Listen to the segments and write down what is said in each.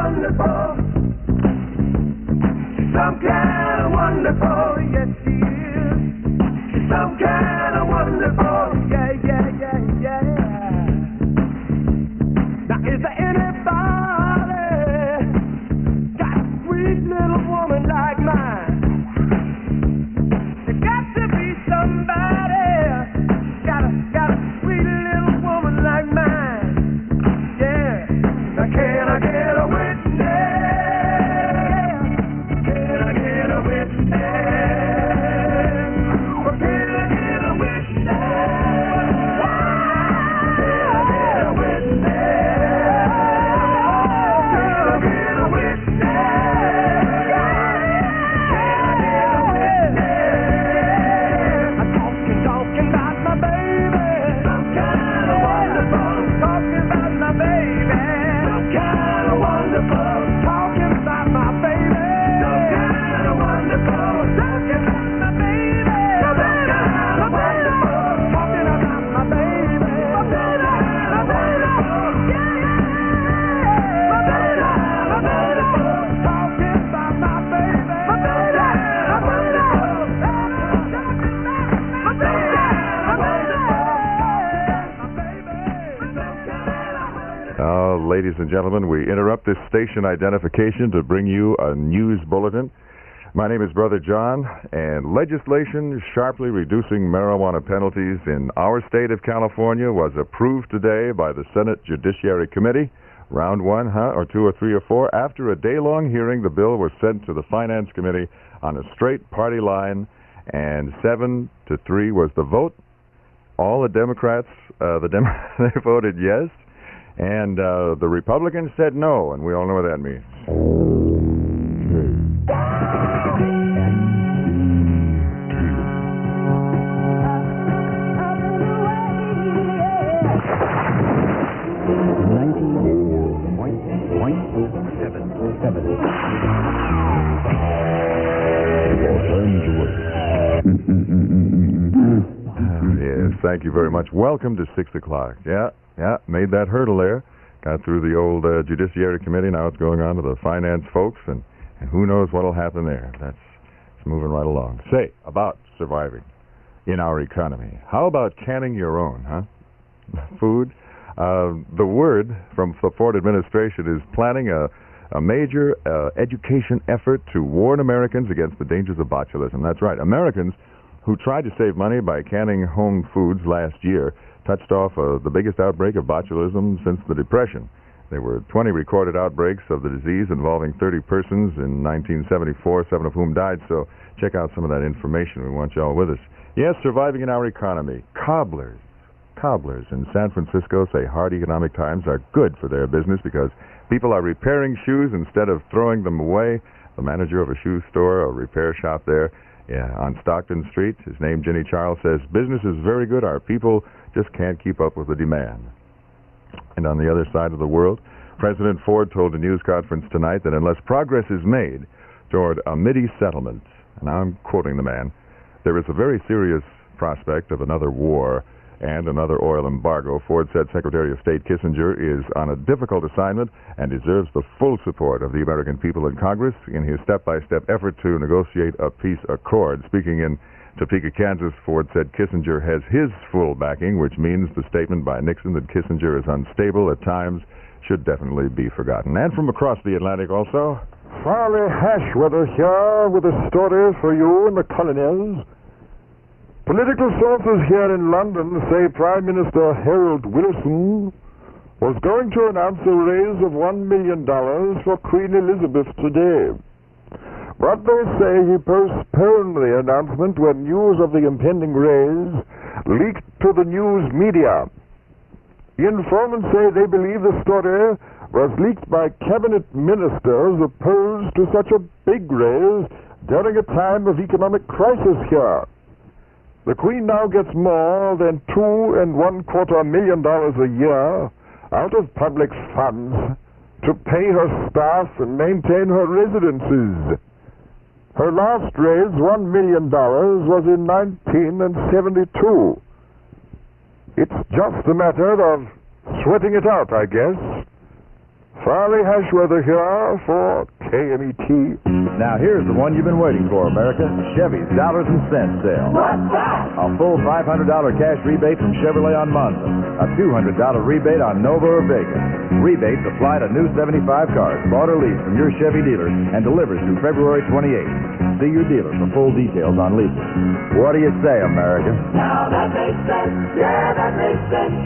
wonderful. She's some kind of wonderful, yes she is. She's some kind of wonderful, yeah, yeah, yeah, yeah. Now is there anybody got a sweet little woman like mine? There got to be somebody got a sweet little woman like mine. Yeah. Now can I get a witness? Can I get a witness? Or can I get a witness? Can I get a witness? Can I get a witness? Can I get a witness? I'm talking about my baby. Some kind of wonderful. Talking about my baby. Some kind of wonderful. Talking about my baby. Some kind of wonderful. Talking about my baby. Some kind of wonderful. Talking about my baby. My baby. My baby. Yeah. My baby. My baby. Talking about my baby. My baby. My baby. My baby. Ladies and gentlemen, we interrupt this station identification to bring you a news bulletin. My name is Brother John, and legislation sharply reducing marijuana penalties in our state of California was approved today by the Senate Judiciary Committee. Round 1, or 2 or 3 or 4. After a day-long hearing, the bill was sent to the Finance Committee on a straight party line, and 7-3 was the vote. All the Democrats, they voted yes, and the Republicans said no, and we all know what that means. Yes, thank you very much. Welcome to 6 o'clock. Yeah, made that hurdle there. Got through the old Judiciary Committee. Now it's going on to the finance folks, and who knows what'll happen there. It's moving right along. Say, about surviving in our economy. How about canning your own, food? The word from the Ford administration is planning a major education effort to warn Americans against the dangers of botulism. That's right. Americans who tried to save money by canning home foods last year touched off the biggest outbreak of botulism since the Depression. There were 20 recorded outbreaks of the disease involving 30 persons in 1974, 7 of whom died. So check out some of that information. We want you all with us. Yes, surviving in our economy. Cobblers in San Francisco say hard economic times are good for their business because people are repairing shoes instead of throwing them away. The manager of a shoe store or repair shop there on Stockton Street, his name Ginny Charles, says business is very good. Our people just can't keep up with the demand. And on the other side of the world, President Ford told a news conference tonight that unless progress is made toward a Mideast settlement, and I'm quoting the man, there is a very serious prospect of another war and another oil embargo. Ford said Secretary of State Kissinger is on a difficult assignment and deserves the full support of the American people and Congress in his step-by-step effort to negotiate a peace accord. Speaking in Topeka, Kansas, Ford said Kissinger has his full backing, which means the statement by Nixon that Kissinger is unstable at times should definitely be forgotten. And from across the Atlantic also, Farley Hashweather here with a story for you in the colonies. Political sources here in London say Prime Minister Harold Wilson was going to announce a raise of $1 million for Queen Elizabeth today. But they say he postponed the announcement when news of the impending raise leaked to the news media. Informants say they believe the story was leaked by cabinet ministers opposed to such a big raise during a time of economic crisis here. The Queen now gets more than $2.25 million a year out of public funds to pay her staff and maintain her residences. Her last raise, $1 million, was in 1972. It's just a matter of sweating it out, I guess. Farley hash weather here for KMET. Now here's the one you've been waiting for, America. Chevy's Dollars and Cents sale. What's that? A full $500 cash rebate from Chevrolet on Monza. A $200 rebate on Nova or Vegas. Rebates apply to new 75 cars bought or leased from your Chevy dealer and delivered through February 28th. See your dealer for full details on leasing. What do you say, America? Now that makes sense. Yeah, that makes sense.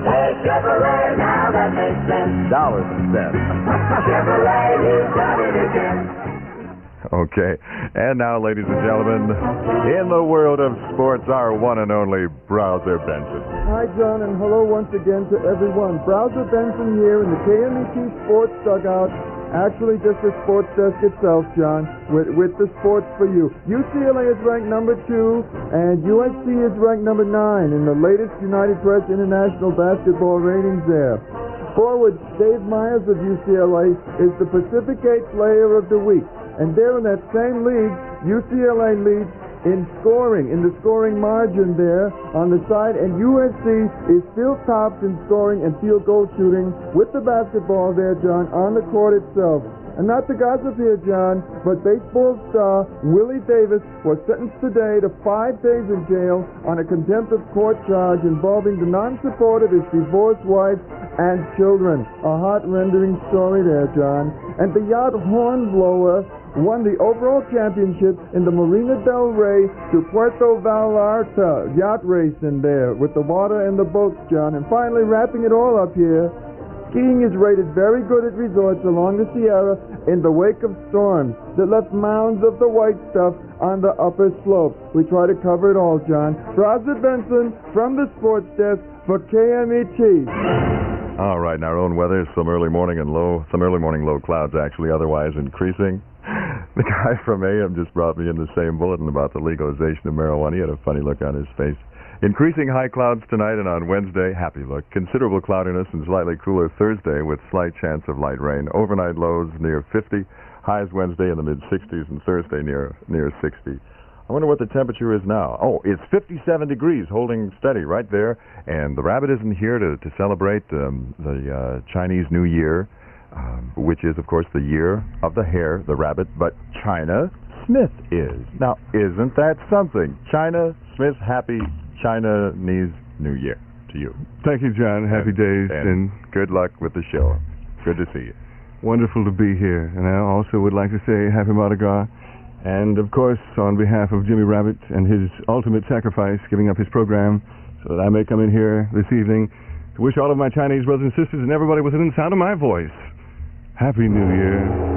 Hey, Chevrolet, now that makes sense. Dollars and Cents. Chevrolet, you've done it again. Okay. And now, ladies and gentlemen, in the world of sports, our one and only Browser Benson. Hi, John, and hello once again to everyone. Browser Benson here in the KMET Sports Dugout. Actually, just the sports desk itself, John, with the sports for you. UCLA is ranked number 2, and USC is ranked number 9 in the latest United Press International basketball ratings there. Forward Dave Myers of UCLA is the Pacific 8 Player of the Week. And there in that same league, UCLA leads in scoring, in the scoring margin there on the side, and USC is still tops in scoring and field goal shooting with the basketball there, John, on the court itself. And not to gossip here, John, but baseball star Willie Davis was sentenced today to 5 days in jail on a contempt of court charge involving the non-support of his divorced wife and children. A heart-rending story there, John. And the yacht Hornblower won the overall championship in the Marina del Rey to Puerto Vallarta yacht racing there with the water and the boats, John. And finally, wrapping it all up here, skiing is rated very good at resorts along the Sierra in the wake of storms that left mounds of the white stuff on the upper slope. We try to cover it all, John. Browser Benson from the sports desk for KMET. All right, in our own weather, some early morning low clouds actually, otherwise increasing. The guy from AM just brought me in the same bulletin about the legalization of marijuana. He had a funny look on his face. Increasing high clouds tonight and on Wednesday, happy look. Considerable cloudiness and slightly cooler Thursday with slight chance of light rain. Overnight lows near 50. Highs Wednesday in the mid-60s and Thursday near 60. I wonder what the temperature is now. Oh, it's 57 degrees, holding steady right there. And the rabbit isn't here to celebrate the Chinese New Year, which is, of course, the year of the hare, the rabbit, but China Smith is. Now, isn't that something? China Smith, happy Chinese New Year to you. Thank you, John. Happy days and good luck with the show. Good to see you. Wonderful to be here. And I also would like to say happy Mardi Gras. And, of course, on behalf of Jimmy Rabbit and his ultimate sacrifice, giving up his program so that I may come in here this evening to wish all of my Chinese brothers and sisters and everybody within the sound of my voice Happy New Year.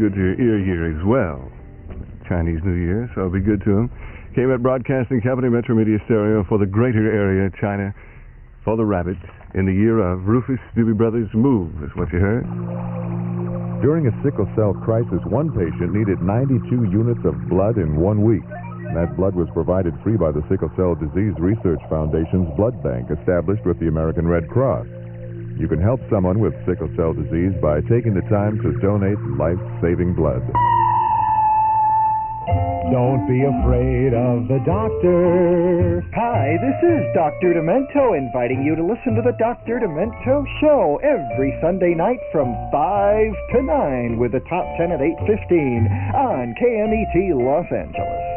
good to your ear year as well. Chinese New Year, so be good to them. KMET Broadcasting Company, Metro Media Stereo for the greater area, China, for the rabbit, in the year of Rufus Doobie Brothers Move, is what you heard. During a sickle cell crisis, one patient needed 92 units of blood in 1 week. That blood was provided free by the Sickle Cell Disease Research Foundation's blood bank, established with the American Red Cross. You can help someone with sickle cell disease by taking the time to donate life-saving blood. Don't be afraid of the doctor. Hi, this is Dr. Demento inviting you to listen to the Dr. Demento Show every Sunday night from 5 to 9 with the top 10 at 8:15 on KMET Los Angeles.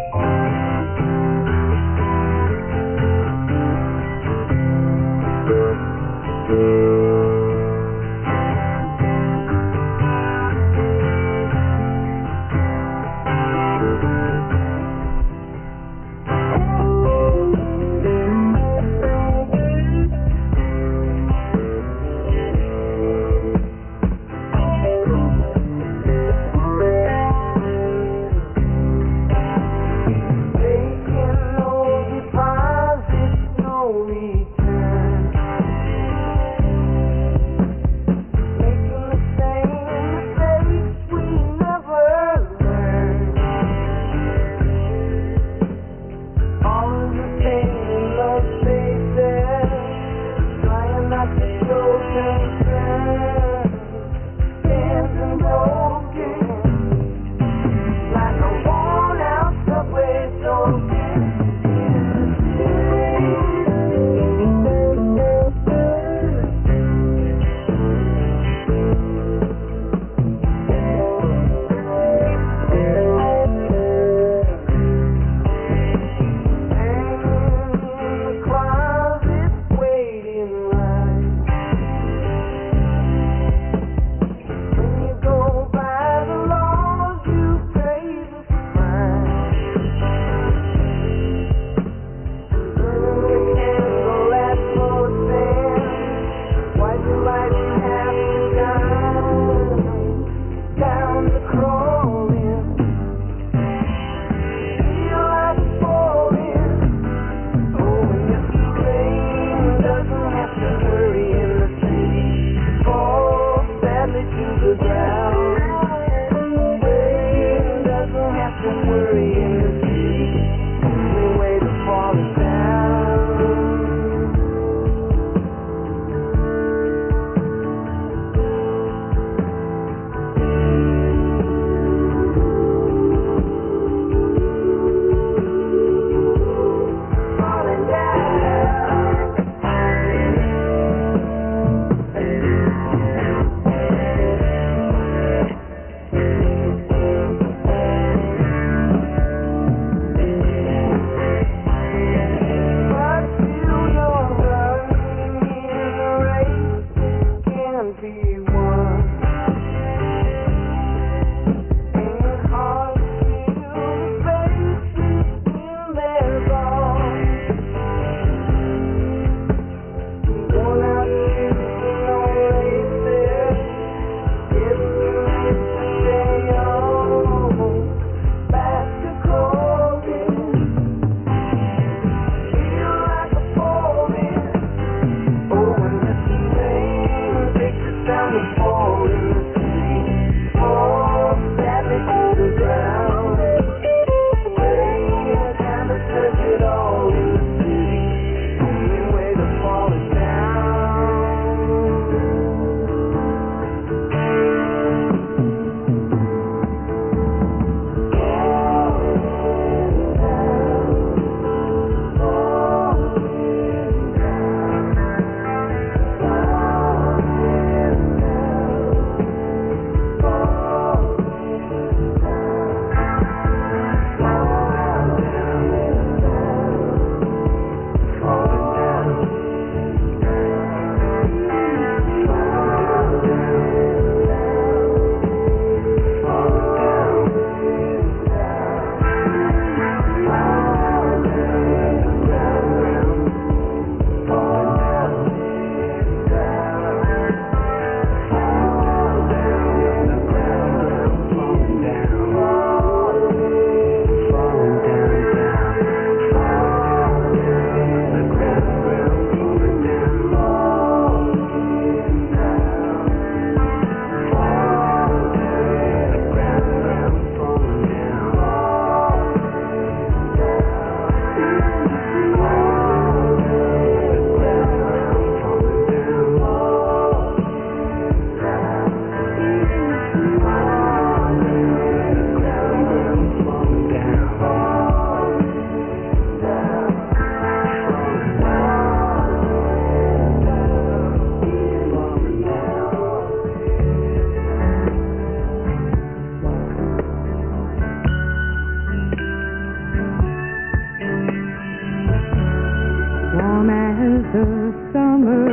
summer,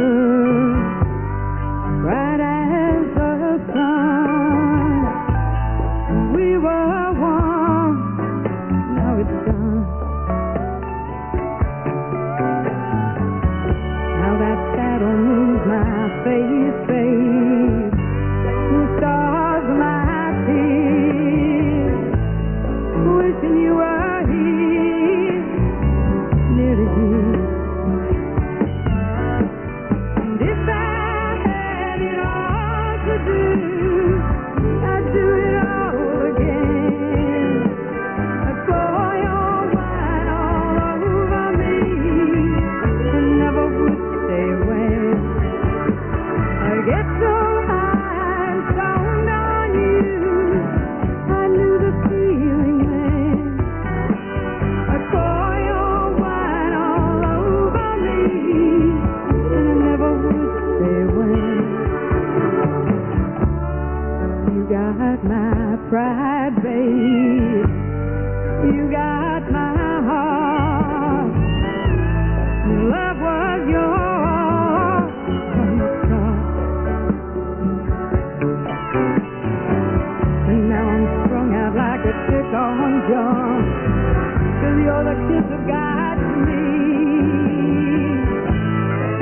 bright as the sun. We were one, now it's done. Now that shadow moves my face, babe. The stars my tears, wishing you were here, near to you. And if I had it all to do, I'd do it all again. I'd pour your wine all over me and never would say when. I get so high and stoned on you, I knew the feeling then. I'd pour your wine all over me and I never would say when. You got my pride, babe. You got my heart. Your love was yours from the start. And now I'm strung out like a chick on John, 'cause you're the kiss of God to me.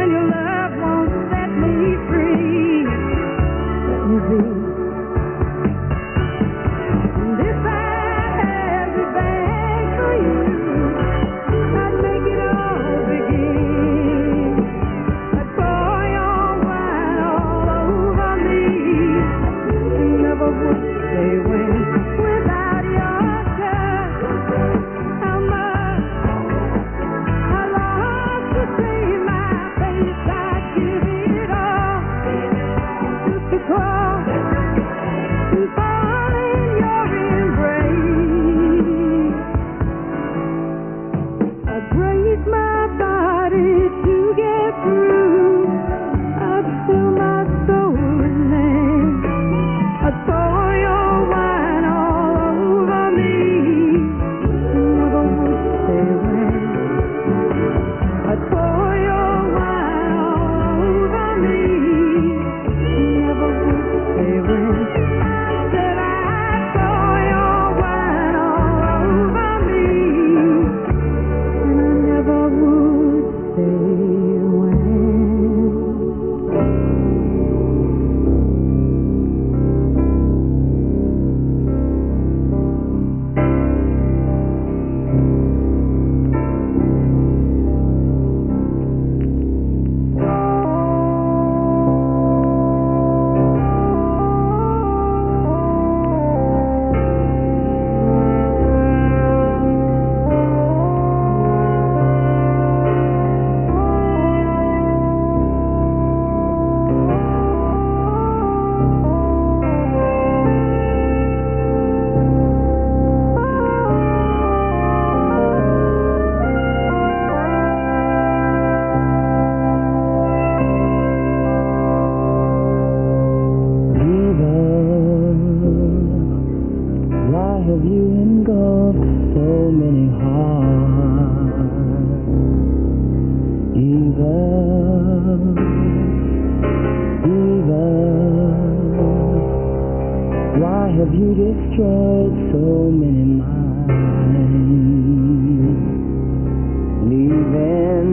And your love won't set me free. Let me be. And if I had to beg for you, I'd make it all begin. I'd pour your wine all over me and never would say when. Without your touch, how much I long to see my face. I'd give it all just to crawl and fall in your embrace. I'd break my body to get through. I'd fill my soul with name. I'd pour your wine all over me. Never would say when. I'd pour your wine all over me. Never would say when. I said I'd pour your wine all over me. And I never would say when. Why have you engulfed so many hearts? Why have you destroyed so many minds? Leaving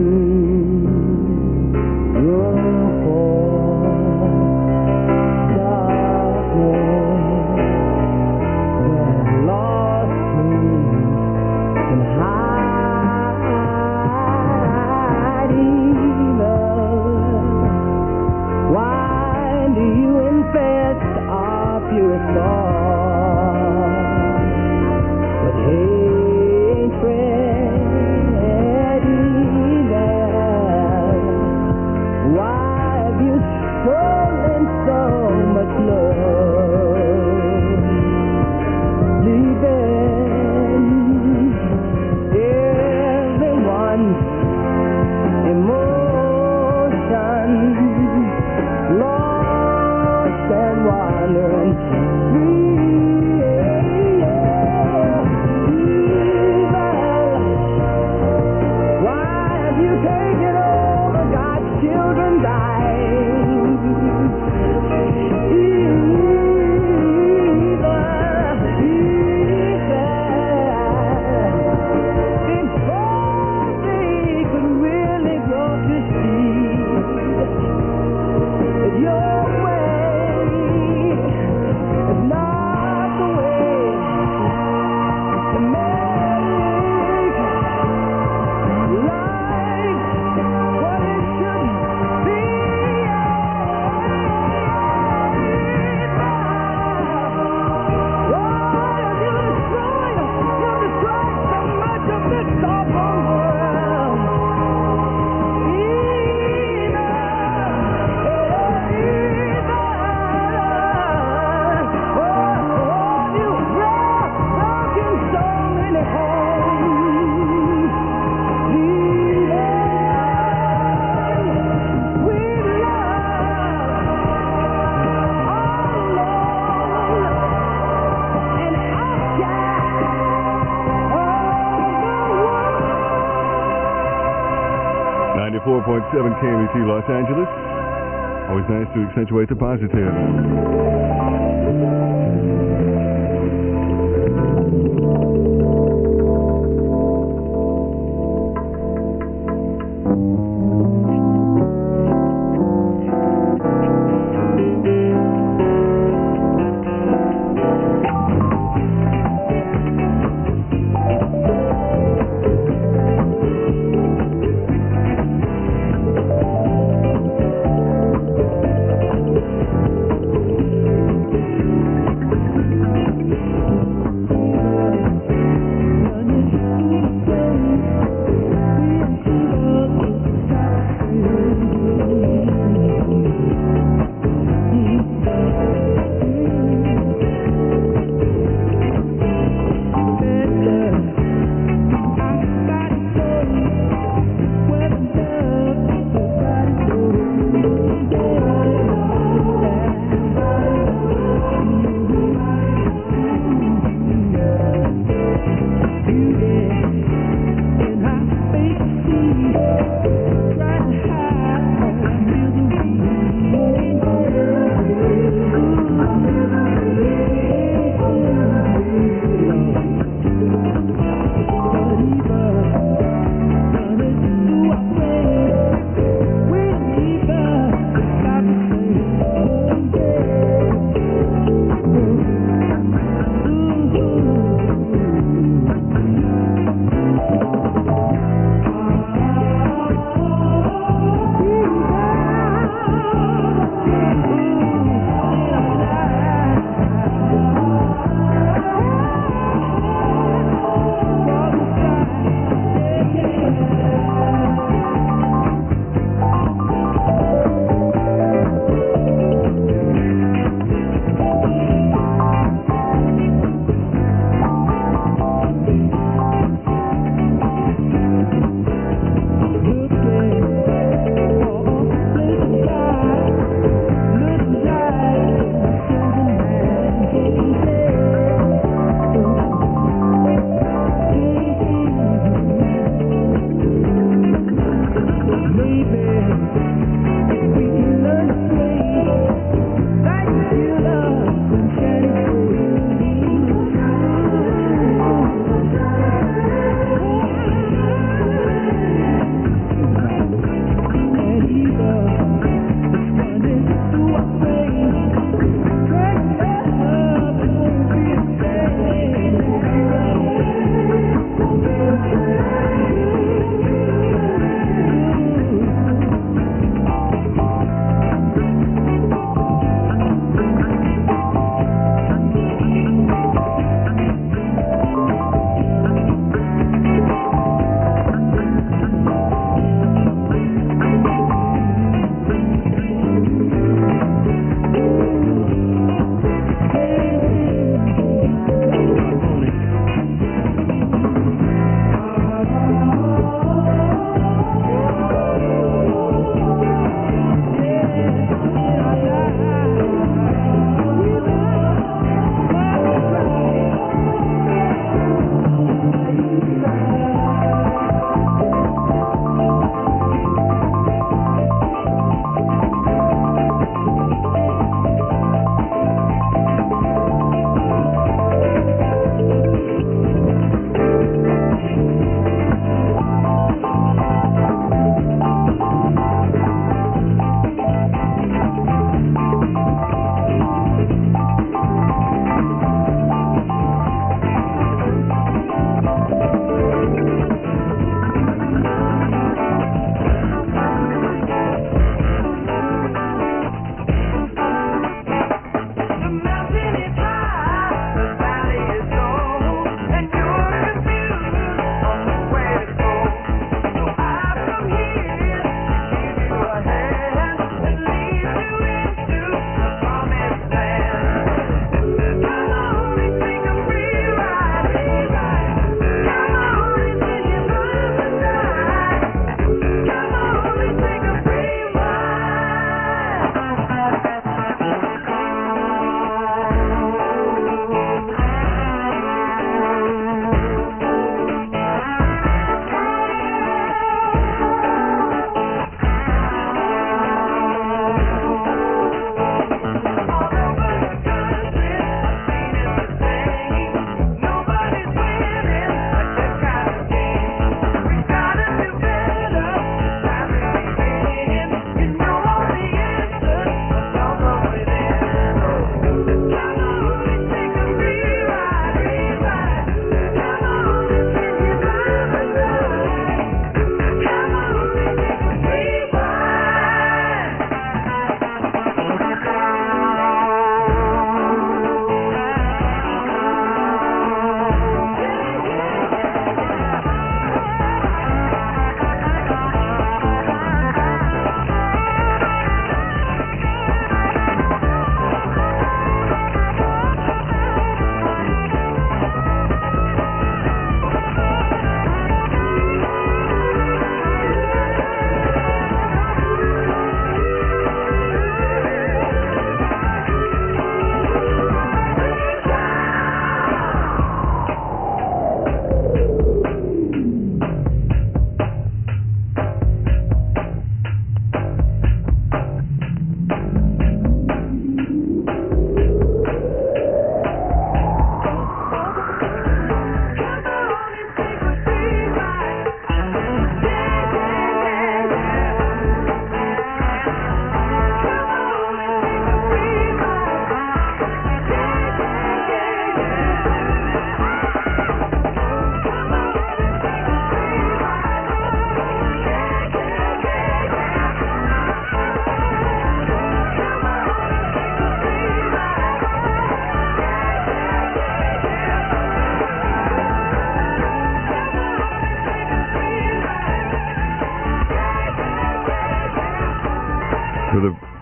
room for darkness, where lost dreams can hide. Why do you infest our purest thoughts? 104.7 KMET Los Angeles. Always nice to accentuate the positive.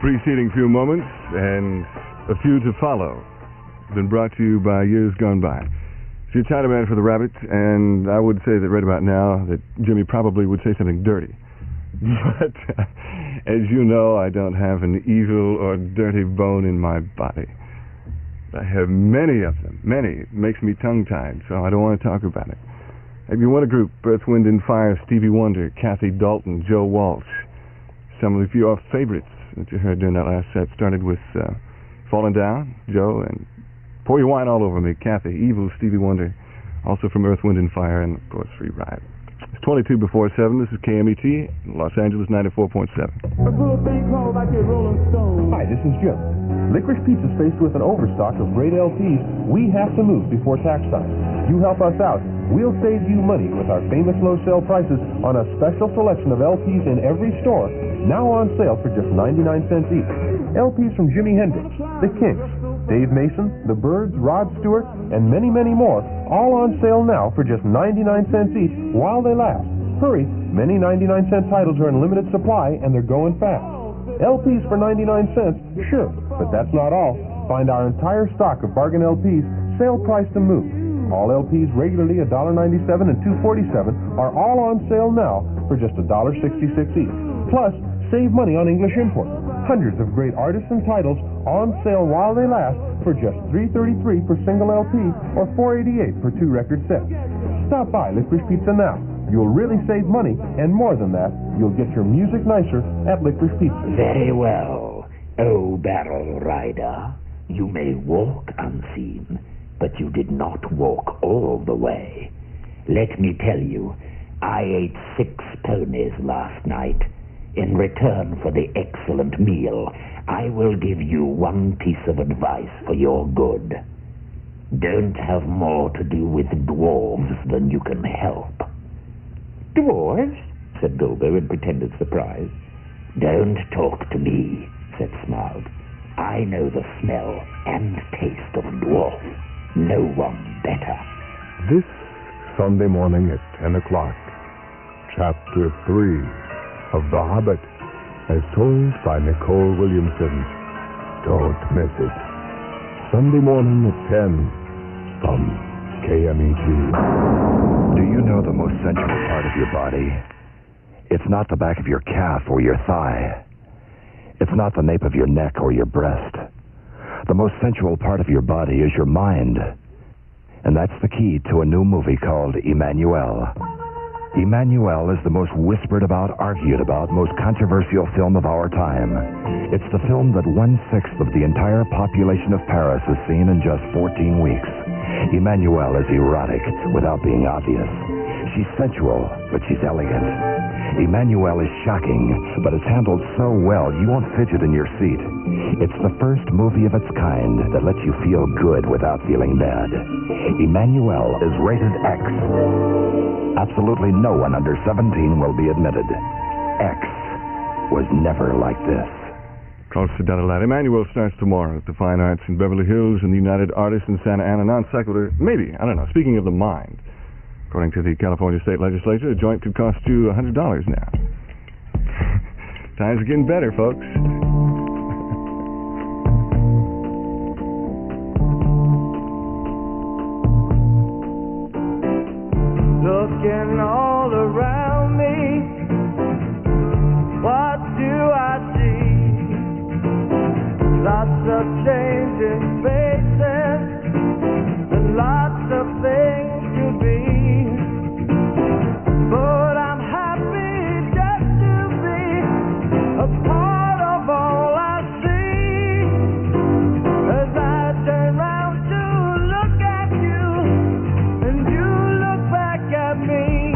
preceding few moments and a few to follow have been brought to you by Years Gone By. It's your Chinaman for the Rabbit, and I would say that right about now that Jimmy probably would say something dirty. But as you know, I don't have an evil or dirty bone in my body. I have many of them. Many. It makes me tongue-tied, so I don't want to talk about it. If you want a group, Earth, Wind & Fire, Stevie Wonder, Kathy Dalton, Joe Walsh. Some of your favorites that you heard during that last set started with Falling Down, Joe, and Pour Your Wine All Over Me, Kathy, Evil, Stevie Wonder, also from Earth, Wind & Fire, and, of course, Free Ride. It's 22 before 7. This is KMET, Los Angeles 94.7. Hi, this is Jim. Licorice Pizza is faced with an overstock of great LPs we have to move before tax time. You help us out, we'll save you money with our famous low sale prices on a special selection of LPs in every store, now on sale for just 99 cents each. LPs from Jimi Hendrix, The Kinks, Dave Mason, The Byrds, Rod Stewart, and many, many more, all on sale now for just 99 cents each while they last. Hurry, many 99-cent titles are in limited supply and they're going fast. LPs for 99 cents, sure, but that's not all. Find our entire stock of bargain LPs, sale price to move. All LPs regularly $1.97 and $2.47 are all on sale now for just $1.66 each. Plus, save money on English import. Hundreds of great artists and titles on sale while they last for just $3.33 per single LP or $4.88 per 2-record set. Stop by Licorice Pizza now. You'll really save money, and more than that, you'll get your music nicer at Licorice Pizza. Very well, oh barrel rider. You may walk unseen, but you did not walk all the way. Let me tell you, I ate 6 ponies last night. In return for the excellent meal, I will give you one piece of advice for your good. Don't have more to do with dwarves than you can help. Dwarves? Said Bilbo in pretended surprise. Don't talk to me, said Smaug. I know the smell and taste of dwarf. No one better. This Sunday morning at 10 o'clock, Chapter 3 of The Hobbit, as told by Nicole Williamson. Don't miss it. Sunday morning at 10 from KMET. Do you know the most sensual part of your body? It's not the back of your calf or your thigh. It's not the nape of your neck or your breast. The most sensual part of your body is your mind. And that's the key to a new movie called Emmanuel. Emmanuel is the most whispered about, argued about, most controversial film of our time. It's the film that 1/6 of the entire population of Paris has seen in just 14 weeks. Emmanuel is erotic without being obvious. She's sensual, but she's elegant. Emmanuel is shocking, but it's handled so well you won't fidget in your seat. It's the first movie of its kind that lets you feel good without feeling bad. Emmanuel is rated X. Absolutely no one under 17 will be admitted. X was never like this. Close to Delaware. Emmanuel starts tomorrow at the Fine Arts in Beverly Hills and the United Artists in Santa Ana. Non sequitur, maybe, I don't know. Speaking of the mind, according to the California State Legislature, a joint could cost you $100 now. Times are getting better, folks. Looking all around me, what do I see? Lots of changing faces and lots of things to be. But I'm happy just to be a part of all I see. As I turn round to look at you, and you look back at me.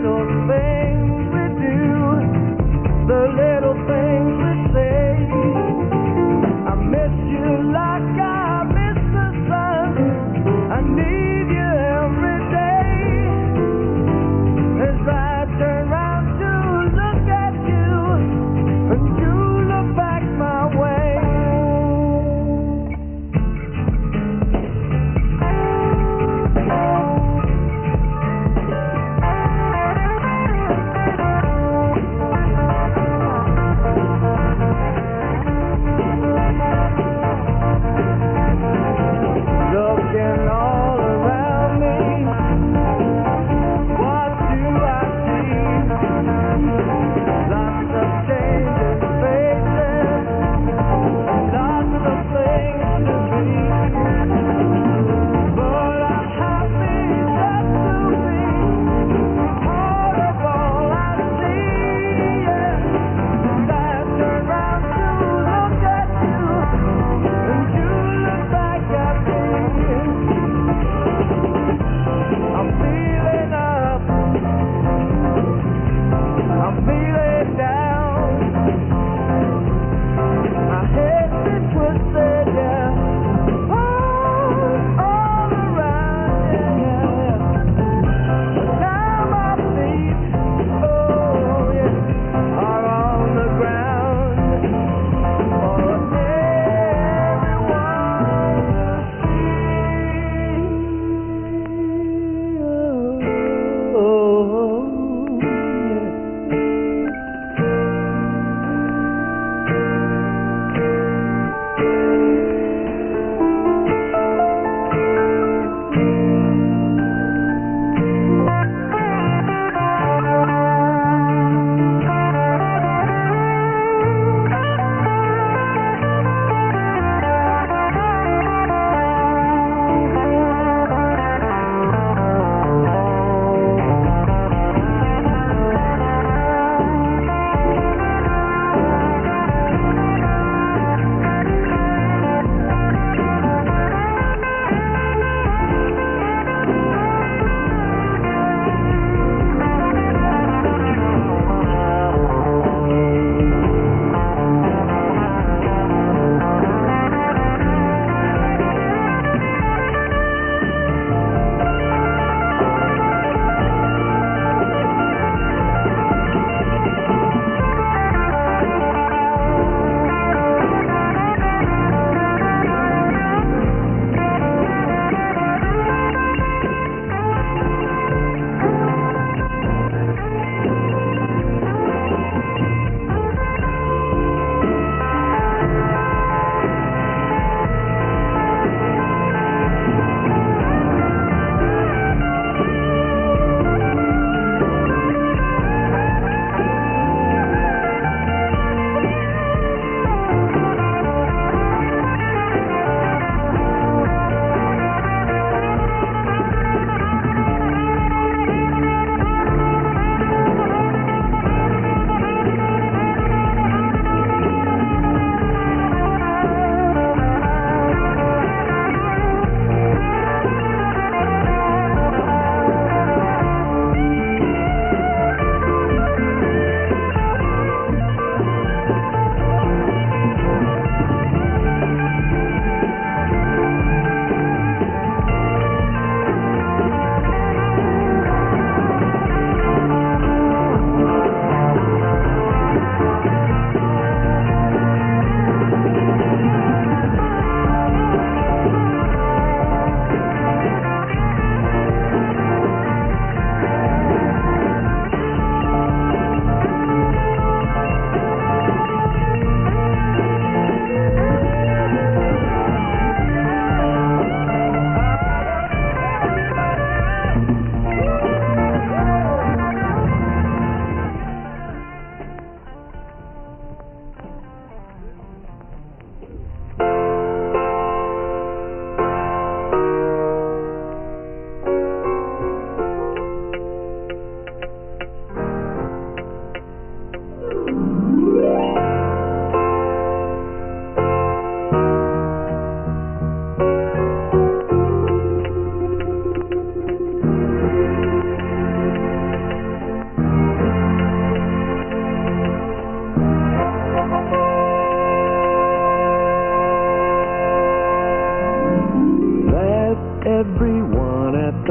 little things we do, the little things we say. I miss you like I miss the sun. I need you every day. As I turn round to look at you, and you look back my way.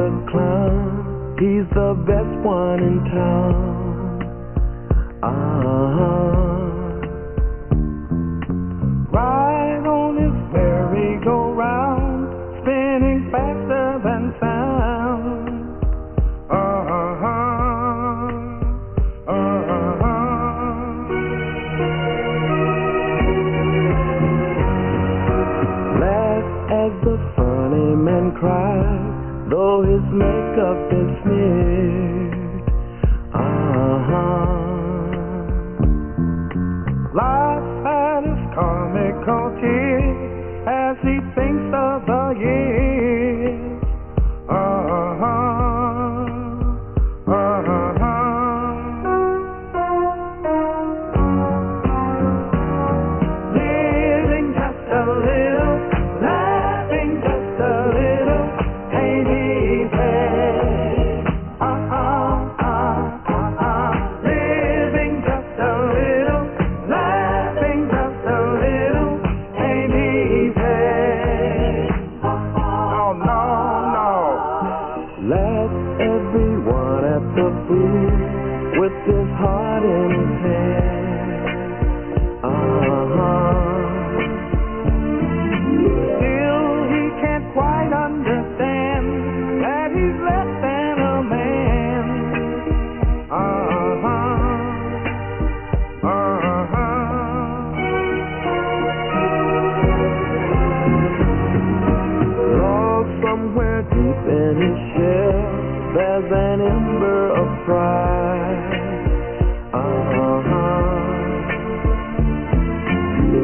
the clown, he's the best one in town. Ride on his merry-go-round, spinning faster than sound. Laugh as the funny man cries, though his makeup is smeared. Laugh at his comical tears as he thinks of the years. Living just a little, laughing just a little, ain't easy. Living just a little, laughing just a little, ain't easy. Oh no, no. Let everyone at the booth with his heart in his hand. Still he can't quite understand that he's less than a man. Lost somewhere deep in his shell, there's an ember of pride.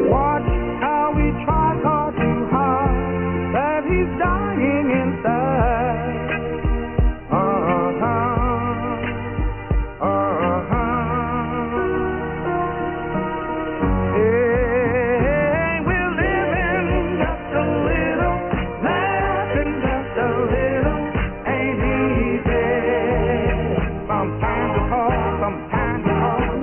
Watch how he tries hard to hide that he's dying inside. Hey, we're living just a little, laughing just a little, ain't easy. From time to call,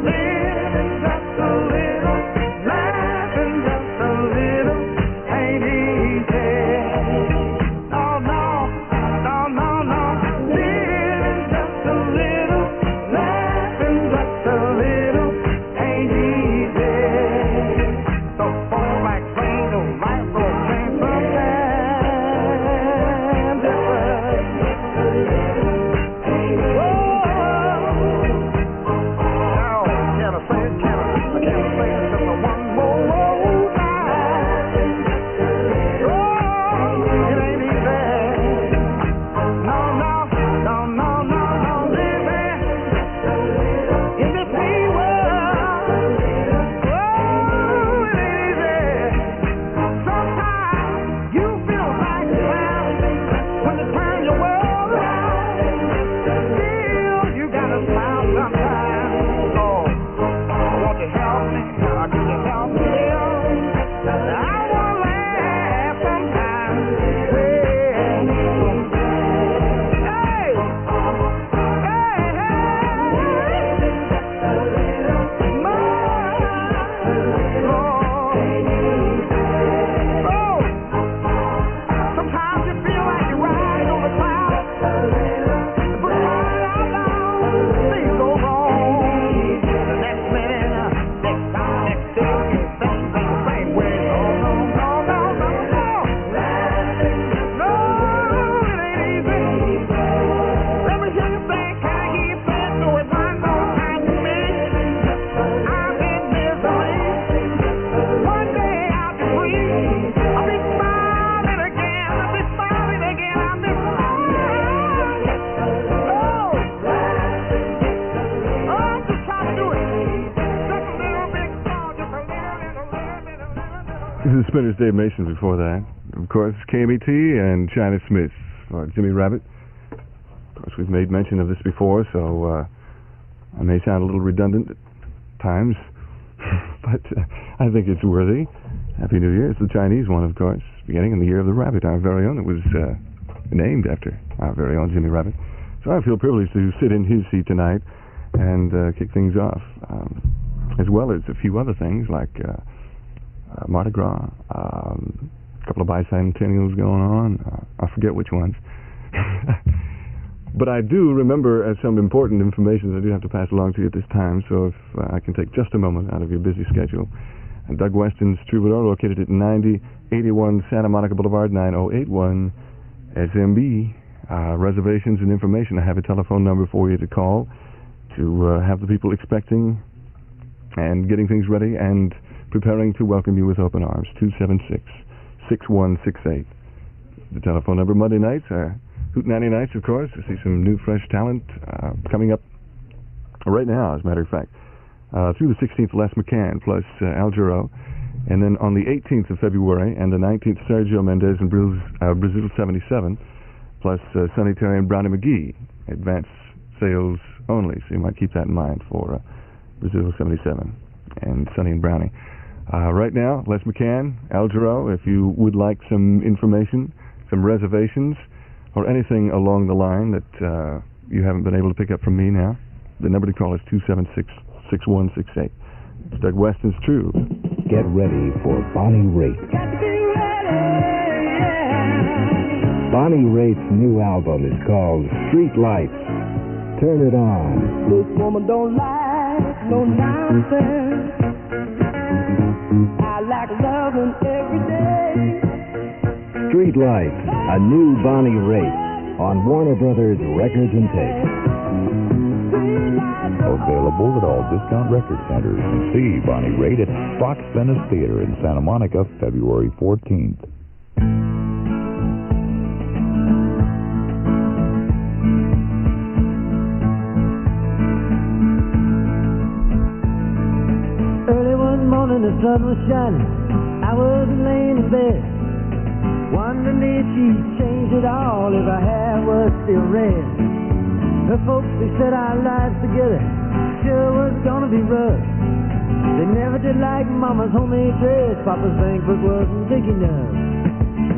living just a little, laughing just a little, ain't easy. No, no, no, no, no, living just a little, laughing just a little, ain't easy. So fall like rain, the life will change sometimes. Can I say it? Can I say it just one more time? Oh, it ain't easy. No, no, no, no, no, no, living in this mean world. Oh, it ain't easy. Sometimes you feel like a clown when you turn your world around. Still, you gotta smile sometimes. Oh, won't you help me? Or can you help me? I wanna laugh sometimes. Hey, hey, sometimes you feel like you're riding on a cloud, but right out loud, things go wrong. The next minute, next time, next day, things ain't the same way. No, no, no, no, no, no. No, it ain't easy. Let me hear you say, can I hear you say, do it one more time to me? I'm in misery. One day I'll be free. I'll be smiling again. I'll be smiling again. I'll be smiling. Oh, I'm just trying to do it. Just a little bit more, just a little. This is Spinner's Dave Mason before that. Of course, KMET and China Smith for Jimmy Rabbit. Of course, we've made mention of this before, so I may sound a little redundant at times, but I think it's worthy. Happy New Year. It's the Chinese one, of course, beginning in the year of the rabbit, our very own. It was named after our very own Jimmy Rabbit. So I feel privileged to sit in his seat tonight and kick things off, as well as a few other things like Mardi Gras, a couple of bicentennials going on. I forget which ones. But I do remember some important information that I do have to pass along to you at this time, so if I can take just a moment out of your busy schedule. And Doug Weston's Troubadour, located at 9081 Santa Monica Boulevard, 9081 SMB. Reservations and information. I have a telephone number for you to call to have the people expecting and getting things ready and preparing to welcome you with open arms. 276-6168. The telephone number. Monday nights are Hootenanny nights, of course. I see some new, fresh talent coming up right now, as a matter of fact. Through the 16th, Les McCann plus Al Jarreau. And then on the 18th of February and the 19th, Sergio Mendez and Brazil 77, plus Sonny Terry and Brownie McGee. Advance sales only, so you might keep that in mind for Brazil 77 and Sonny and Brownie. Right now, Les McCann, Al Jarreau, if you would like some information, some reservations, or anything along the line that you haven't been able to pick up from me now, the number to call is 276-6168. It's Doug Weston's True. Get ready for Bonnie Raitt. Bonnie Raitt's new album is called Street Lights. Turn it on. This woman don't like no nonsense. I like loving every day. Street Lights, a new Bonnie Raitt on Warner Brothers Records and Tapes. Available at all discount record centers. See Bonnie Raitt at Fox Venice Theater in Santa Monica, February 14th. Early one morning the sun was shining. I was laying in bed, wondering if she'd changed it all, if her hair was still red. Her folks, they said our lives together sure was gonna be rough. They never did like Mama's homemade dress, Papa's bank book wasn't big enough.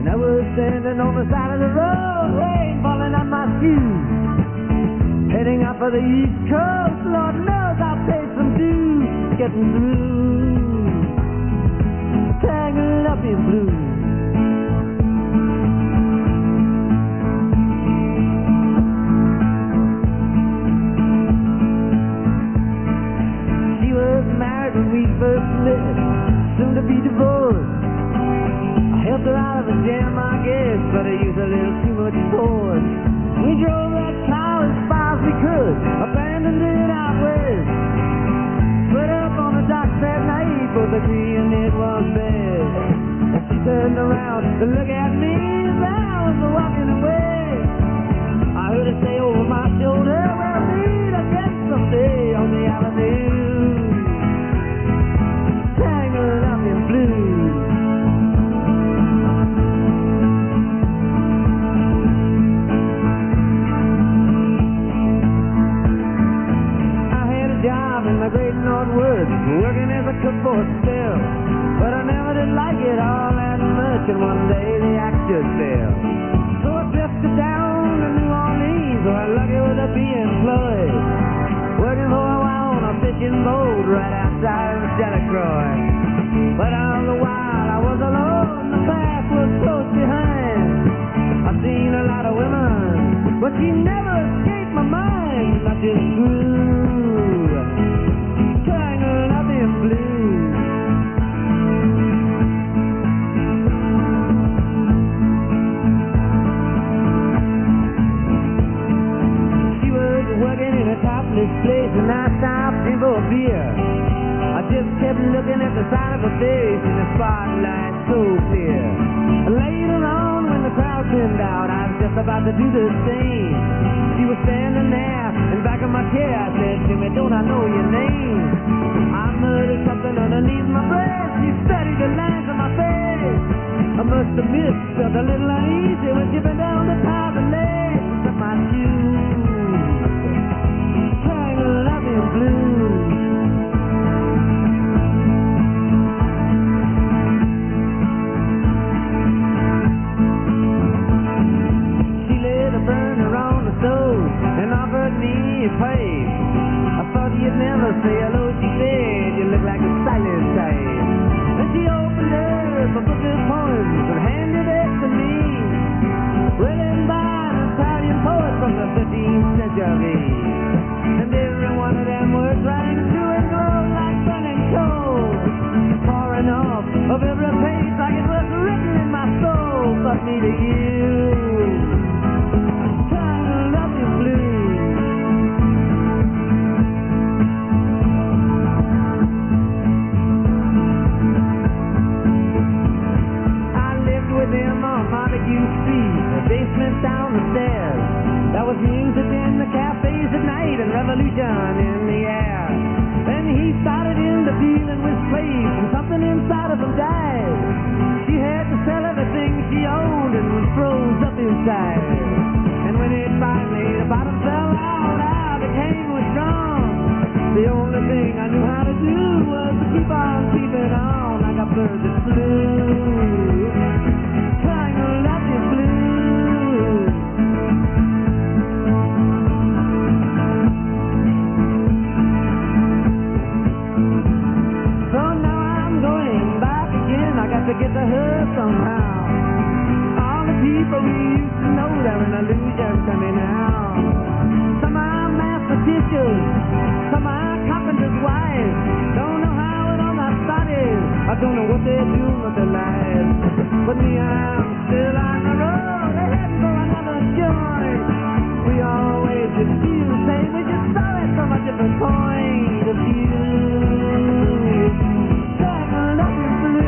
And I was standing on the side of the road, rain falling on my shoes, heading out for the East Coast. Lord knows I'll pay some dues, getting through, tangled up in blue. When we first met, soon to be divorced. I helped her out of a jam, I guess, but I used a little too much force. We drove that car as far as we could, abandoned it out west. Put up on the docks that night, both agreeing it was best. And she turned around to look at me as I was walking away. I heard her say over my shoulder, we'll meet again someday on the avenue. Tangled up in blue. I had a job in the great Northwoods, working as a cook for a spell, but I never did like it all that much, and one day the axe just fell. So I drifted down to New Orleans, where lucky with a be employed, working for a while on a fishing boat right outside of Delacroix. But all the while I was alone, the past was close behind. I've seen a lot of women, but she never escaped my mind. I just grew, tangled up in blue. She was working in a topless place, and I stopped in for a beer. I just kept looking at the side of her face in the spotlight so clear. Later on, when the crowd thinned out, I was just about to do the same. She was standing there in back of my chair. I said to me, don't I know your name? I muttered something underneath my breath. She studied the lines on my face. I must have missed, felt a little uneasy when she bent down to tie the laces of my shoes, tangled up in blue. And offered me a pipe. I thought you'd never say hello, she said. You look like a silent type. And she opened up a book of poems and handed it to me, written by an Italian poet. from the 13th century. And every one of them words rang true and glowed like burning coals, pouring off of every page like it was written in my soul. But me to you, trying to love you blue. I lived with him on Montague Street, the basement down the stairs. There was music in the cafes at night and revolution in the air. Then he started into dealing with slaves and something inside of him died. She had to sell everything she owned and was froze up inside. And when it finally, the bottom fell out, I became withdrawn. The only thing I knew how to do was to keep on keeping on like a bird that flew, trying to love you blue. So now I'm going back again. I got to get to her somehow. All the people we used to know, they're an illusion to me now. Some are mathematicians, some are carpenters' wives. Don't know how it all got started. I don't know what they're doing with their lives. But me, I'm still on the road, heading for another joint. We always just feel the same. We just saw it from a different point of view. Trying to love you blue.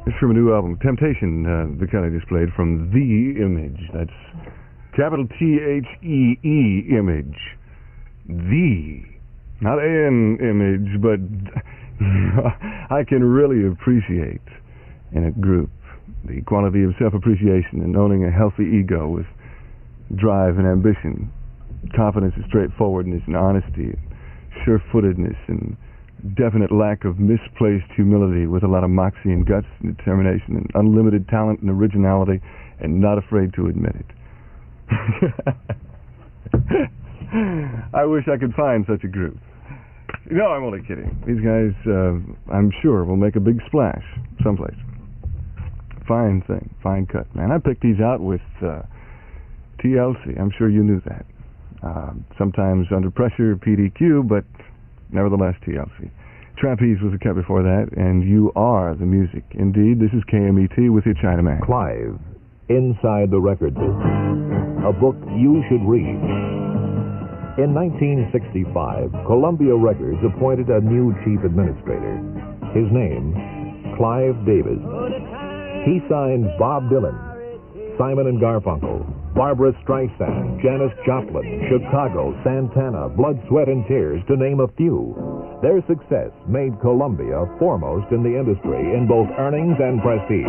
It's from a new album, Temptation, the kind I just played, from The Image. That's capital T-H-E-E, Image. The. Not an image, but I can really appreciate in a group the quality of self-appreciation and owning a healthy ego with drive and ambition, confidence and straightforwardness and honesty, and sure-footedness and definite lack of misplaced humility with a lot of moxie and guts and determination and unlimited talent and originality and not afraid to admit it. I wish I could find such a group. No, I'm only kidding. These guys, I'm sure, will make a big splash someplace. Fine thing, fine cut, man. I picked these out with TLC. I'm sure you knew that. Sometimes under pressure, PDQ, but nevertheless TLC. Trapeze was a cut before that, and You Are the Music. Indeed, this is KMET with your Chinaman. Clive, Inside the Record Business, a book you should read. In 1965, Columbia Records appointed a new chief administrator. His name, Clive Davis. He signed Bob Dylan, Simon and Garfunkel, Barbra Streisand, Janis Joplin, Chicago, Santana, Blood, Sweat, and Tears, to name a few. Their success made Columbia foremost in the industry in both earnings and prestige.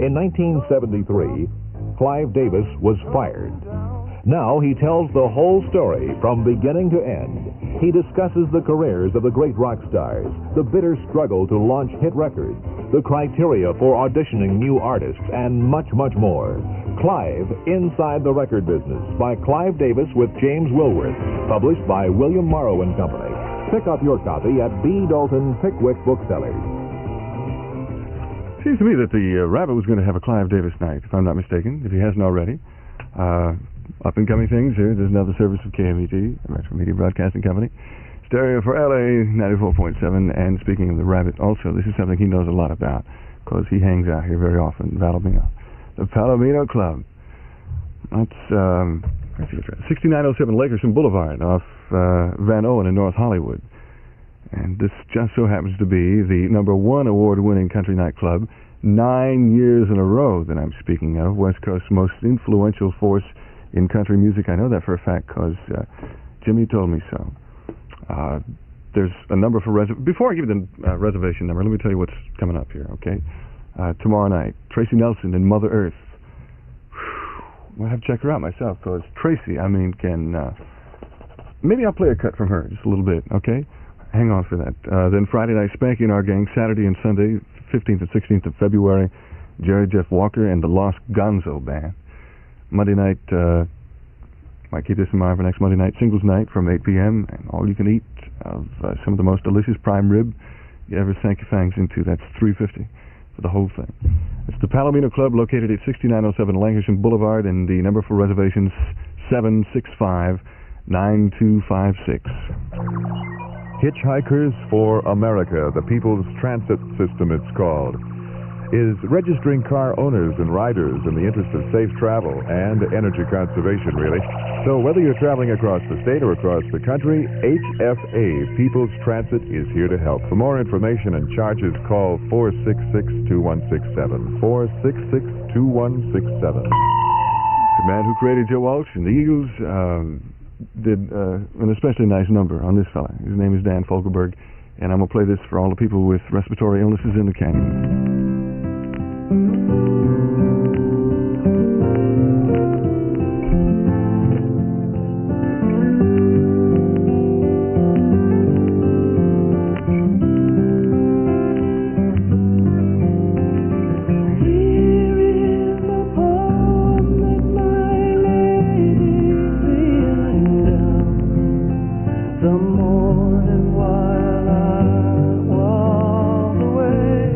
In 1973, Clive Davis was fired. Now he tells the whole story from beginning to end. He discusses the careers of the great rock stars, the bitter struggle to launch hit records, the criteria for auditioning new artists, and much, much more. Clive, Inside the Record Business, by Clive Davis with James Wilworth, published by William Morrow and Company. Pick up your copy at B. Dalton Pickwick Booksellers. Seems to me that the Rabbit was going to have a Clive Davis night, if I'm not mistaken, if he hasn't already. Up-and-coming things here. There's another service of KMET, Metro Media Broadcasting Company. Stereo for LA, 94.7. And speaking of the Rabbit, also, this is something he knows a lot about, because he hangs out here very often in Palomino. The Palomino Club. That's 6907 Lakerson Boulevard off Van Owen in North Hollywood. And this just so happens to be the #1 award-winning country nightclub, 9 years in a row that I'm speaking of, West Coast's most influential force in country music. I know that for a fact because Jimmy told me so. There's a number for before I give you the reservation number, let me tell you what's coming up here, okay? Tomorrow night, Tracy Nelson and Mother Earth. I'll have to check her out myself, because Tracy, can... maybe I'll play a cut from her, just a little bit, okay? Hang on for that. Then Friday night, Spanky and Our Gang, Saturday and Sunday, 15th and 16th of February, Jerry Jeff Walker and the Lost Gonzo Band. Monday night, might keep this in mind for next Monday night, Singles Night from 8 p.m. and all you can eat of some of the most delicious prime rib you ever sank your fangs into. That's $3.50 for the whole thing. It's the Palomino Club, located at 6907 Lankershim Boulevard, and the number for reservations 765-9256. Hitchhikers for America, the People's Transit System it's called, is registering car owners and riders in the interest of safe travel and energy conservation, really. So whether you're traveling across the state or across the country, HFA People's Transit is here to help. For more information and charges, call 466-2167. 466-2167. The man who created Joe Walsh and the Eagles did an especially nice number on this fella. His name is Dan Fogelberg, and I'm going to play this for all the people with respiratory illnesses in the canyon. While I walk away,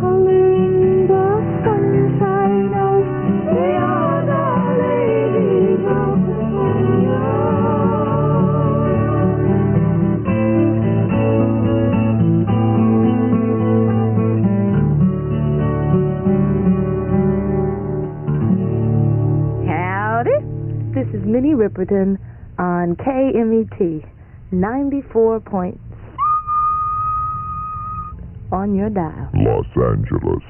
Coloring the sunshine of the Minnie Ripperton on KMET 94 points on your dial. Los Angeles.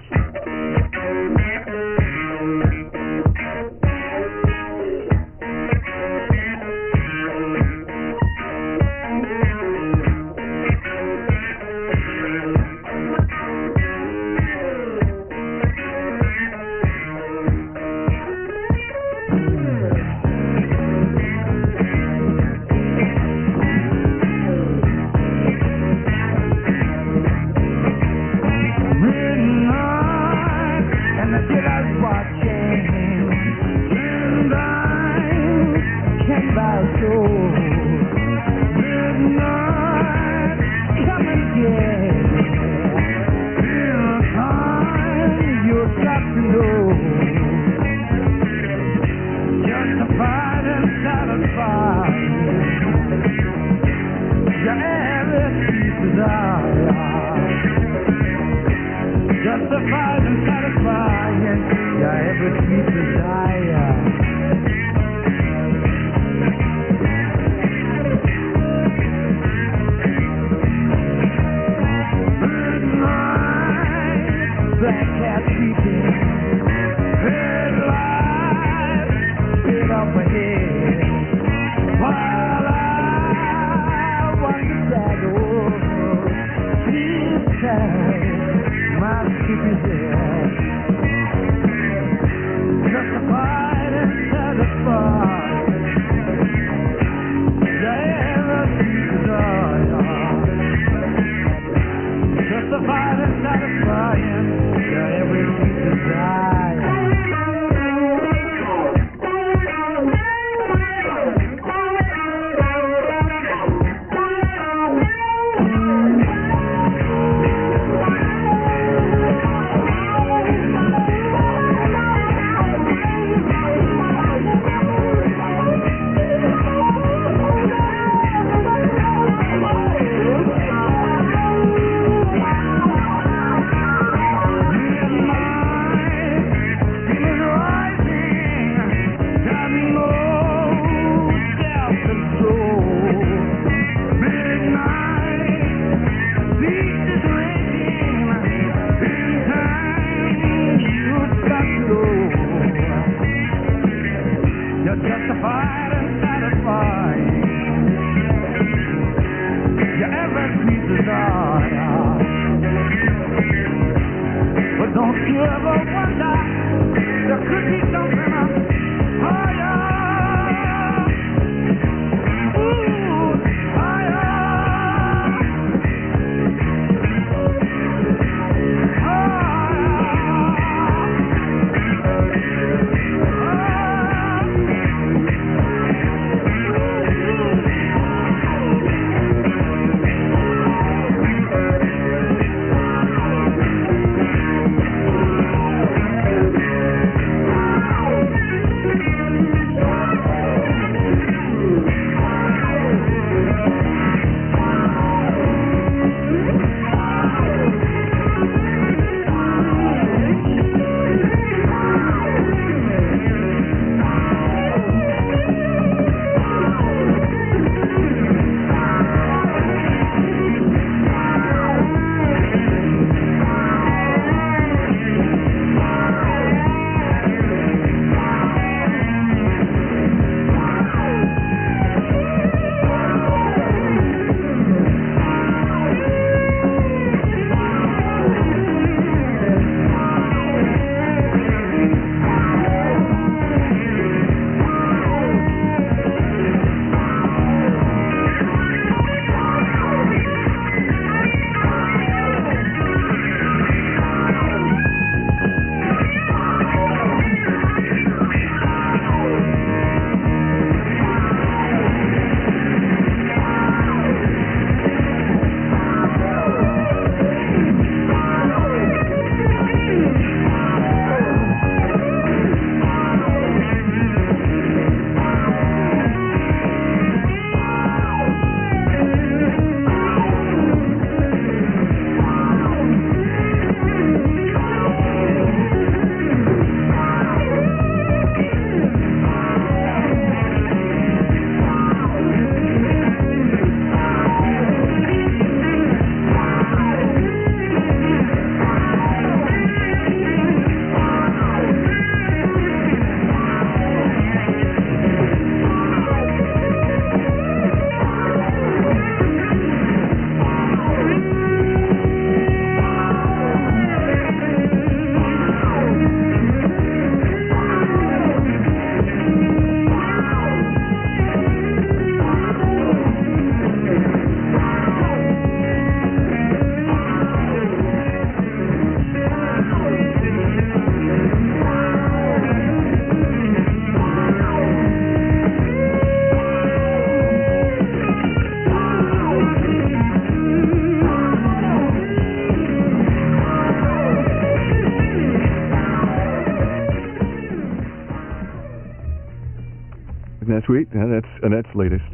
Isn't that sweet? Yeah, that's Annette's latest.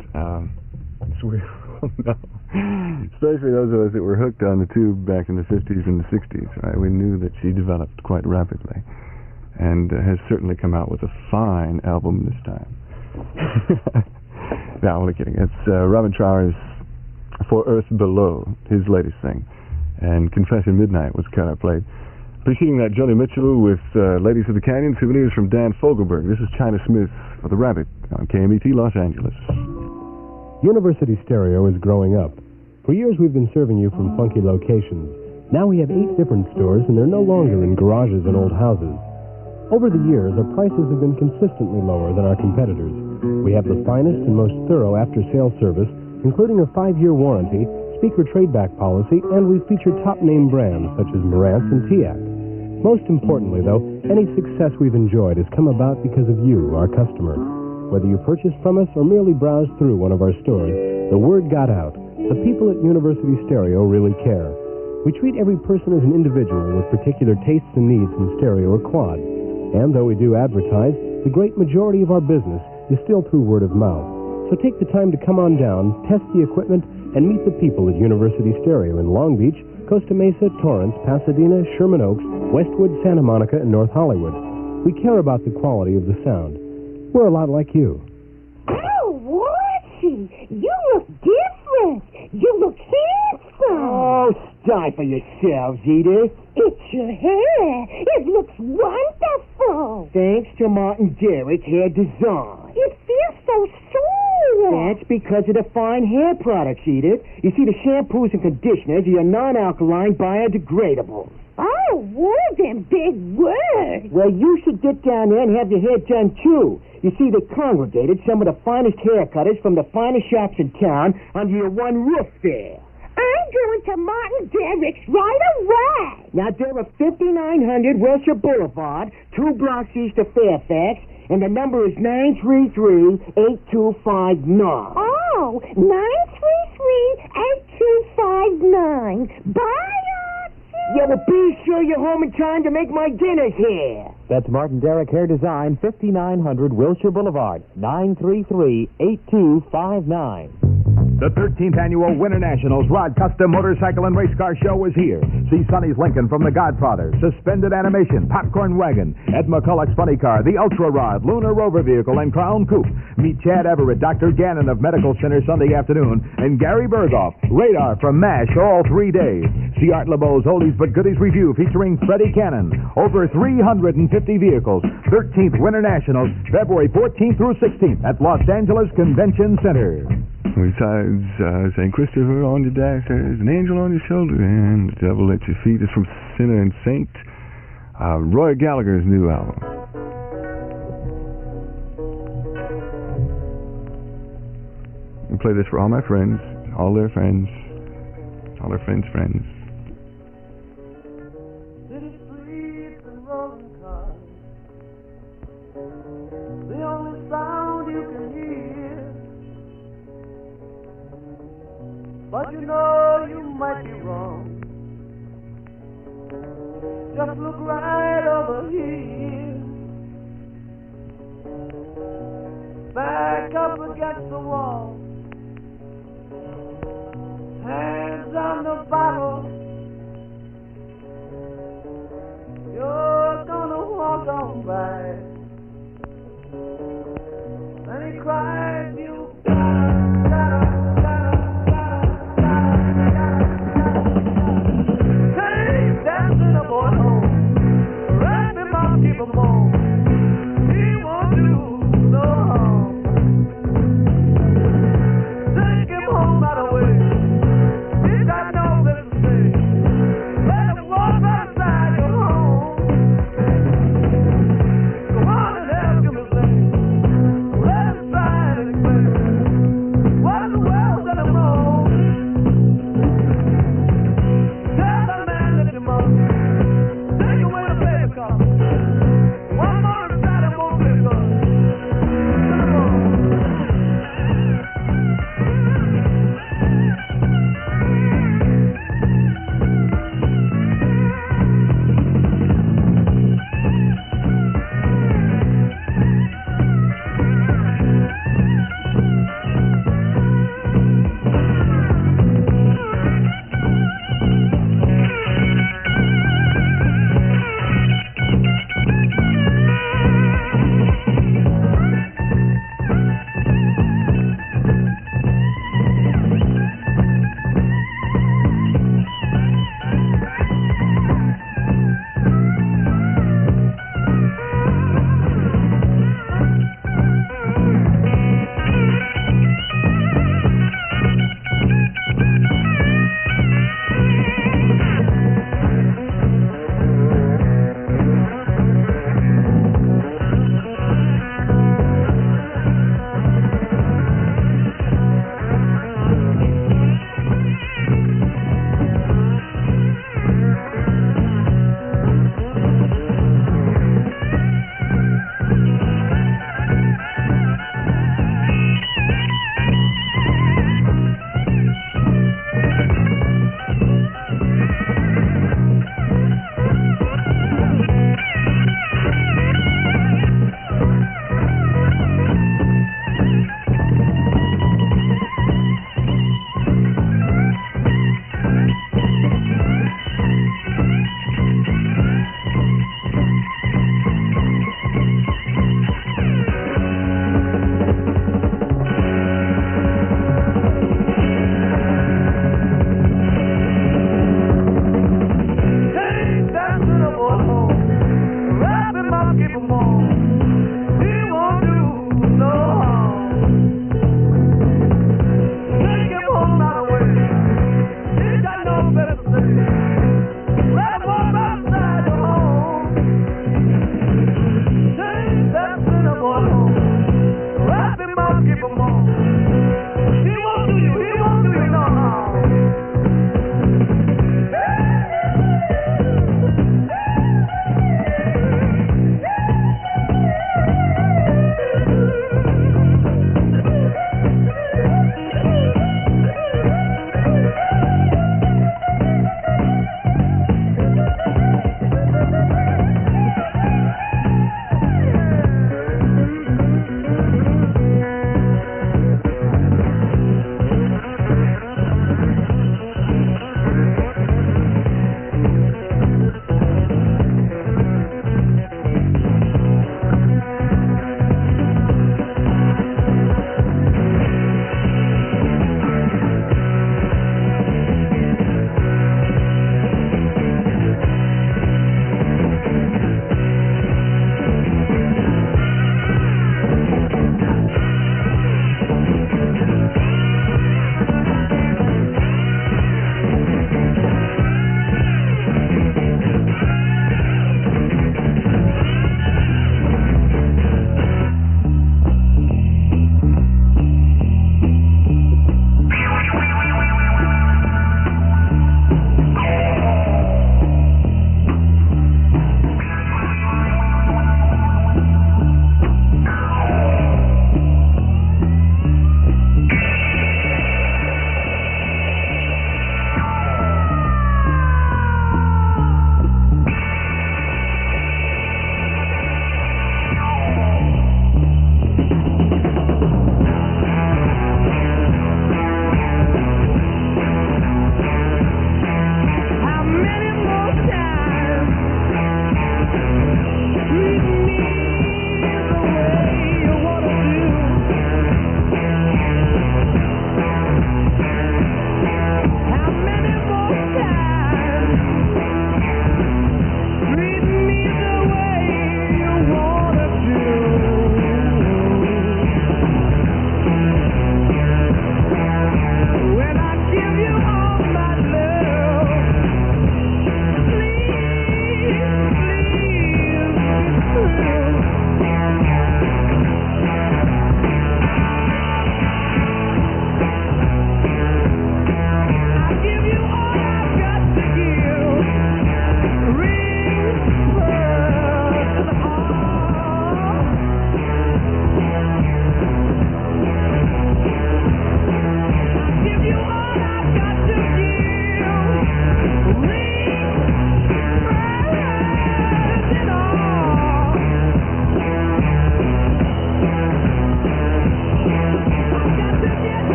It's weird. No. Especially those of us that were hooked on the tube back in the 50s and the 60s, right? We knew that she developed quite rapidly and has certainly come out with a fine album this time. No, I'm only kidding. It's Robin Trower's For Earth Below, his latest thing. And Confession Midnight was cut I played. Preceding that, Joni Mitchell with Ladies of the Canyon, souvenirs from Dan Fogelberg. This is China Smith for The Rabbit on KMET Los Angeles. University Stereo is growing up. For years we've been serving you from funky locations. Now we have 8 different stores, and they're no longer in garages and old houses. Over the years, our prices have been consistently lower than our competitors. We have the finest and most thorough after-sales service, including a 5-year warranty, speaker trade-back policy, and we feature top-name brands such as Marantz and Tiac. Most importantly, though, any success we've enjoyed has come about because of you, our customer. Whether you purchased from us or merely browsed through one of our stores, the word got out. The people at University Stereo really care. We treat every person as an individual with particular tastes and needs in stereo or quad. And though we do advertise, the great majority of our business is still through word of mouth. So take the time to come on down, test the equipment, and meet the people at University Stereo in Long Beach, Costa Mesa, Torrance, Pasadena, Sherman Oaks, Westwood, Santa Monica, and North Hollywood. We care about the quality of the sound. We're a lot like you. Oh, Watchie, you look different. You look handsome. Oh, stifle yourselves, Edith. It's your hair. It looks wonderful. Thanks to Martin Derrick's hair design. It feels so soft. That's because of the fine hair products, Edith. You see, the shampoos and conditioners are non-alkaline biodegradable. Oh, what are them big words? Well, you should get down there and have your hair done, too. You see, they congregated some of the finest hair cutters from the finest shops in town under your one roof there. I'm going to Martin Derrick's right away. Now, they're at 5900 Wilshire Boulevard, 2 blocks east of Fairfax, and the number is 933-8259. Oh, 933-8259. Bye, Yeah, well, be sure you're home in time to make my dinner here. That's Martin Derrick Hair Design, 5900 Wilshire Boulevard, 933-8259. The 13th Annual Winter Nationals Rod Custom Motorcycle and Race Car Show is here. See Sonny's Lincoln from The Godfather, Suspended Animation, Popcorn Wagon, Ed McCulloch's Funny Car, the Ultra Rod, Lunar Rover Vehicle, and Crown Coupe. Meet Chad Everett, Dr. Gannon of Medical Center Sunday afternoon, and Gary Berghoff, Radar from MASH all 3 days. See Art LeBeau's Oldies But Goodies review featuring Freddie Cannon. Over 350 vehicles. 13th Winter Nationals, February 14th through 16th at Los Angeles Convention Center. Besides St. Christopher on your dash, there's an angel on your shoulder, and the devil at your feet is from Sinner and Saint. Roy Gallagher's new album. We play this for all my friends, all their friends, all their friends' friends. City streets and rolling cars, the only sound you can hear. But you know you might be wrong. Just look right over here. Back up against the wall, hands on the bottle. You're gonna walk on by, and he cries, you keep 'em home. He won't do no harm.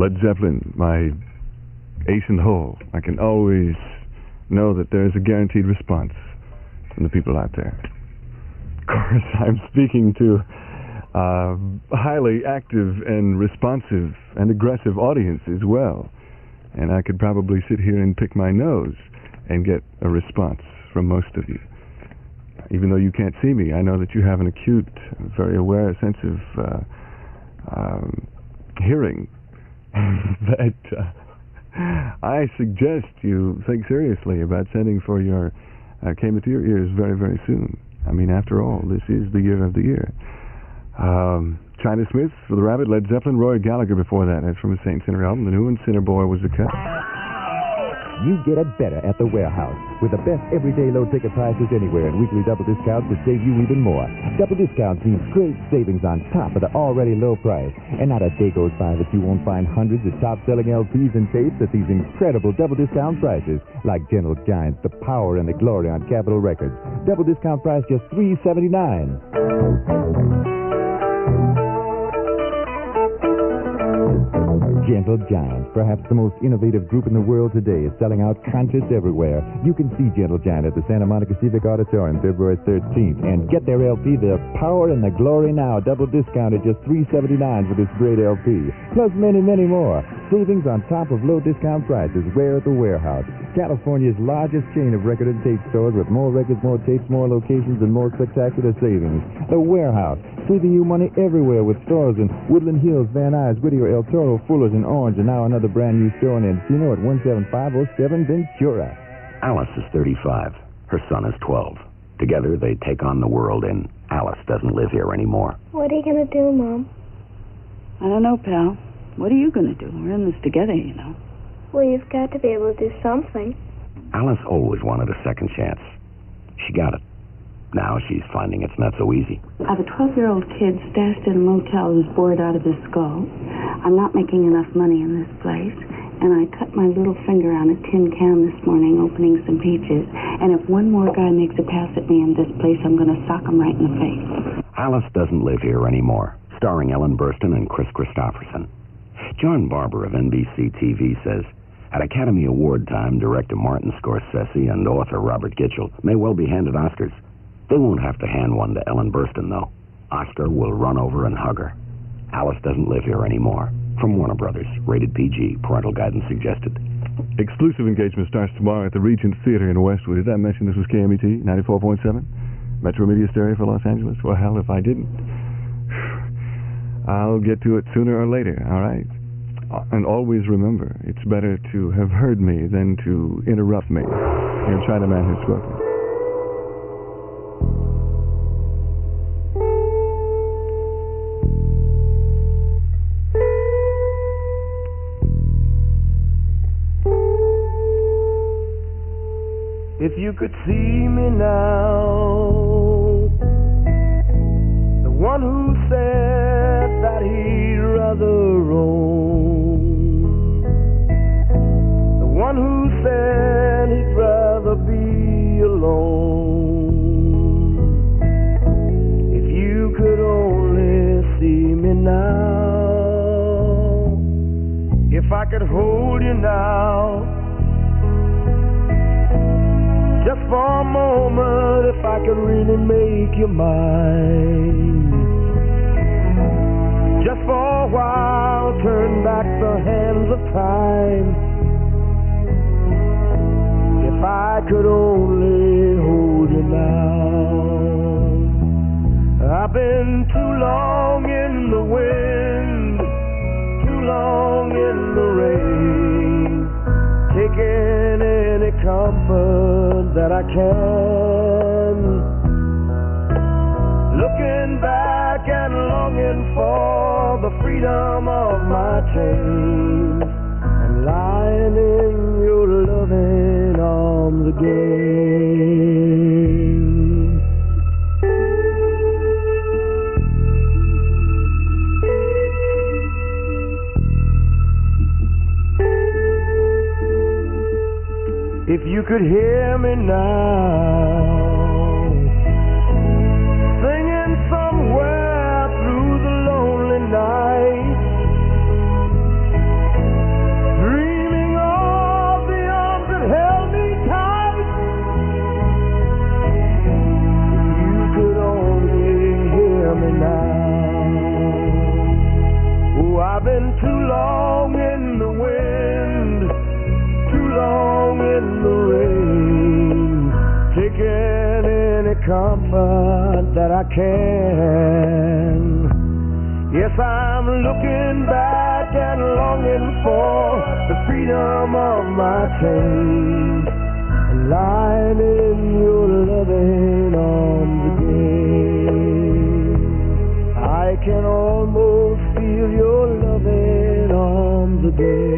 Led Zeppelin, my ace in the hole. I can always know that there's a guaranteed response from the people out there. Of course, I'm speaking to a highly active and responsive and aggressive audience as well. And I could probably sit here and pick my nose and get a response from most of you. Even though you can't see me, I know that you have an acute, very aware sense of hearing that I suggest you think seriously about sending for your KMET ears very, very soon. I mean, after all, this is the year of the year. China Smith for the Rabbit, Led Zeppelin, Roy Gallagher before that. That's from his Saint Sinner album. The new one, Sinner Boy, was the cut. You get it better at the Warehouse with the best everyday low ticket prices anywhere and weekly double discounts that save you even more. Double discounts means great savings on top of the already low price. And not a day goes by that you won't find hundreds of top-selling LPs and tapes at these incredible double discount prices, like Gentle Giant, The Power and the Glory on Capitol Records. Double discount price just $3.79. Gentle Giant, perhaps the most innovative group in the world today, is selling out concerts everywhere. You can see Gentle Giant at the Santa Monica Civic Auditorium February 13th and get their LP, The Power and the Glory Now, double discount at just $3.79 for this great LP. Plus many, many more. Savings on top of low discount prices. Where at the Warehouse, California's largest chain of record and tape stores with more records, more tapes, more locations, and more spectacular savings. The Warehouse, saving you money everywhere with stores in Woodland Hills, Van Nuys, Whittier, El Toro, Fuller's, and Orange, and now another brand new store in Encino at 17507 Ventura. Alice is 35. Her son is 12. Together, they take on the world, and Alice doesn't live here anymore. What are you going to do, Mom? I don't know, pal. What are you going to do? We're in this together, you know. Well, you've got to be able to do something. Alice always wanted a second chance. She got it. Now she's finding it's not so easy. I have a 12-year-old kid stashed in a motel who's bored out of his skull. I'm not making enough money in this place, and I cut my little finger on a tin can this morning opening some peaches. And if one more guy makes a pass at me in this place, I'm going to sock him right in the face. Alice doesn't live here anymore. Starring Ellen Burstyn and Chris Christopherson. John Barber of NBC TV says, at Academy Award time, director Martin Scorsese and author Robert Gitchell may well be handed Oscars. They won't have to hand one to Ellen Burstyn, though. Oscar will run over and hug her. Alice doesn't live here anymore. From Warner Brothers, rated PG, parental guidance suggested. Exclusive engagement starts tomorrow at the Regent Theater in Westwood. Did I mention this was KMET 94.7? Metro Media Stereo for Los Angeles? Well, hell, if I didn't. I'll get to it sooner or later, all right? And always remember, it's better to have heard me than to interrupt me. Your Chinaman has spoken. If you could see me now, the one who said that he'd rather roam, the one who said he'd rather be alone. If you could only see me now, if I could hold you now, just for a moment, if I could really make you mine. Just for a while, turn back the hands of time. If I could only hold you now. I've been too long in the wind, too long in the rain, taking any comfort that I can, looking back and longing for the freedom of my chains, and lying in your loving arms again. If you could hear me now, singing somewhere through the lonely night, comfort that I can. Yes, I'm looking back and longing for the freedom of my chains, and lying in your loving arms again. I can almost feel your loving arms again.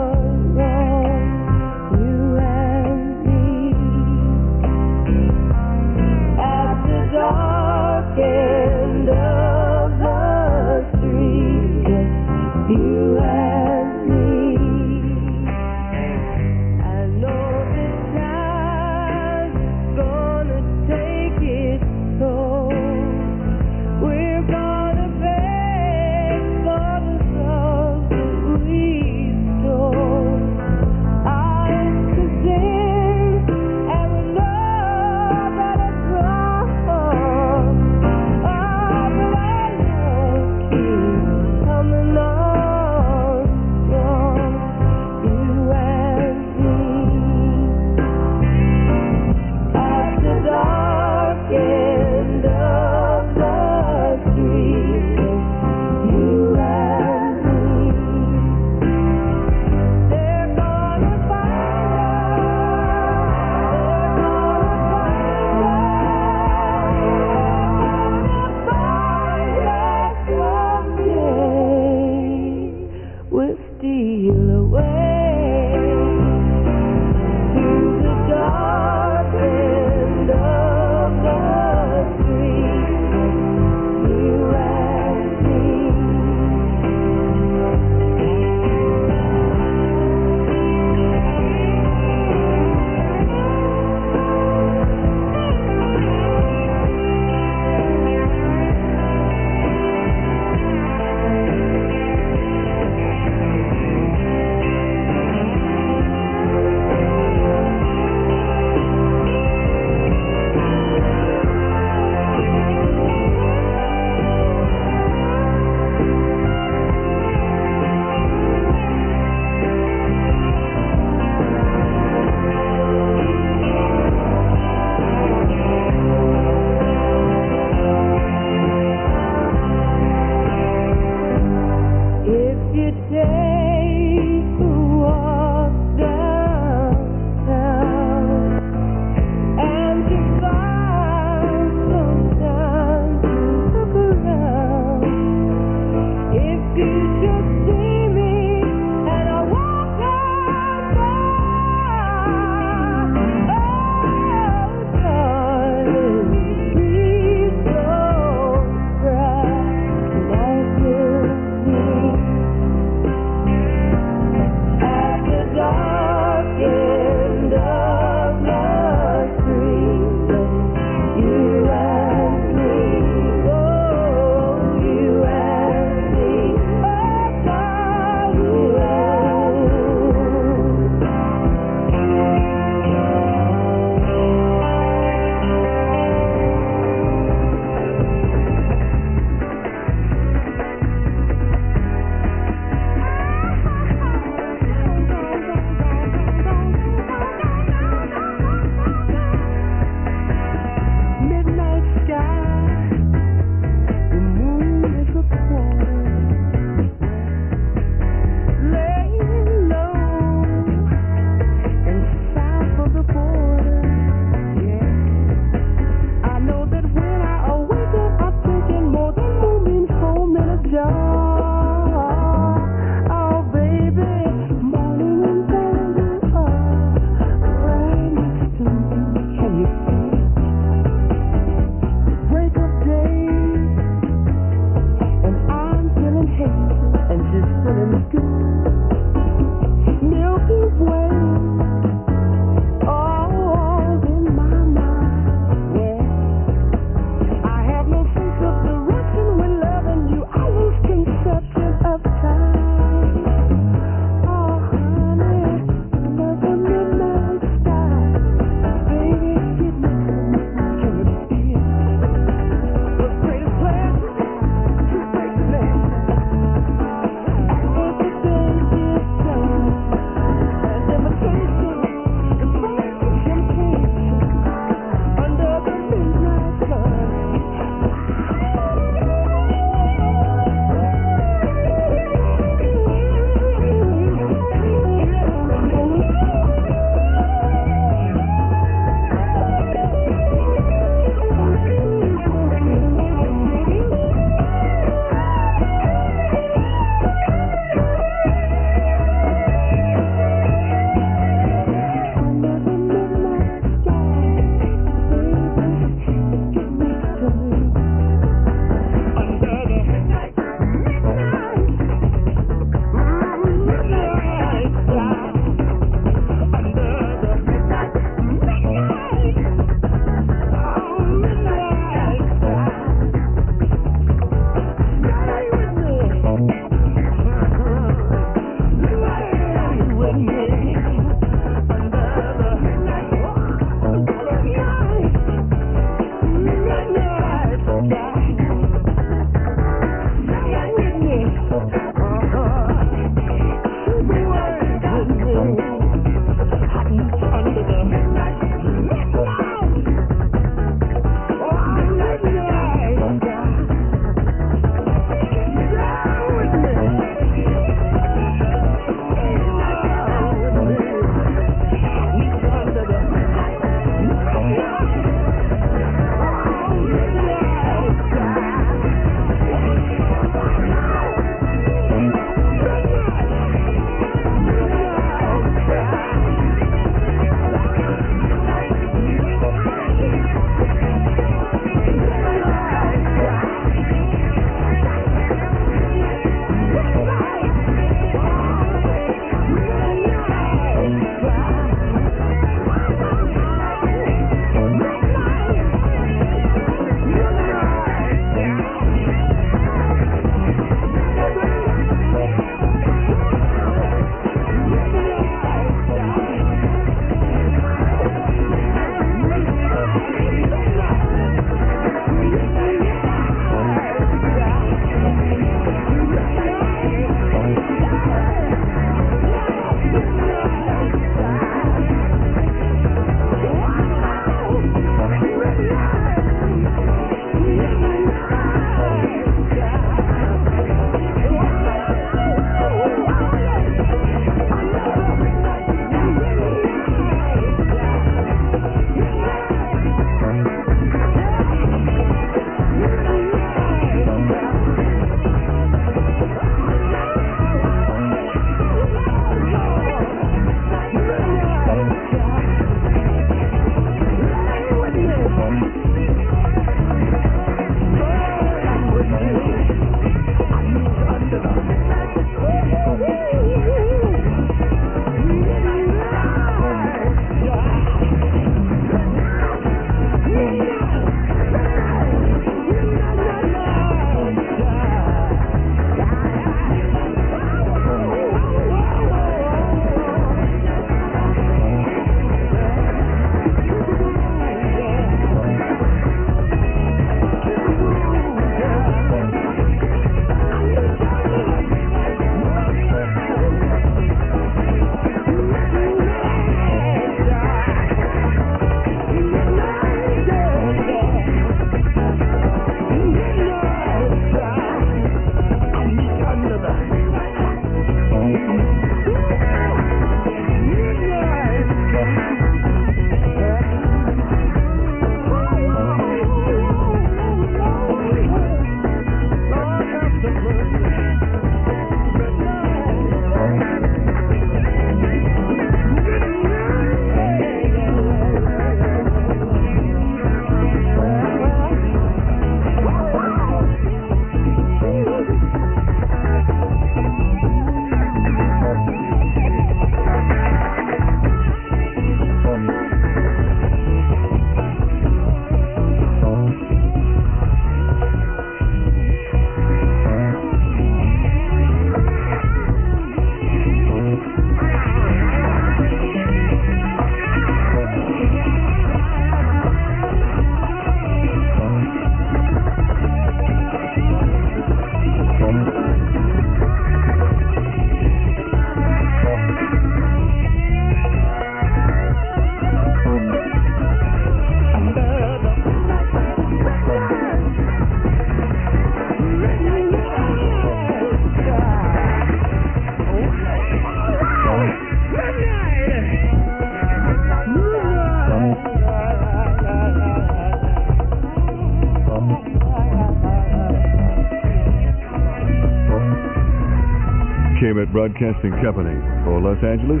KMET Broadcasting Company for Los Angeles,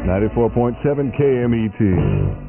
94.7 KMET.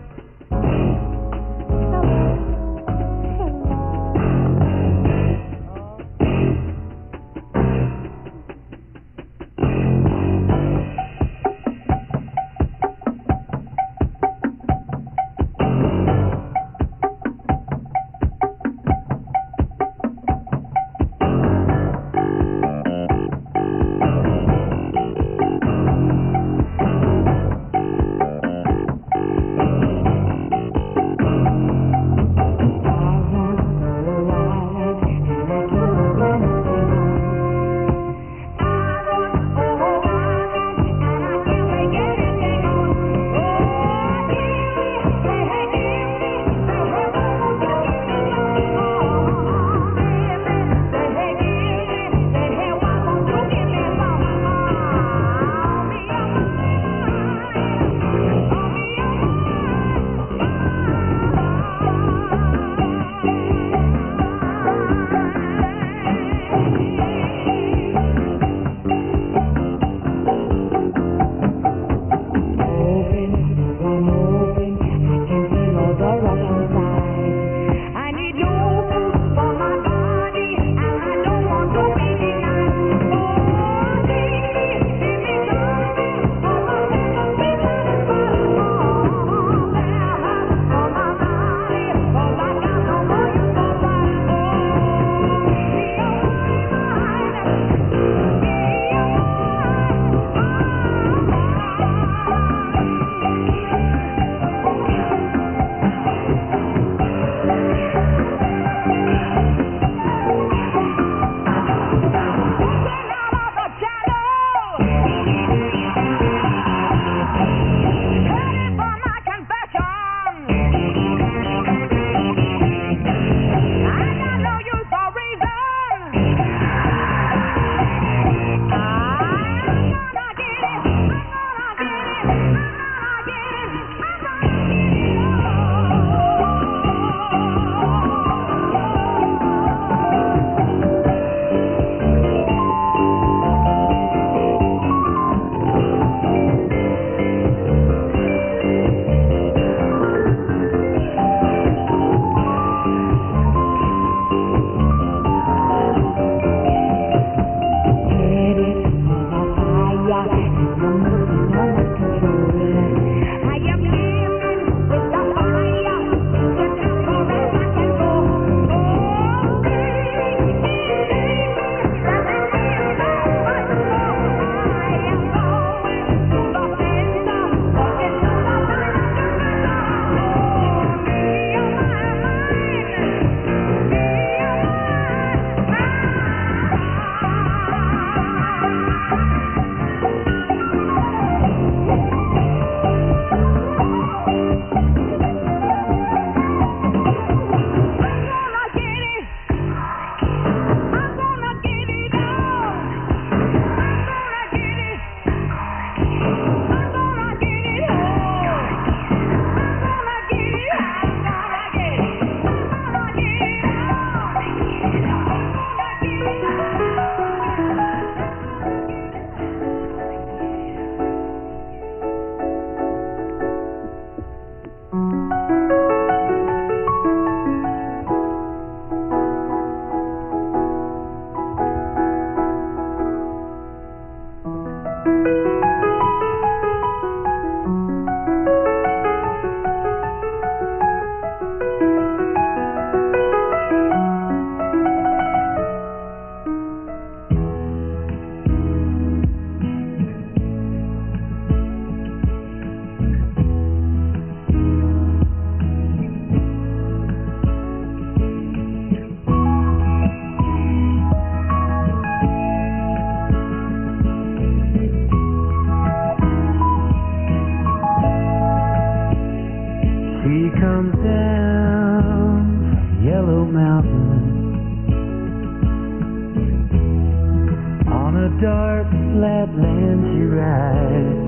dark, flat land she rides.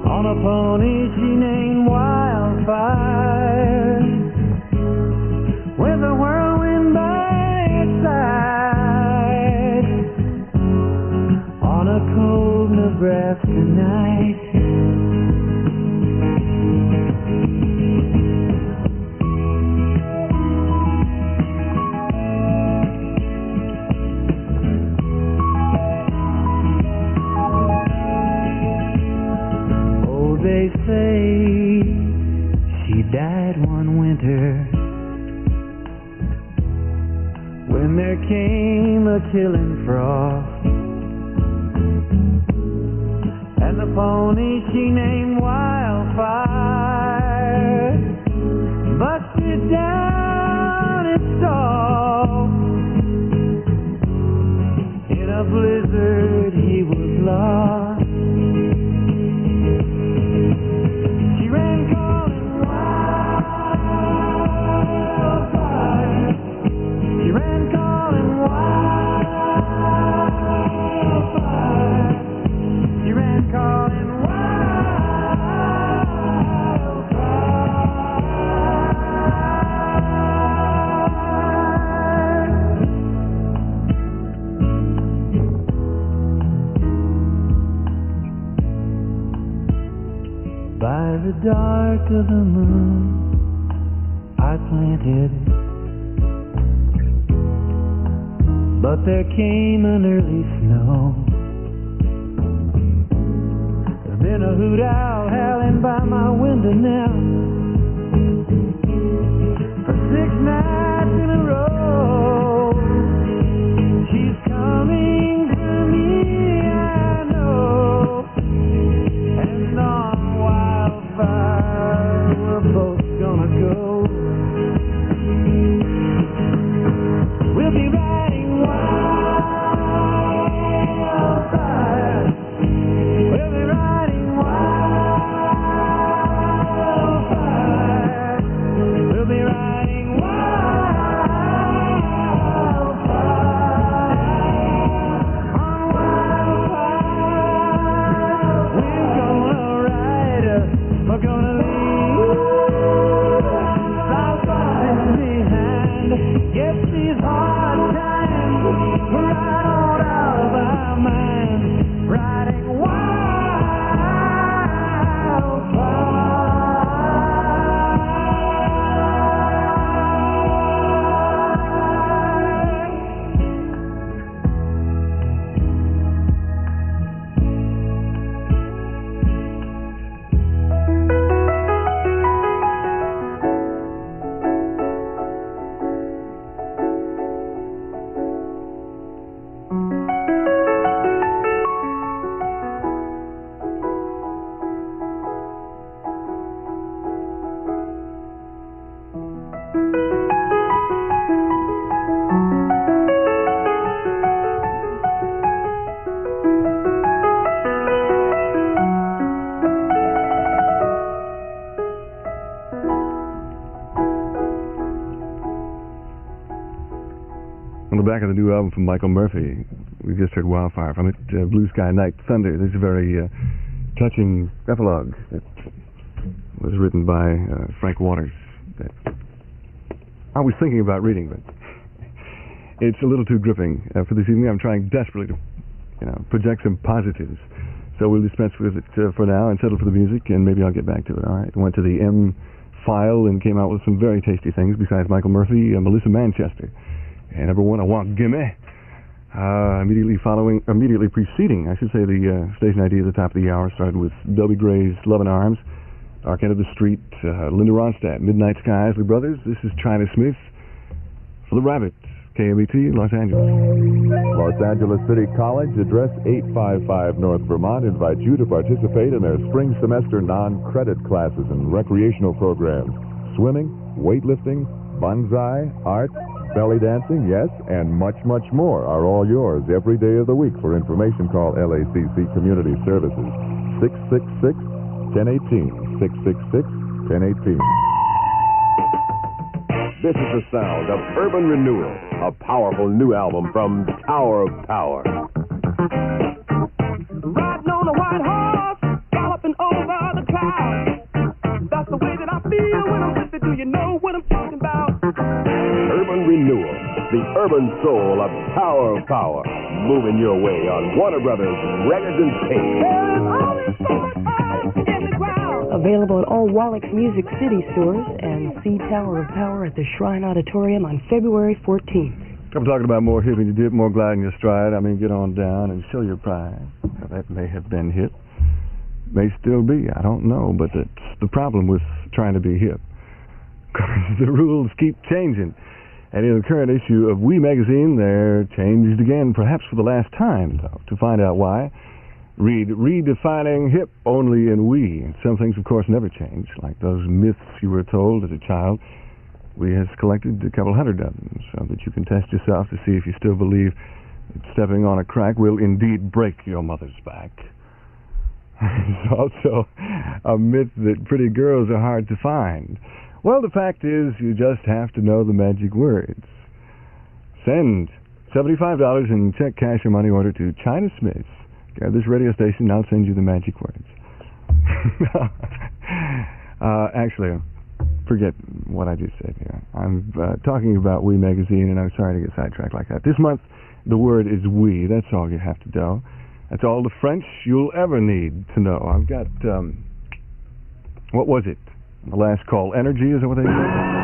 On a pony she named Wildfire, with a whirlwind by its side. breath tonight. Oh, they say she died one winter when there came a killing frost. And the pony she named Wildfire busted down its stall. In a blizzard he was lost. She ran calling Wildfire. She ran calling Wildfire. She ran calling by the dark of the moon I planted, but there came an early snow. There's been a hoot owl howling by my window now for 6 nights in a row. She's coming for me, I know, and on Wildfire we're both gonna go. We'll be riding Wildfire. We'll be riding Wildfire. We'll be riding Wildfire. On Wildfire. We're gonna ride her. We're gonna leave Southside behind. Get these hard times right on out of our minds. Riding On the back of the new album from Michael Murphy, we just heard Wildfire from it, Blue Sky Night Thunder. This is a very touching epilogue that was written by Frank Waters. That I was thinking about reading, but it's a little too gripping for this evening. I'm trying desperately to, project some positives. So we'll dispense with it for now and settle for the music, and maybe I'll get back to it. All right. Went to the M file and came out with some very tasty things besides Michael Murphy, Melissa Manchester. And number one, I Want Gimme. Immediately preceding, I should say, the station ID at the top of the hour started with Dobie Gray's Love in Arms, Dark End of the Street, Linda Ronstadt, Midnight Sky, Isley Brothers. This is China Smith for the Rabbit, KMET, Los Angeles. Los Angeles City College, address 855 North Vermont, invites you to participate in their spring semester non-credit classes and recreational programs. Swimming, weightlifting, bonsai, art, belly dancing, yes, and much, much more are all yours every day of the week. For information, call LACC Community Services, 666-1018, 666-1018. This is the sound of Urban Renewal, a powerful new album from Tower of Power. Riding on a white horse, galloping over the clouds. That's the way that I feel when I'm with it. Do you know what I'm talking about? Urban Renewal, the the urban soul of Tower of Power. Moving your way on Warner Brothers Records and Tapes. Available at all Wallach's Music City stores, and see Tower of Power at the Shrine Auditorium on February 14th. I'm talking about more hipping you dip, more gliding your stride. I mean, get on down and show your pride. Now, that may have been hip. May still be. I don't know, but that's the problem with trying to be hip. Because the rules keep changing. And in the current issue of We Magazine, they're changed again, perhaps for the last time, though. To find out why, read Redefining Hip Only in We. And some things, of course, never change, like those myths you were told as a child. We has collected a couple hundred of them so that you can test yourself to see if you still believe that stepping on a crack will indeed break your mother's back. It's also a myth that pretty girls are hard to find. Well, the fact is, you just have to know the magic words. Send $75 in check, cash, or money order to China Smith's. Grab this radio station, and I'll send you the magic words. Actually, forget what I just said here. I'm talking about We Magazine, and I'm sorry to get sidetracked like that. This month, the word is we. That's all you have to know. That's all the French you'll ever need to know. I've got, what was it? The last call. Energy, is that what they said?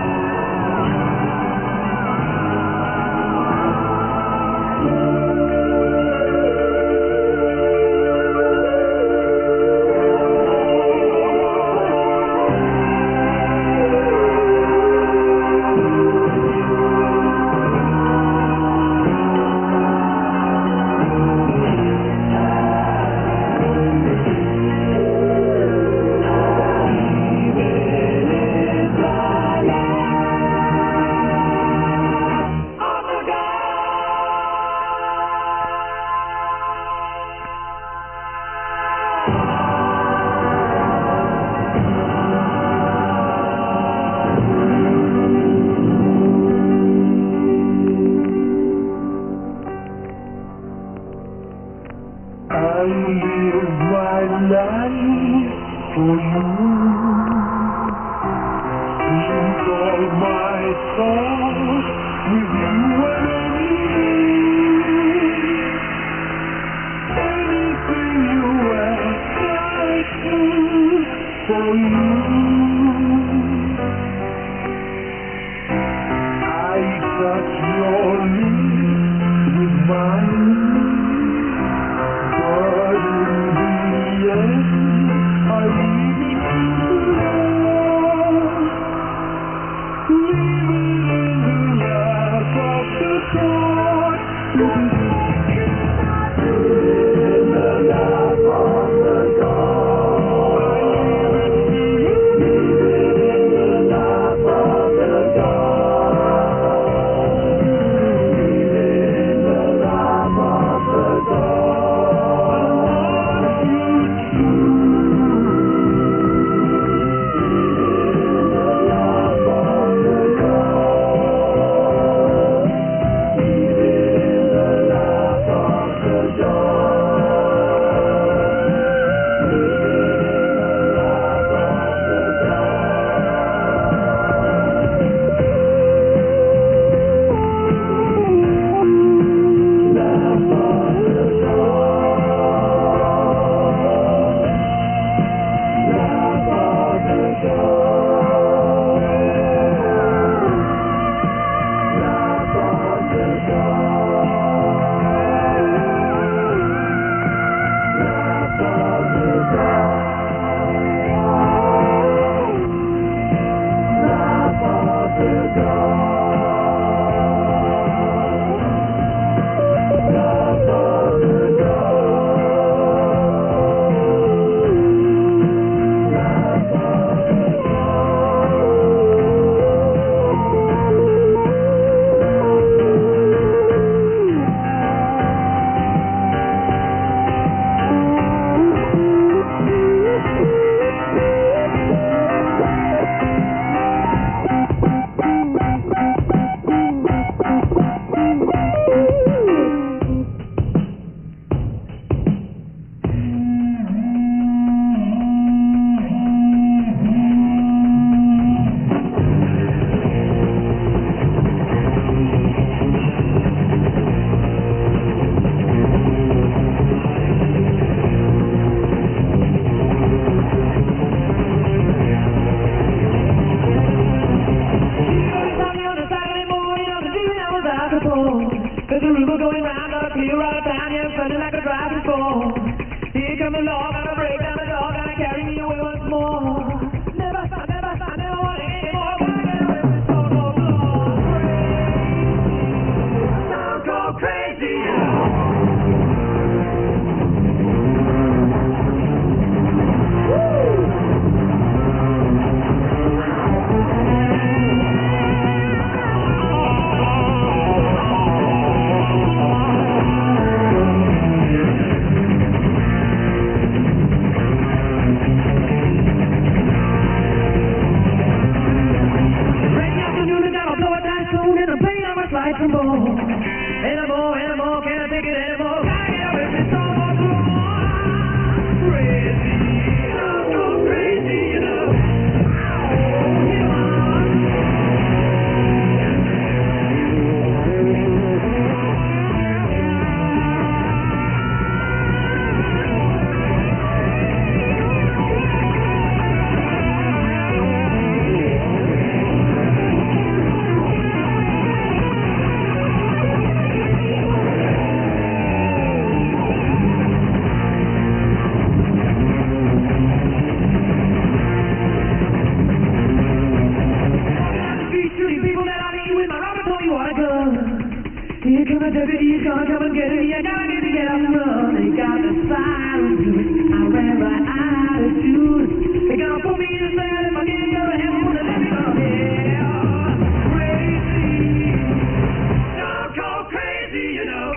before. Here come the law, gonna break down the door, gonna carry me away once more. Never stop, never want it anymore. Gonna get away with so no law. Don't go crazy. Like some more, anymore, can't I take it anymore? Gotta get away from so much more. Crazy, don't go crazy, you know. Here come the deputy, he's gonna come and get me. I gotta get up and run. They got the silence to it. I ran right attitude. They gonna put me in the sand if I get the other hand. Wanna let me go here. Crazy. Don't go crazy, you know.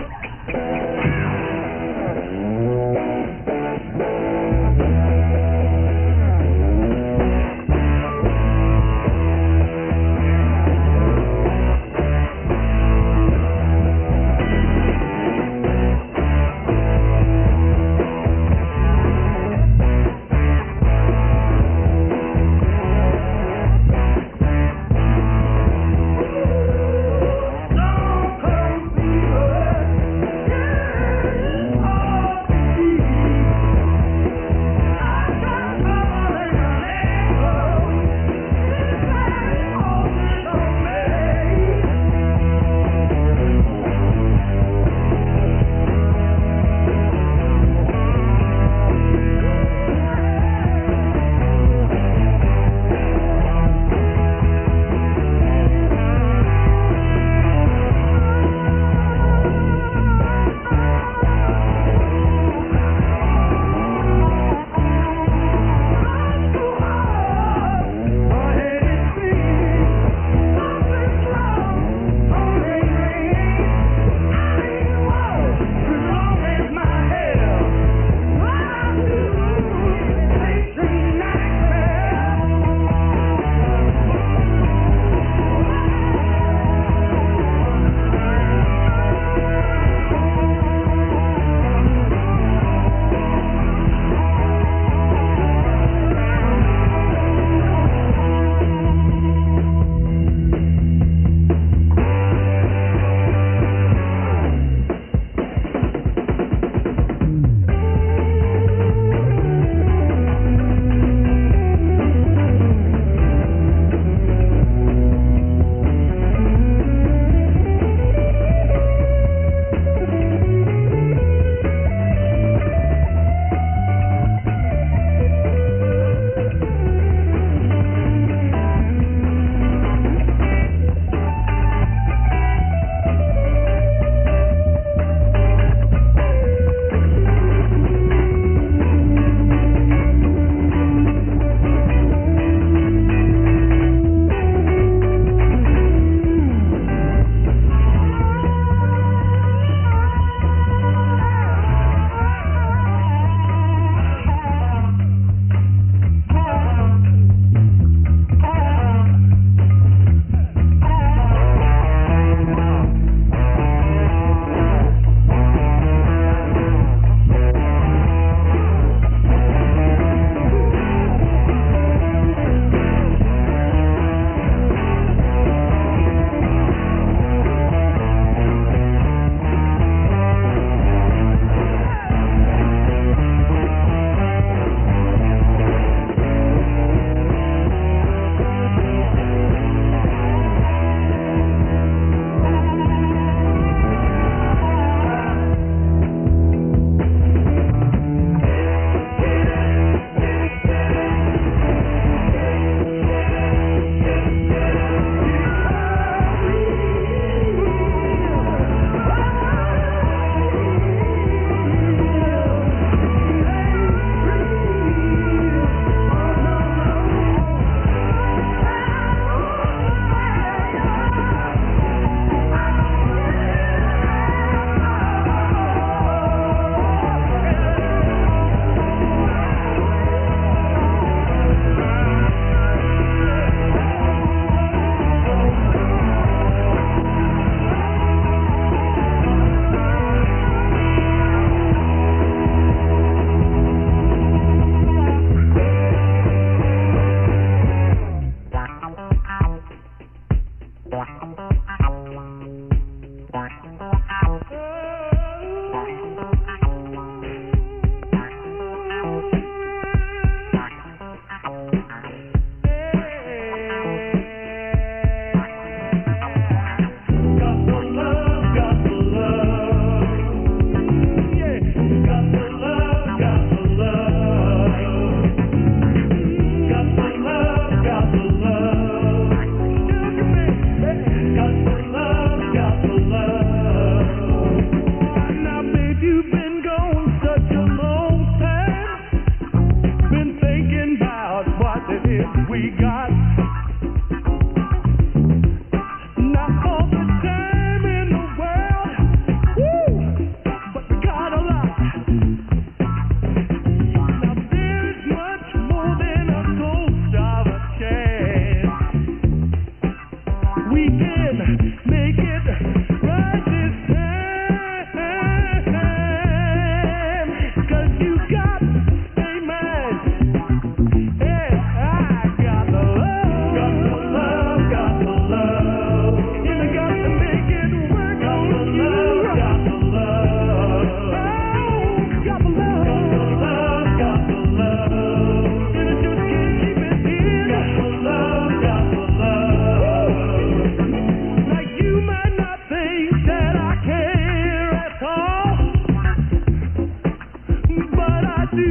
do.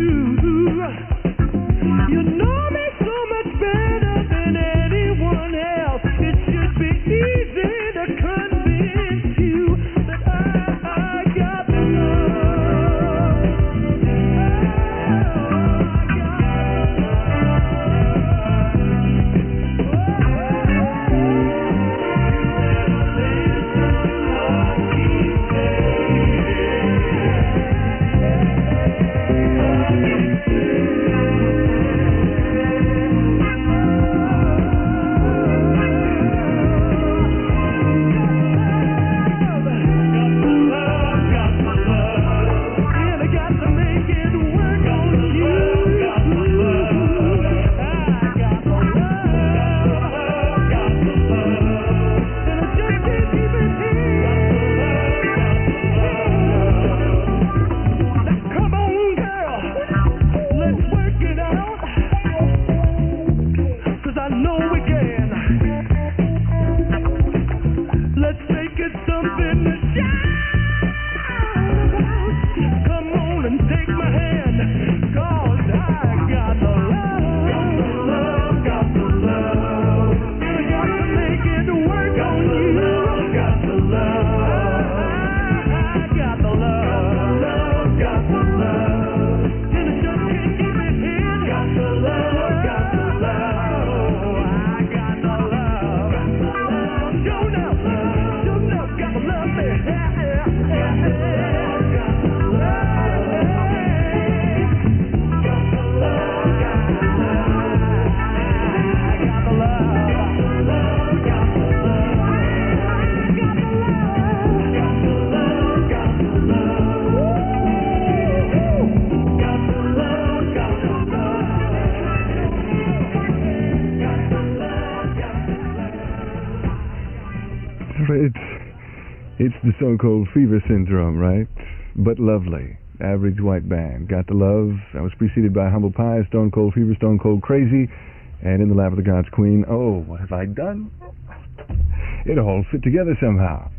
You know me so much better than anyone else. It should be easy to convince you that I got the love. It's the so-called fever syndrome, right? But lovely. Average white band. Got the love. I was preceded by Humble Pie, Stone Cold Fever, Stone Cold Crazy, and In the Lap of the God's Queen. Oh, what have I done? It all fit together somehow.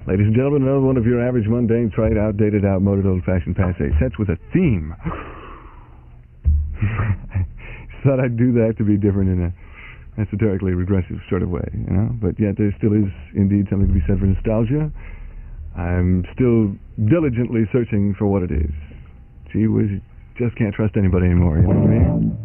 Ladies and gentlemen, another one of your average, mundane, trite, outdated, outmoded, old-fashioned passe sets with a theme. Thought I'd do that to be different in a esoterically regressive sort of way, you know? But yet there still is indeed something to be said for nostalgia. I'm still diligently searching for what it is. Gee whiz, you just can't trust anybody anymore, you know what I mean?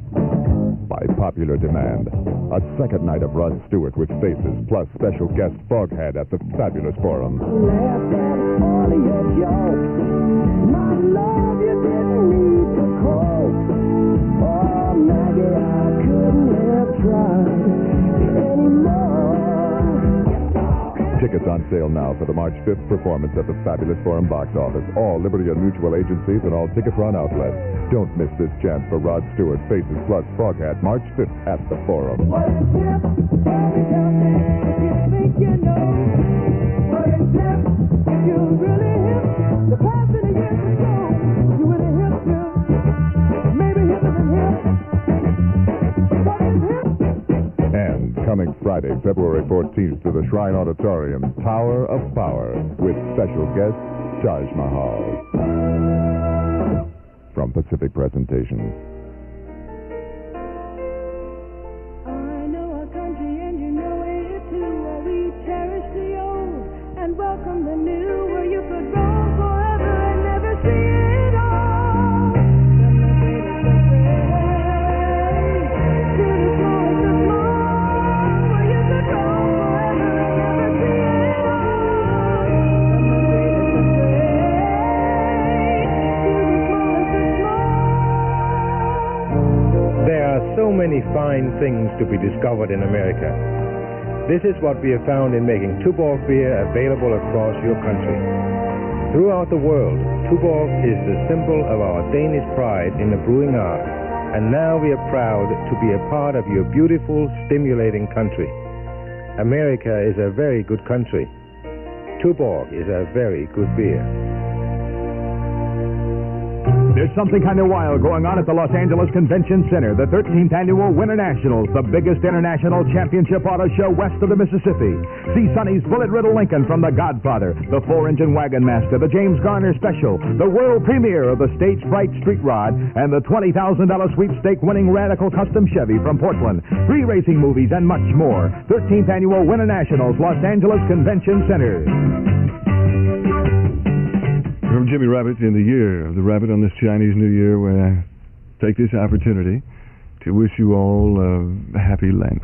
By popular demand, a second night of Rod Stewart with Faces, plus special guest Foghat at the Fabulous Forum. Laughed at all of your jokes. My love, you didn't need to coax. Oh, Maggie, I couldn't have tried anymore. Tickets on sale now for the March 5th performance at the Fabulous Forum box office. All Liberty and Mutual agencies and all Ticketron outlets. Don't miss this chance for Rod Stewart, Faces plus Foghat, March 5th at the Forum. And coming Friday, February 14th to the Shrine Auditorium, Tower of Power with special guest Taj Mahal. From Pacific Presentation. I know our country and you know it too, where we cherish the old and welcome the new, where you could roam forever and never see it all. From the greatest of great to the smallest of small, where you could roam forever and never see it all. From the greatest of great to the smallest of There are so many fine things to be discovered in America. This is what we have found in making Tuborg beer available across your country. Throughout the world, Tuborg is the symbol of our Danish pride in the brewing art, and now we are proud to be a part of your beautiful, stimulating country. America is a very good country. Tuborg is a very good beer. There's something kind of wild going on at the Los Angeles Convention Center, the 13th annual Winter Nationals, the biggest international championship auto show west of the Mississippi. See Sonny's bullet-riddled Lincoln from The Godfather, the 4-engine Wagon Master, the James Garner Special, the world premiere of the Stage Fright Street Rod, and the $20,000 sweepstake-winning Radical Custom Chevy from Portland. 3 racing movies and much more. 13th annual Winter Nationals, Los Angeles Convention Center. From Jimmy Rabbit in the year of the rabbit on this Chinese New Year, where I take this opportunity to wish you all a happy Lent.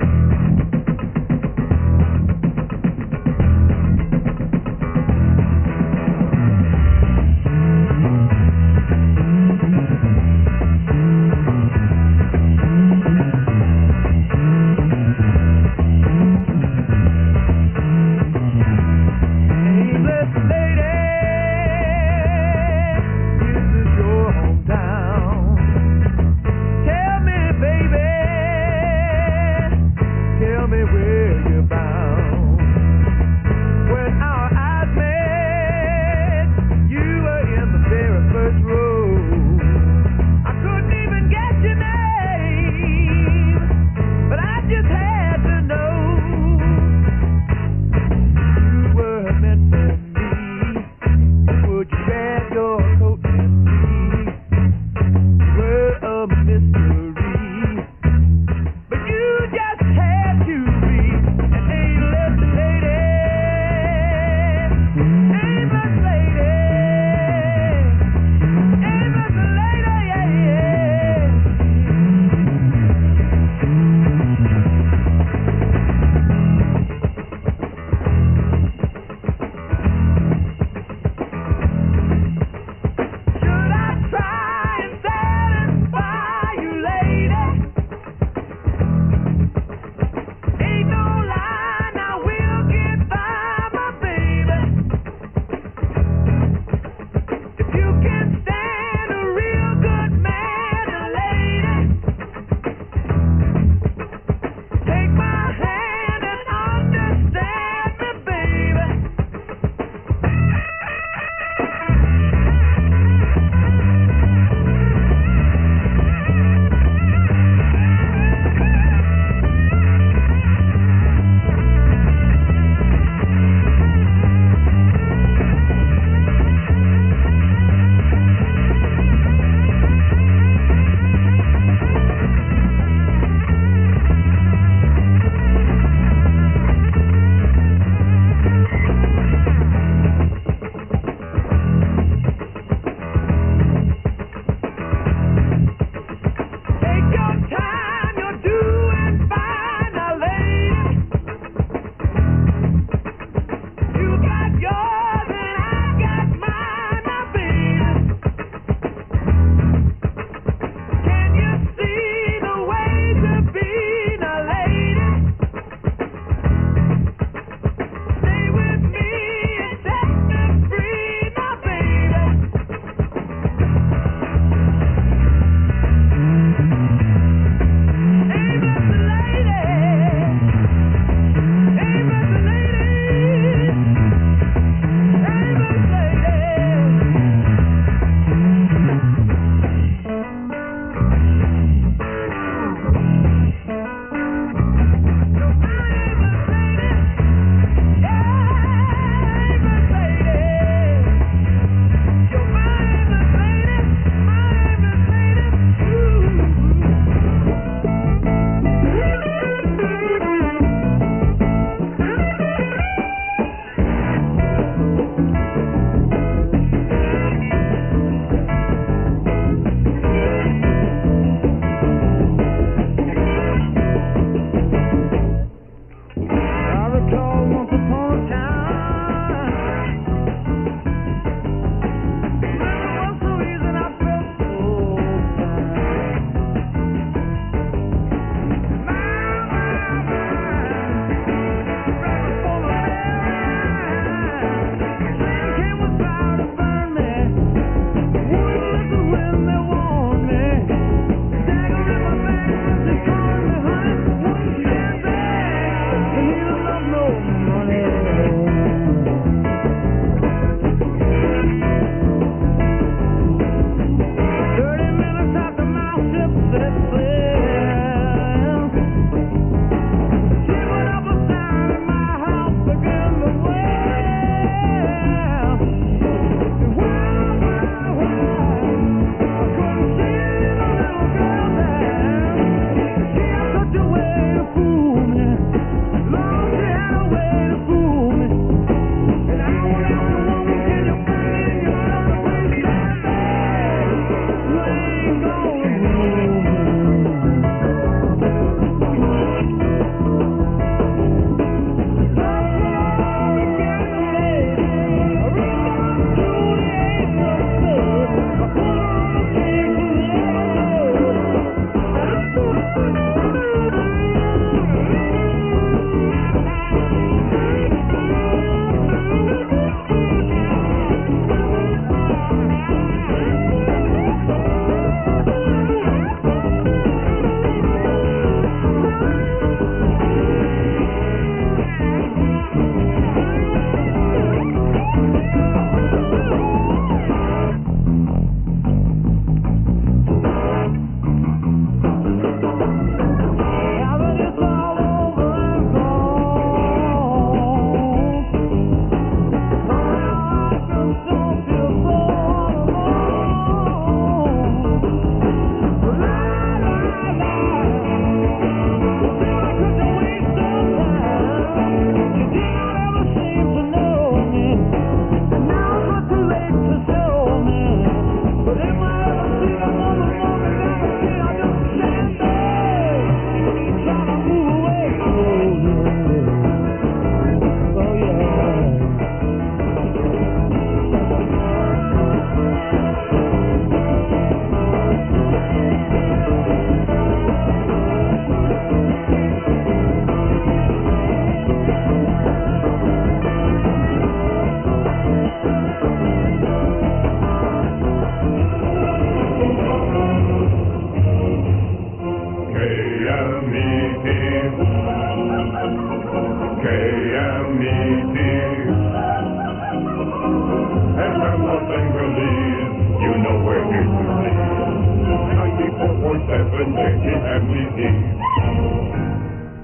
7 days and we need.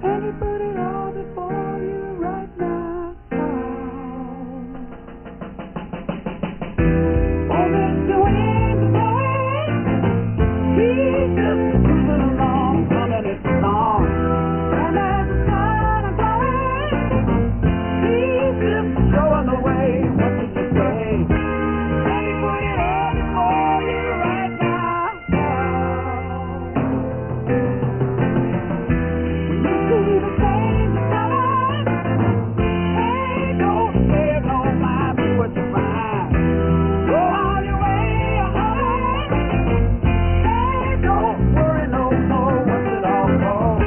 And he put it all before you right now. Oh, Mr. Wind blowing, he's just moving along, humming his song. And as the sun is blowing, he's just showing the way. What did you say? And he put it all before you right now. When you see the change is coming, hey, don't save no mind, do what you find. Go on your way, honey. Hey, don't worry no more, what's it all for?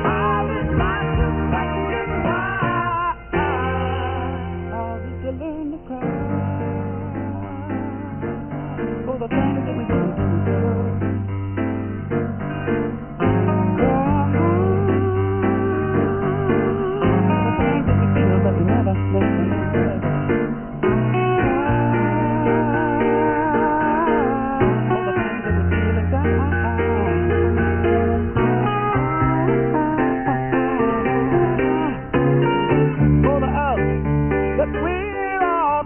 I'll just like to cry. I'll just learn to cry for the things that we do. But we never for the out that we're all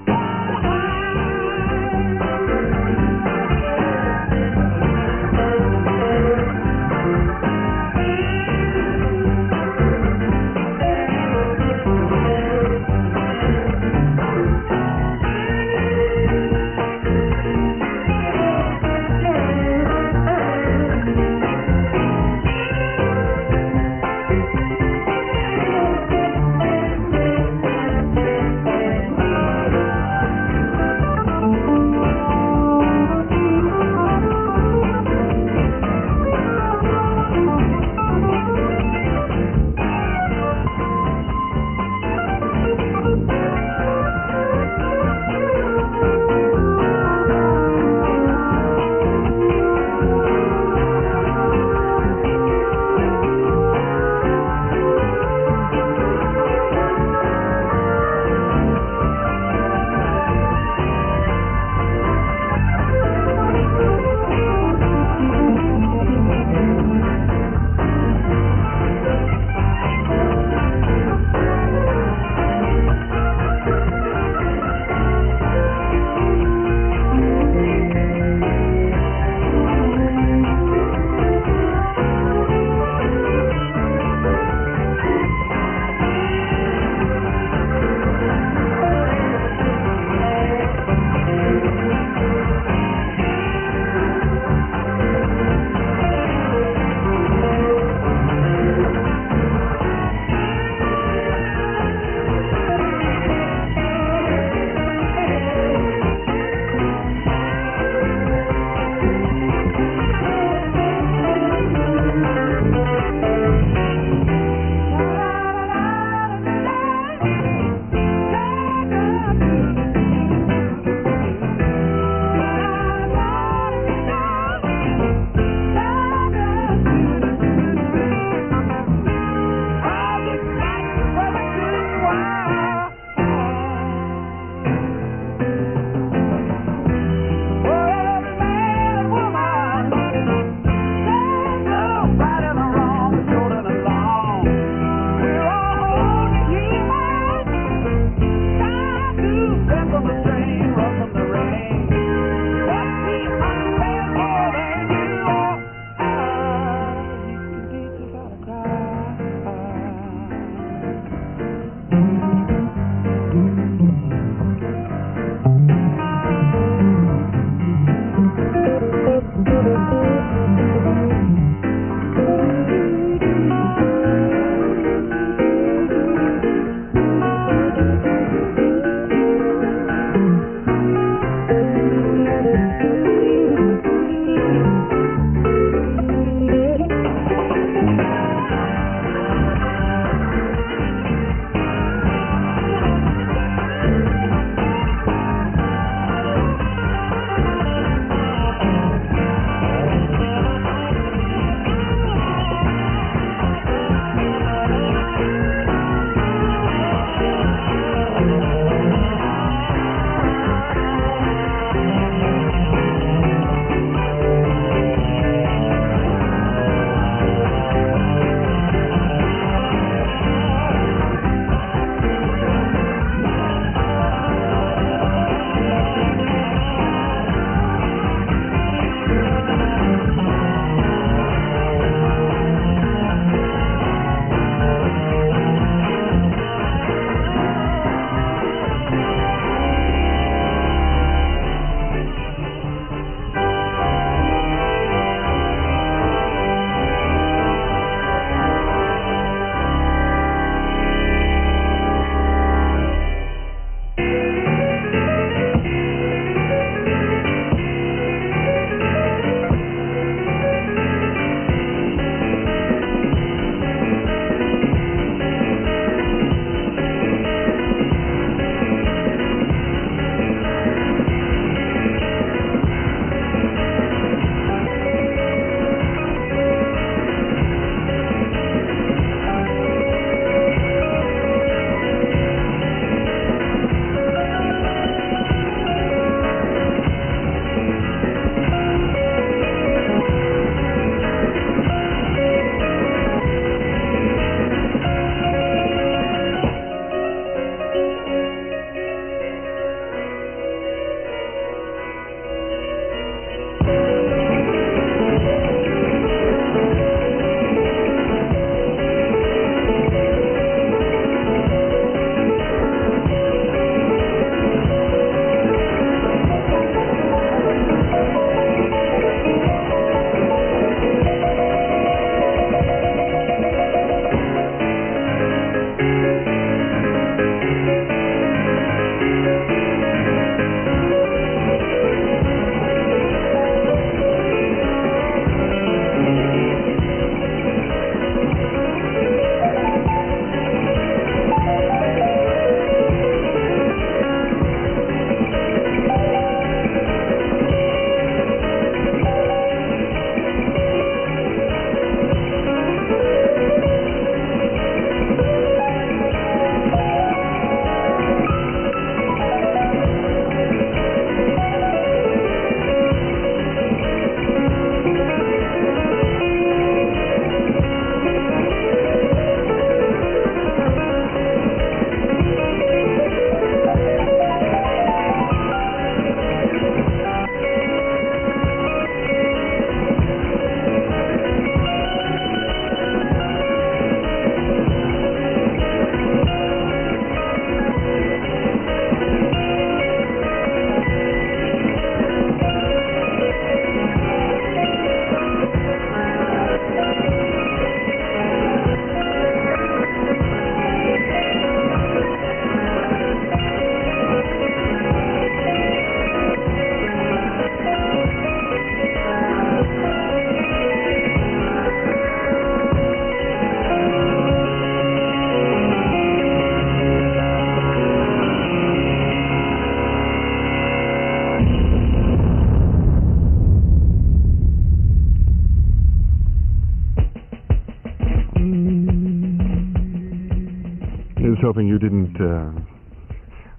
hoping you didn't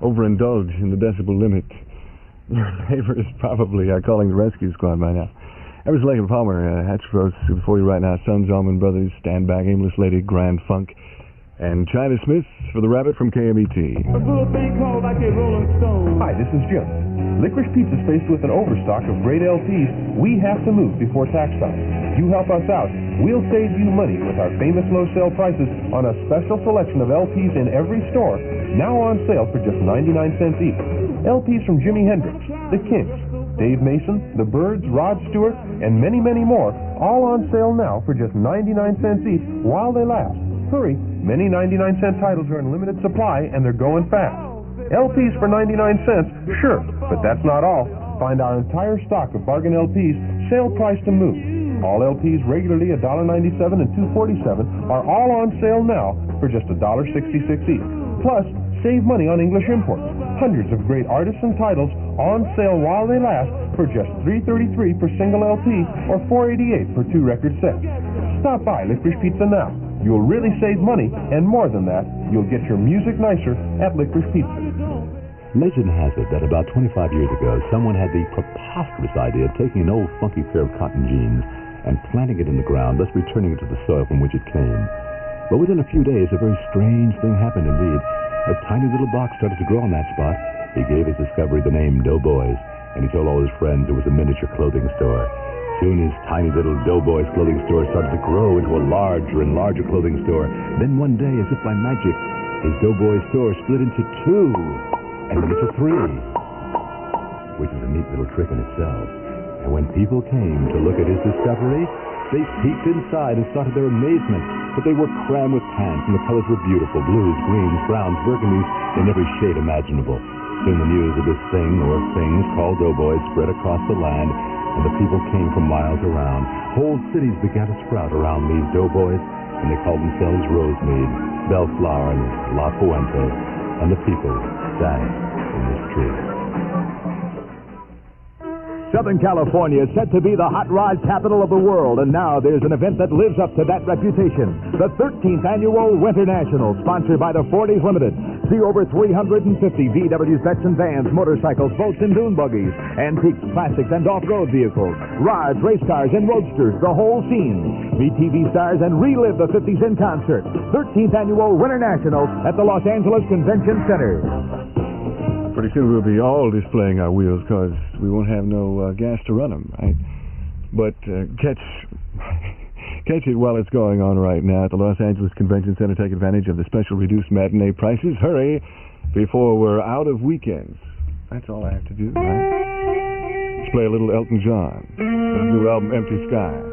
overindulge in the decibel limit. Your neighbors probably are calling the rescue squad by now. Emerson, Lake and Palmer, Hatch Rose before you right now. Sons, Allman Brothers, Stand Back, Aimless Lady, Grand Funk, and China Smith for the Rabbit from KMET. A little thing called like a Rolling Stone. Hi, this is Jim. Licorice Pizza's faced with an overstock of great LPs we have to move before tax time. You help us out, we'll save you money with our famous low sale prices on a special selection of LPs in every store, now on sale for just 99 cents each. LPs from Jimi Hendrix, The Kinks, Dave Mason, The Byrds, Rod Stewart, and many, many more, all on sale now for just 99 cents each while they last. Hurry, many 99-cent titles are in limited supply and they're going fast. LPs for 99 cents, sure, but that's not all. Find our entire stock of bargain LPs, sale price to move. All LPs regularly $1.97 and $2.47 are all on sale now for just $1.66 each. Plus, save money on English imports. Hundreds of great artists and titles on sale while they last for just $3.33 per single LP or $4.88 for 2 record sets. Stop by Licorice Pizza now. You'll really save money, and more than that, you'll get your music nicer at Licorice Pizza. Legend has it that about 25 years ago, someone had the preposterous idea of taking an old funky pair of cotton jeans and planting it in the ground, thus returning it to the soil from which it came. But within a few days, a very strange thing happened indeed. A tiny little box started to grow on that spot. He gave his discovery the name Doughboys, and he told all his friends it was a miniature clothing store. Soon his tiny little Doughboys clothing store started to grow into a larger and larger clothing store. Then one day, as if by magic, his Doughboys store split into 2, and then into 3, which is a neat little trick in itself. And when people came to look at his discovery, they peeked inside and started their amazement. But they were crammed with pants, and the colors were beautiful: blues, greens, browns, burgundies, in every shade imaginable. Soon the news of this thing, or things called Doughboys, spread across the land, and the people came from miles around. Whole cities began to sprout around these Doughboys, and they called themselves Rosemead, Bellflower, and La Fuente, and the people sang in this tree. Southern California is said to be the hot rod capital of the world, and now there's an event that lives up to that reputation. The 13th Annual Winter National, sponsored by the 40s Limited. See over 350 VW Vets and vans, motorcycles, boats, and dune buggies, antiques, classics, and off-road vehicles, rods, race cars, and roadsters, the whole scene. Meet TV stars and relive the 50s in concert. 13th Annual Winter National at the Los Angeles Convention Center. Pretty soon we'll be all displaying our wheels because we won't have no gas to run them, right? But catch it while it's going on right now at the Los Angeles Convention Center. Take advantage of the special reduced matinee prices. Hurry before we're out of weekends. That's all I have to do, right? Let's play a little Elton John. His new album, Empty Sky.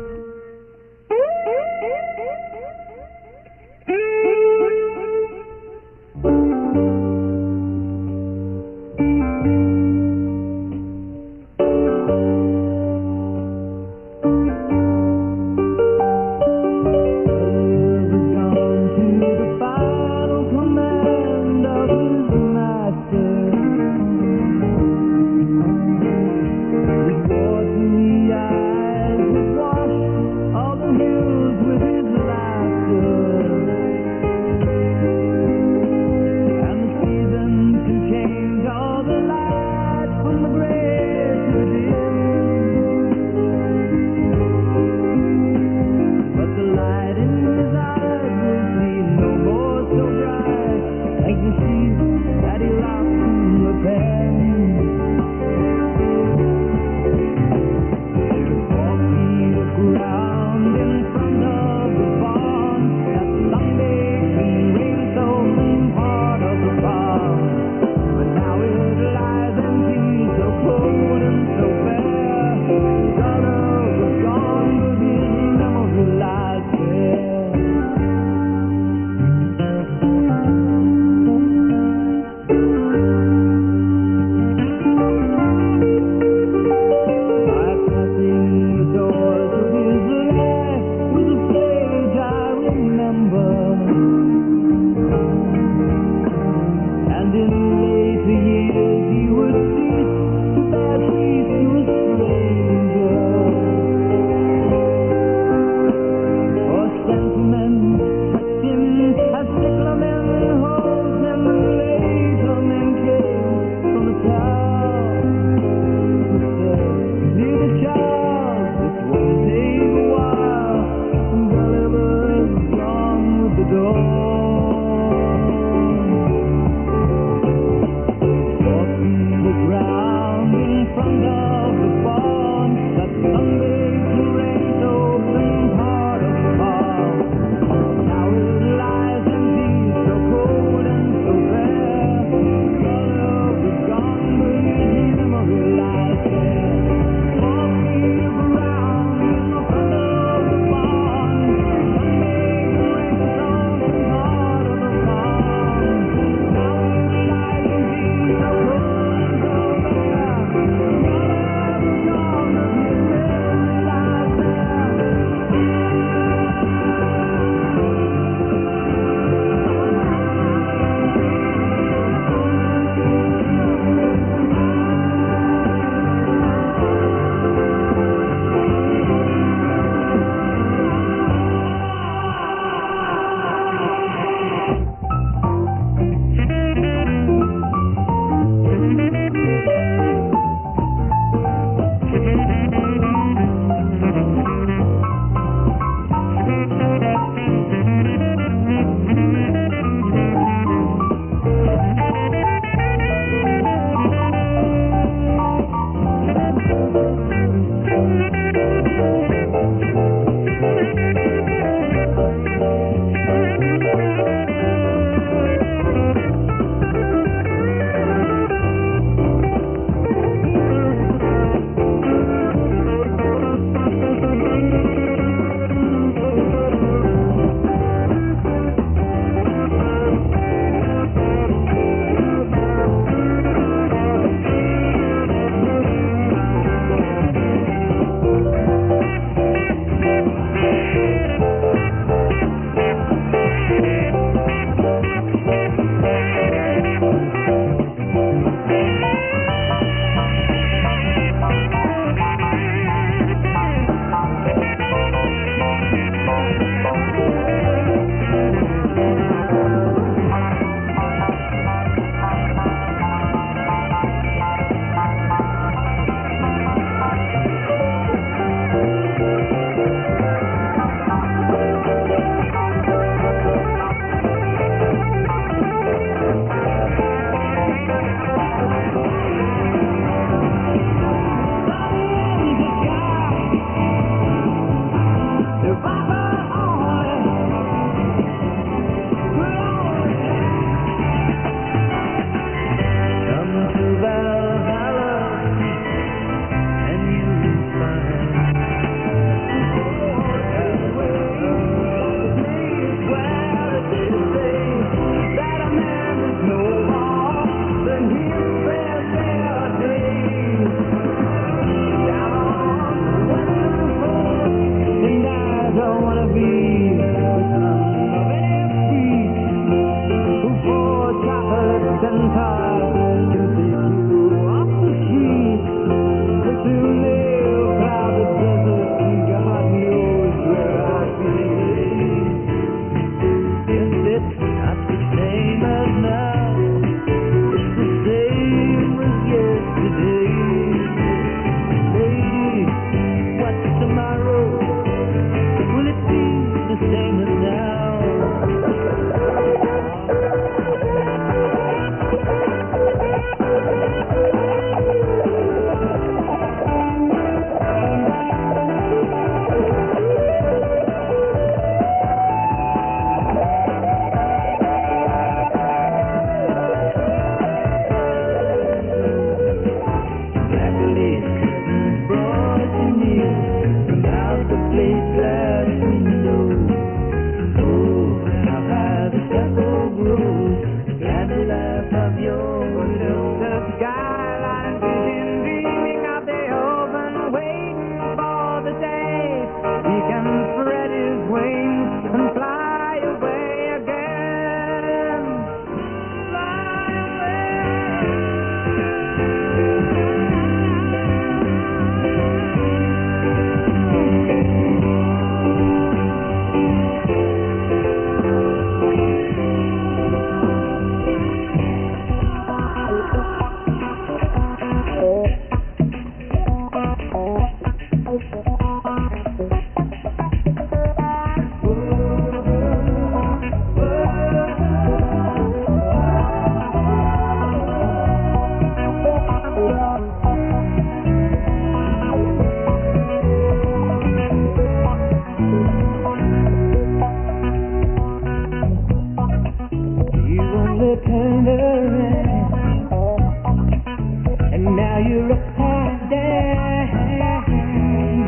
wanna be the son of any freak who for chocolates and pies can take you off the street. But soon they'll plow the desert and God knows where I'll be. Yes, it's not the same as now. It's the same as yesterday. Lady, what's tomorrow? Will it be the same as now? And now you're upside down.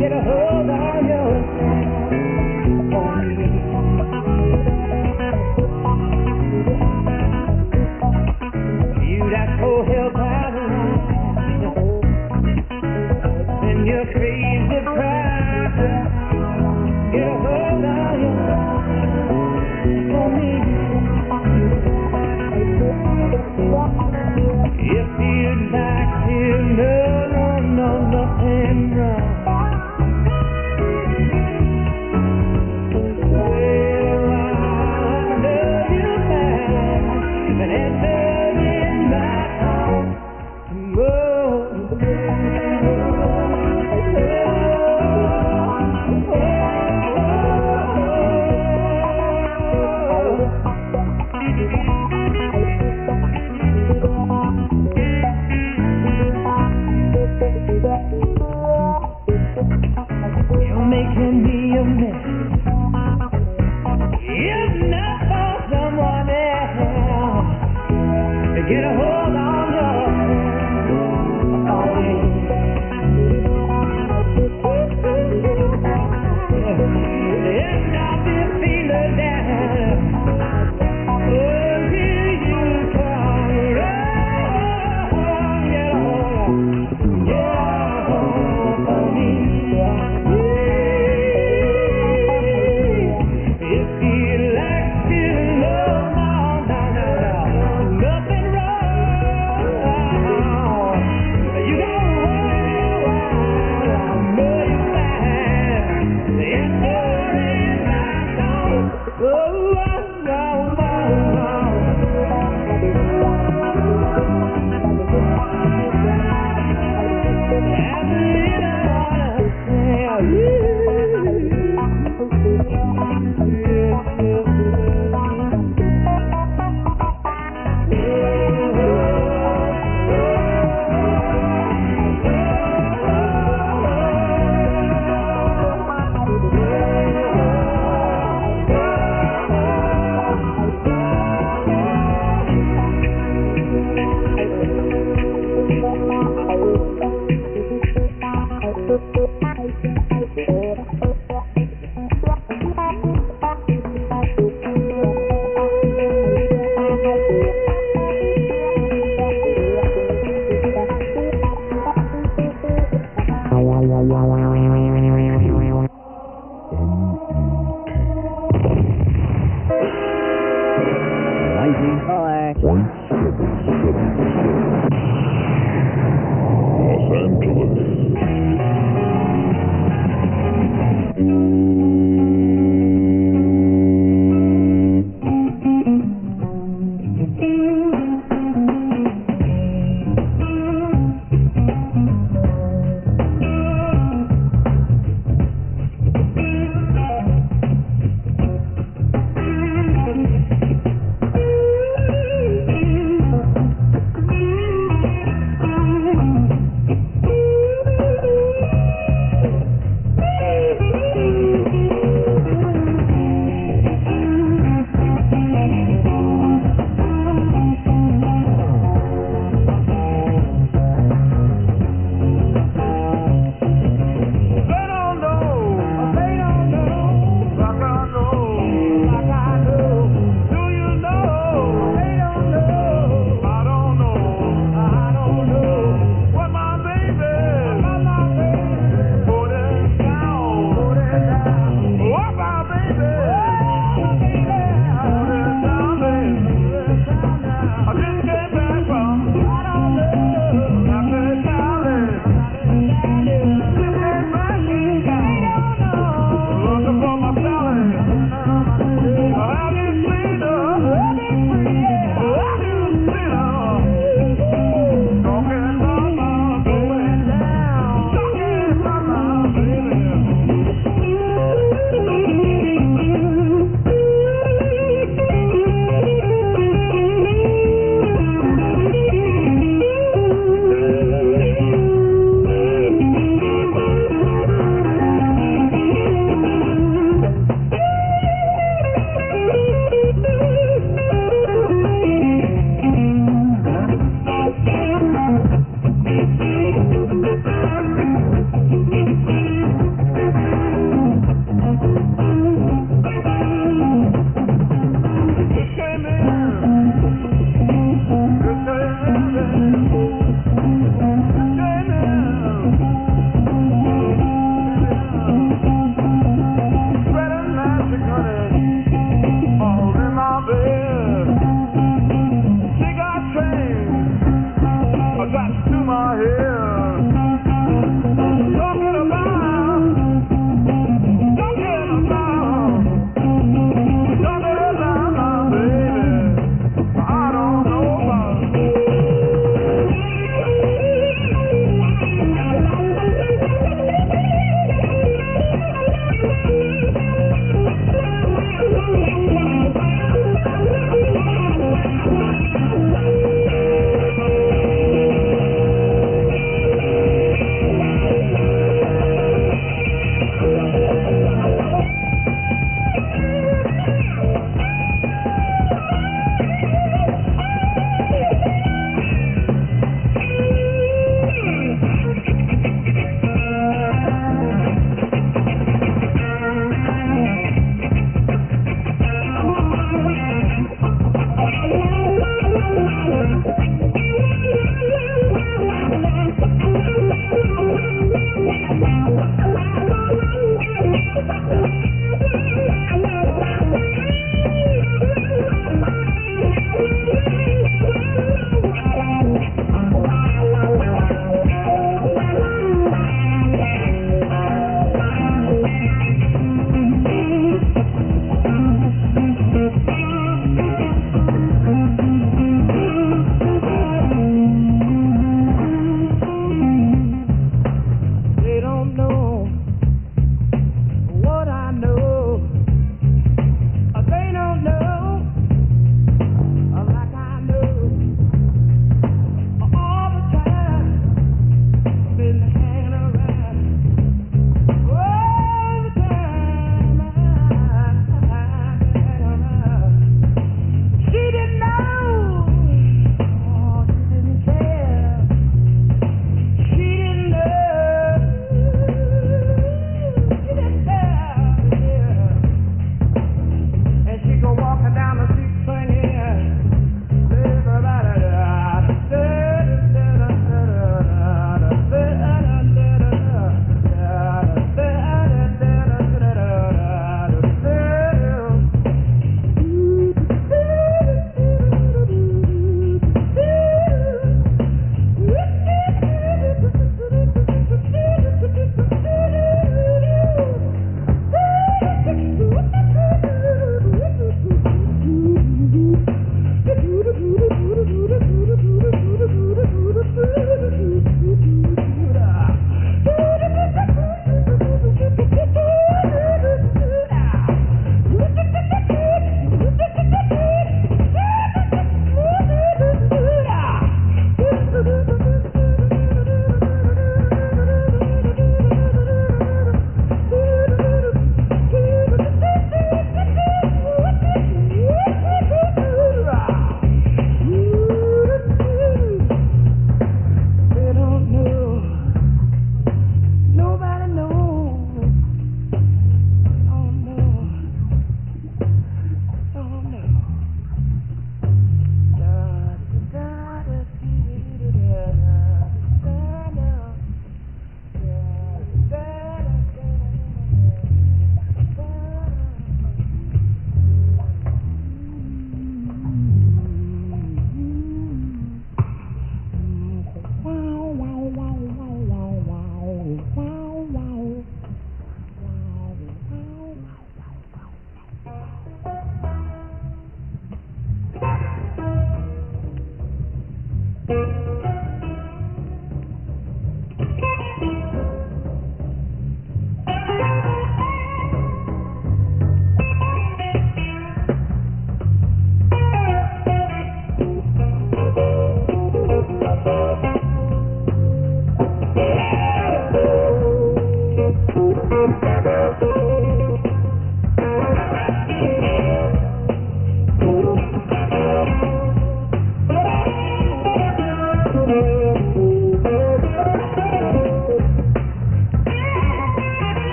Get a hold on yourself. You that whole hell pattern, and you're crazy pride. Get a hold on yourself. For me. If you'd like to know nothing wrong, well, I know you have an answer in my heart. You're making me a mess. If not for someone else to get a hold on if not to feel it down, will you come around? Get a hold on me.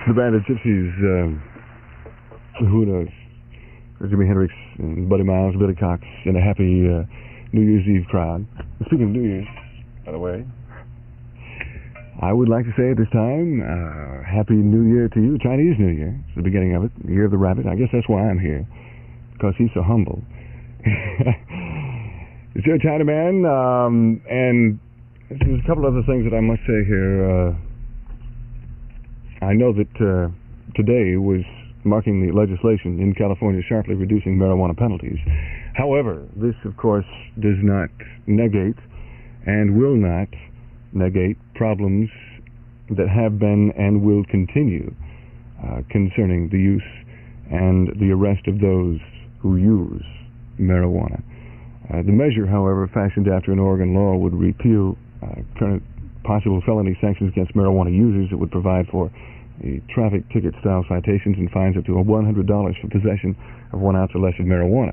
The band of Gypsies, who knows? Jimi Hendrix and Buddy Miles, Billy Cox, in a happy New Year's Eve crowd. Speaking of New Year's, by the way, I would like to say at this time, Happy New Year to you, Chinese New Year. It's the beginning of it, the Year of the Rabbit. I guess that's why I'm here, because he's so humble. It's your Chinaman, and there's a couple other things that I must say here. I know that today was marking the legislation in California sharply reducing marijuana penalties. However, this, of course, does not negate and will not negate problems that have been and will continue concerning the use and the arrest of those who use marijuana. The measure, however, fashioned after an Oregon law, would repeal current possible felony sanctions against marijuana users. It would provide for traffic ticket-style citations and fines up to $100 for possession of 1 ounce or less of marijuana.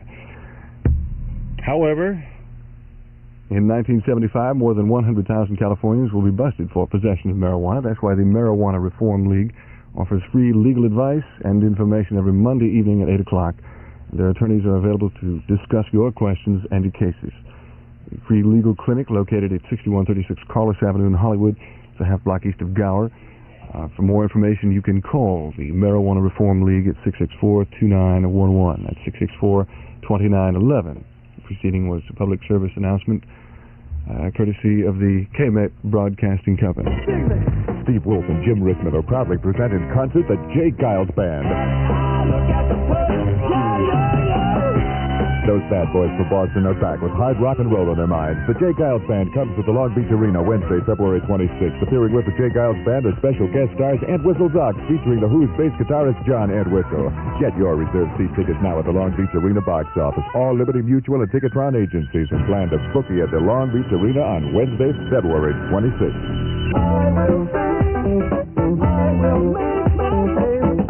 However, in 1975, more than 100,000 Californians will be busted for possession of marijuana. That's why the Marijuana Reform League offers free legal advice and information every Monday evening at 8 o'clock. Their attorneys are available to discuss your questions and your cases. A free legal clinic located at 6136 Carlos Avenue in Hollywood. It's a half block east of Gower. For more information, you can call the Marijuana Reform League at 664-2911. That's 664-2911. The preceding was a public service announcement courtesy of the KMET Broadcasting Company. Steve Wolf and Jim Rickman are proudly presenting concert the Jay Giles Band. Those bad boys from Boston are back with hard rock and roll on their minds. The Jay Giles Band comes to the Long Beach Arena Wednesday, February 26th. Appearing with the Jay Giles Band are special guest stars Entwistle Dogs, featuring the Who's bass guitarist John Entwistle. Get your reserved seat tickets now at the Long Beach Arena box office. All Liberty Mutual and Ticketron agencies, and plan to book you at the Long Beach Arena on Wednesday, February 26th. I will make my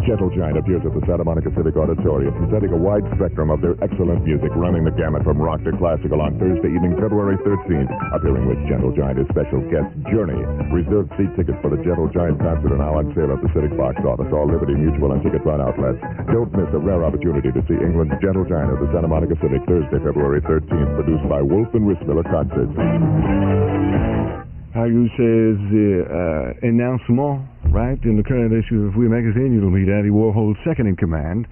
Gentle Giant appears at the Santa Monica Civic Auditorium, presenting a wide spectrum of their excellent music, running the gamut from rock to classical on Thursday evening, February 13th. Appearing with Gentle Giant is special guest Journey. Reserved seat tickets for the Gentle Giant concert are now on sale at the Civic box office, all Liberty Mutual and Ticket Run outlets. Don't miss a rare opportunity to see England's Gentle Giant at the Santa Monica Civic Thursday, February 13th, produced by Wolf and Rissmiller Concerts. How you say is the announcement, right? In the current issue of We Magazine, you'll meet Andy Warhol's second in command,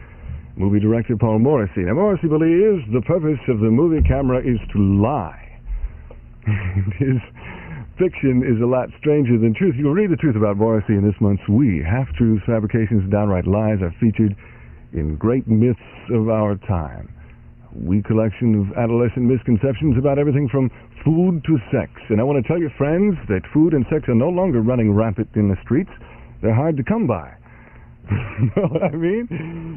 movie director Paul Morrissey. Now, Morrissey believes the purpose of the movie camera is to lie. His fiction is a lot stranger than truth. You'll read the truth about Morrissey in this month's We. Half-truths, fabrications, and downright lies are featured in Great Myths of Our Time. We collection of adolescent misconceptions about everything from food to sex. And I want to tell your friends that food and sex are no longer running rampant in the streets. They're hard to come by. Know what I mean?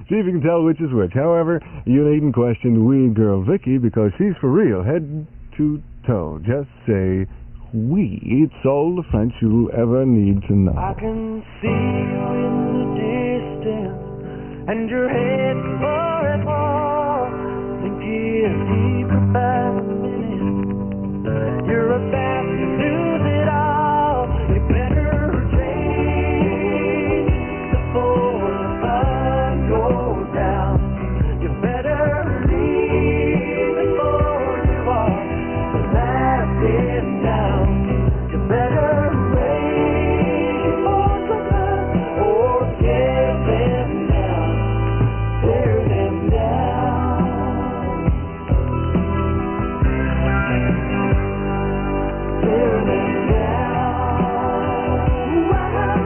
See if you can tell which is which. However, you needn't question wee girl Vicky because she's for real, head to toe. Just say we. It's all the French you'll ever need to know. I can see you in the distance, and your head for it all. Thinking deeper by the minute, you're about to lose it all. You better change before the sun goes down. You better leave before you are lasting down. You better raise your voice or tear them down. Tear them down. Tear them down. Well,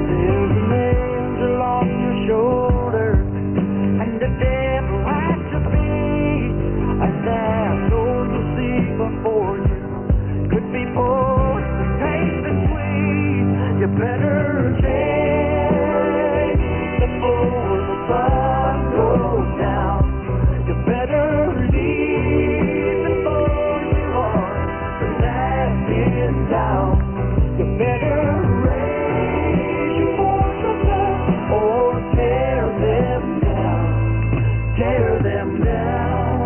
there's an angel on your shoulder and the devil at your feet, and that's all you see before you. Could be poison, taste and sweet. You better change before the sun goes down. You better leave before you are lasting down. You better raise your voice or tear them down. Tear them down.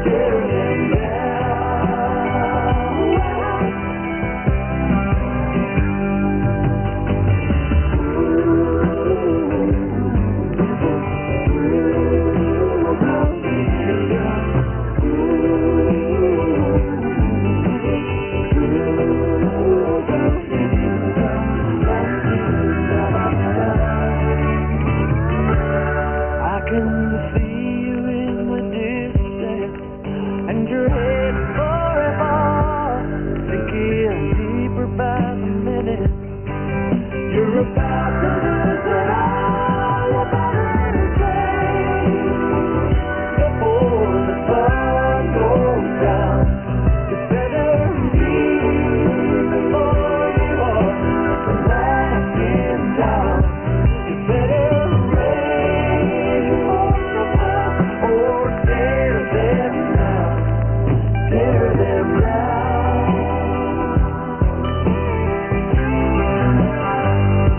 Tear them I can see you in the distance, and your head for a ball, sinking deeper by the minute. You're about to lose it all. You better change before the sun goes down. You better leave before you are lasting down. You better raise your voice or tear them down. Tear them down.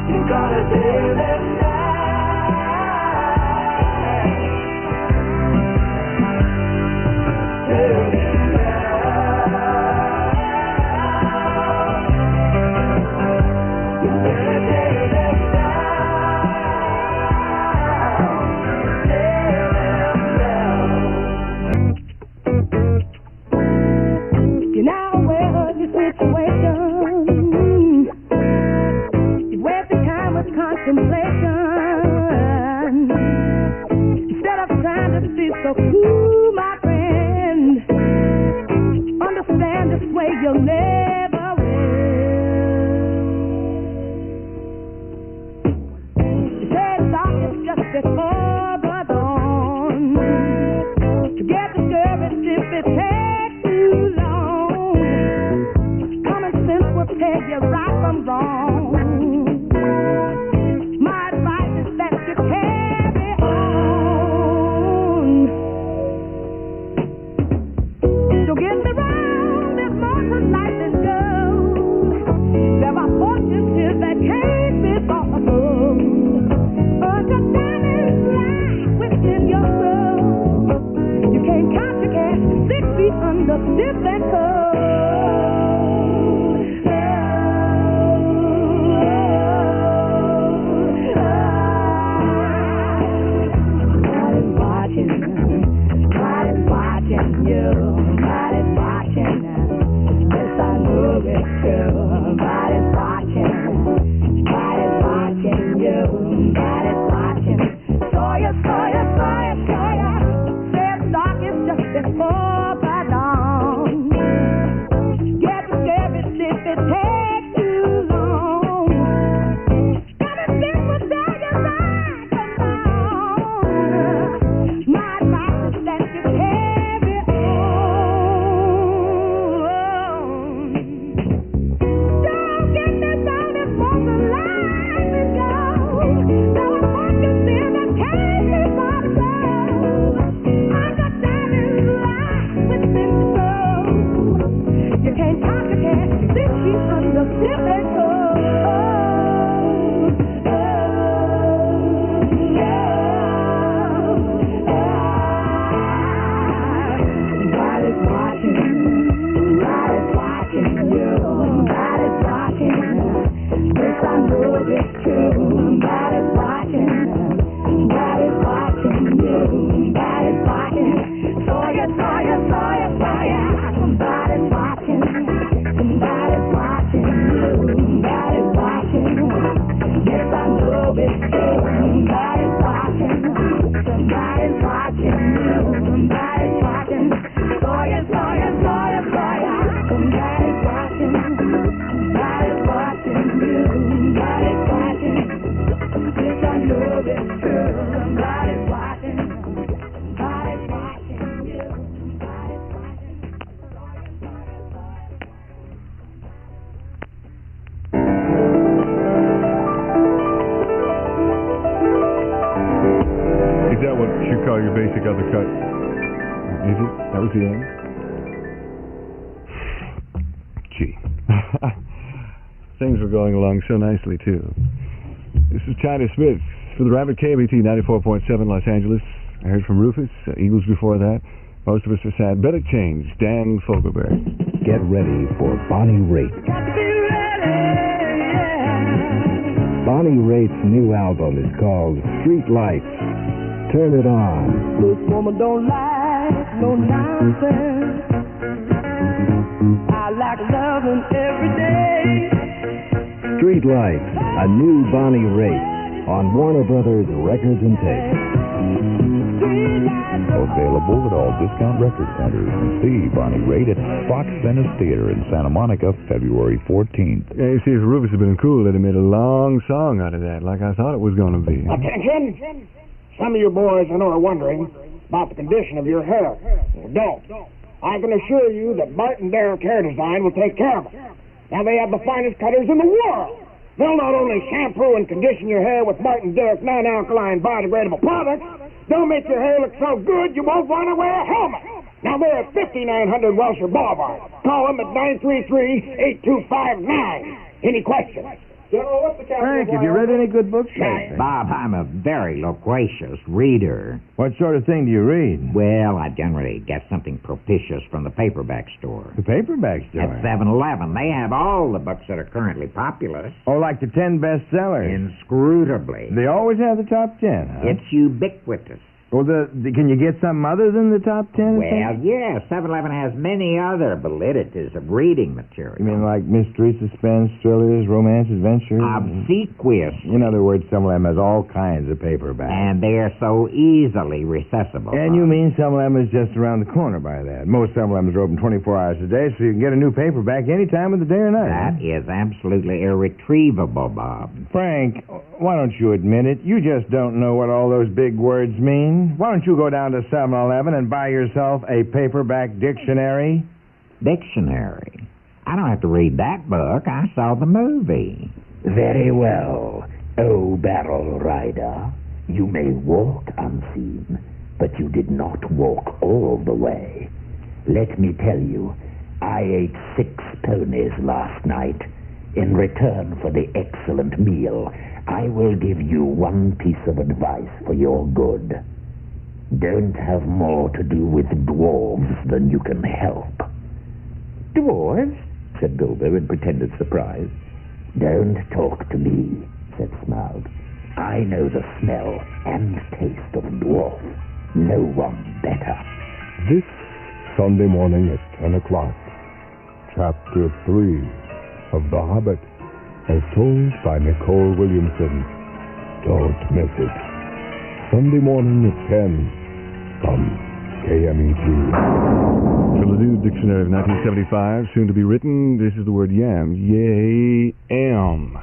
You gotta tear them down. Tear them down. You better tear them down. Tear them down. You're now aware of your situation. You've wasted time with contemplation. Instead of trying to be so cool, my friend, understand this way you'll never win. You said darkness just before the dawn. To get discouraged if it takes too long. Common sense will tell you right from wrong. My advice is that you carry on. the different code. Nobody's watching you. Nobody's watching. Yes, I know it's true. Nobody's watching. Nobody's watching you. Nobody's watching. Saw ya. Said dark is just before the dawn. Get scared if it takes too long. Gotta think what's on your mind, come on. My advice is that you carry on. Don't get this out and for the life is gone. Don't focus in the case is not love. Understanding life within the soul. You can't complicate this she's under different code. Nobody's watching. Nobody's watching you. Nobody's watching. Yes, I know it's true. Nobody's watching. Nobody's watching you. Nobody's watching. Saw ya. Somebody's watching. Somebody's watching you. Somebody's watching. Yes, I know it's true. Somebody's watching. Somebody's watching you. Somebody's watching. Saw ya. Somebody's watching. Somebody's watching you. Somebody's watching. Yes, I know it's true. Somebody's watching. Somebody's watching you. Somebody's watching. Is that what you call your basic uppercut? Is it? That was the end? Gee. Things were going along so nicely, too. This is China Smith for the Rabbit KMET 94.7 Los Angeles. I heard from Rufus, Eagles before that. Most of us are sad. Better change. Dan Fogelberg. Get ready for Bonnie Raitt. Bonnie Raitt's new album is called Street Lights. Turn it on. This woman don't like no nonsense. I like loving every day. Street Lights, a new Bonnie Raitt on Warner Brothers Records and Tapes. Available at all discount record centers. See Bonnie Raitt at Fox Venice Theater in Santa Monica, February 14th. Yeah, you see, if Rufus had been cool, they'd have made a long song out of that, like I thought it was going to be. Attention! Some of you boys I know are wondering about the condition of your hair. Well, don't. I can assure you that Bart and Derek Hair Design will take care of it. Now, they have the finest cutters in the world. They'll not only shampoo and condition your hair with Bart and Derek non-alkaline biodegradable products, they'll make your hair look so good you won't want to wear a helmet. Now, they're at 5900 Welshire Boulevard. Call them at 933-8259. Any questions? General, what's the Frank, have you read any good books lately? Bob, I'm a very loquacious reader. What sort of thing do you read? Well, I generally get something propitious from the paperback store. The paperback store? At 7-Eleven. They have all the books that are currently popular. Oh, like the 10 bestsellers? Inscrutably. They always have the top 10, huh? It's ubiquitous. Well, can you get something other than the top 10? Well, yeah, 7-Eleven has many other validities of reading material. You mean like mystery, suspense, thrillers, romance, adventure? Obsequious. In other words, 7-Eleven has all kinds of paperbacks. And they're so easily recessible. And you mean 7-Eleven is just around the corner by that. Most 7-Elevens are open 24 hours a day, so you can get a new paperback any time of the day or night. That is absolutely irretrievable, Bob. Frank, why don't you admit it? You just don't know what all those big words mean. Why don't you go down to 7-Eleven and buy yourself a paperback dictionary? Dictionary? I don't have to read that book. I saw the movie. Very well, O Barrel Rider. You may walk unseen, but you did not walk all the way. Let me tell you, I ate 6 ponies last night. In return for the excellent meal, I will give you one piece of advice for your good. Don't have more to do with dwarves than you can help. Dwarves? Said Bilbo in pretended surprise. Don't talk to me, said Smaug. I know the smell and taste of dwarf. No one better. This Sunday morning at 10 o'clock, Chapter 3 of The Hobbit, as told by Nicole Williamson. Don't miss it. Sunday morning at 10 from KMET. From the new dictionary of 1975, soon to be written, this is the word yam. Yam.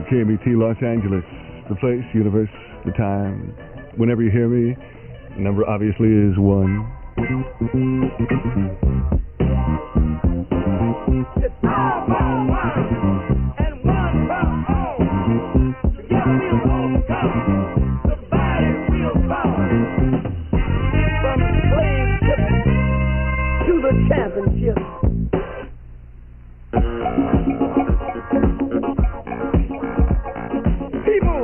KMET Los Angeles, the place, universe, the time. Whenever you hear me, Number obviously is 1. It's all for one and one for all. Together we'll overcome. The body will fall. From the slave ship to the championship. People,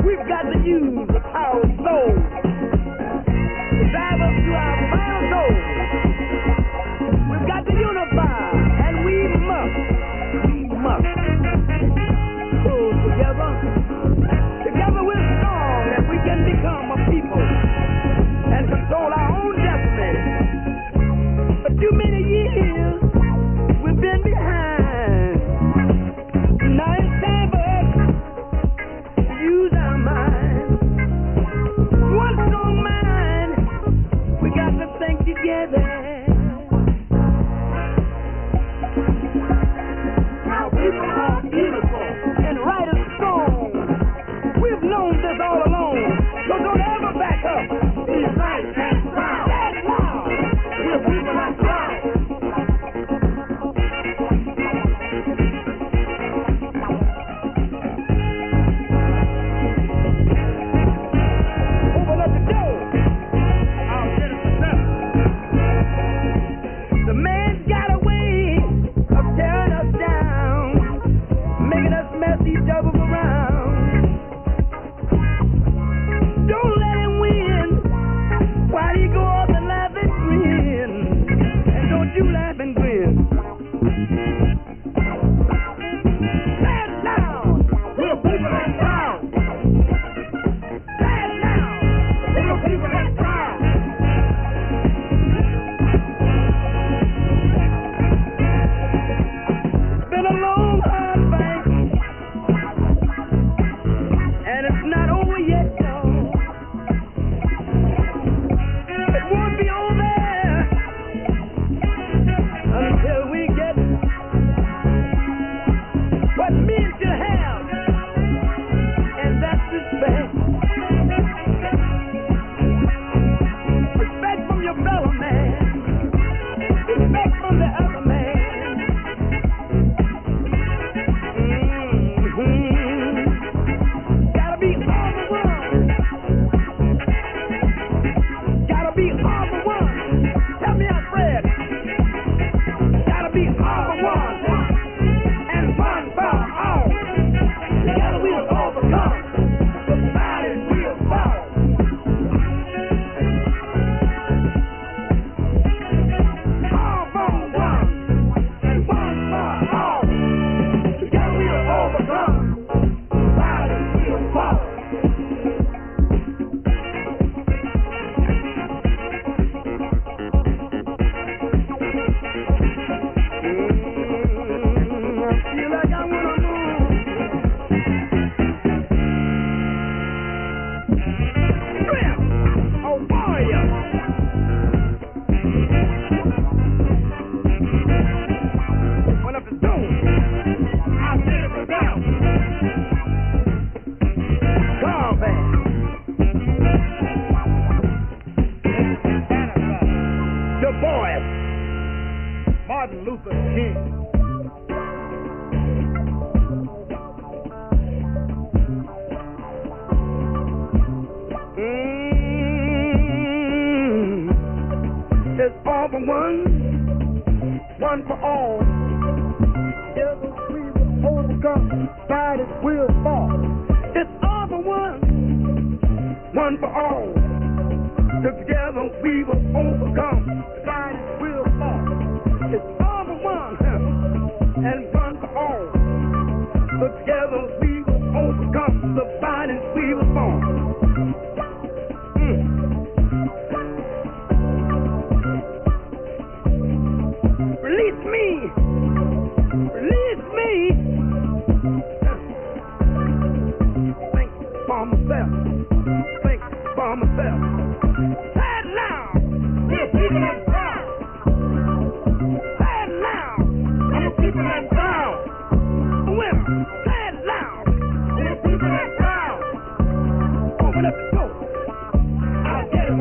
we've got to use the power of soul to drive us to our final goal. We've got to unify, and we must pull together. Together we're strong, and we can become a people and control our own destiny. For too many years, we've been behind. Now it's time for us to use our mind. One strong mind, we got to think together. Our people are beautiful and right as stone. We've known this all along, so don't ever back up. Be right and proud. That's loud. We're people are proud. Open up the door. I'll get it myself. The man's got a way of tearing us down, making us mess each other around. Don't let him win while he go up and laugh and grin. And don't you laugh and grin. Say it loud. We're people and proud. Say it loud. We're people and proud. It's been a long, hard fight, and it's not over yet, y'all. It won't be over until we get what men should have, and that's respect. Respect from your fellow man. Respect from the other man. Gotta be all the one. Gotta be all the one. Tell me out, Fred. Gotta be all the one. And one for all. Together we'll overcome. The body will fall. All for one. And one for all. Together we'll overcome. The body will fall. I feel like I wanna move. Strength, a warrior. Open up the door. I'll set it down. Car band. The boys. Martin Luther King. It's all for one, one for all. Together we will overcome, bodies will fall. It's all for one for all. Together we will overcome, bodies will fall. It's all for one and one for all. Together we will overcome, the bodies we will fall. Release me! Release me! Think for myself. Think for myself. Say it loud! We're people and proud. Say it loud! I'm a people and proud. Women, say it loud! We're people and proud. Open up the door. I'll get it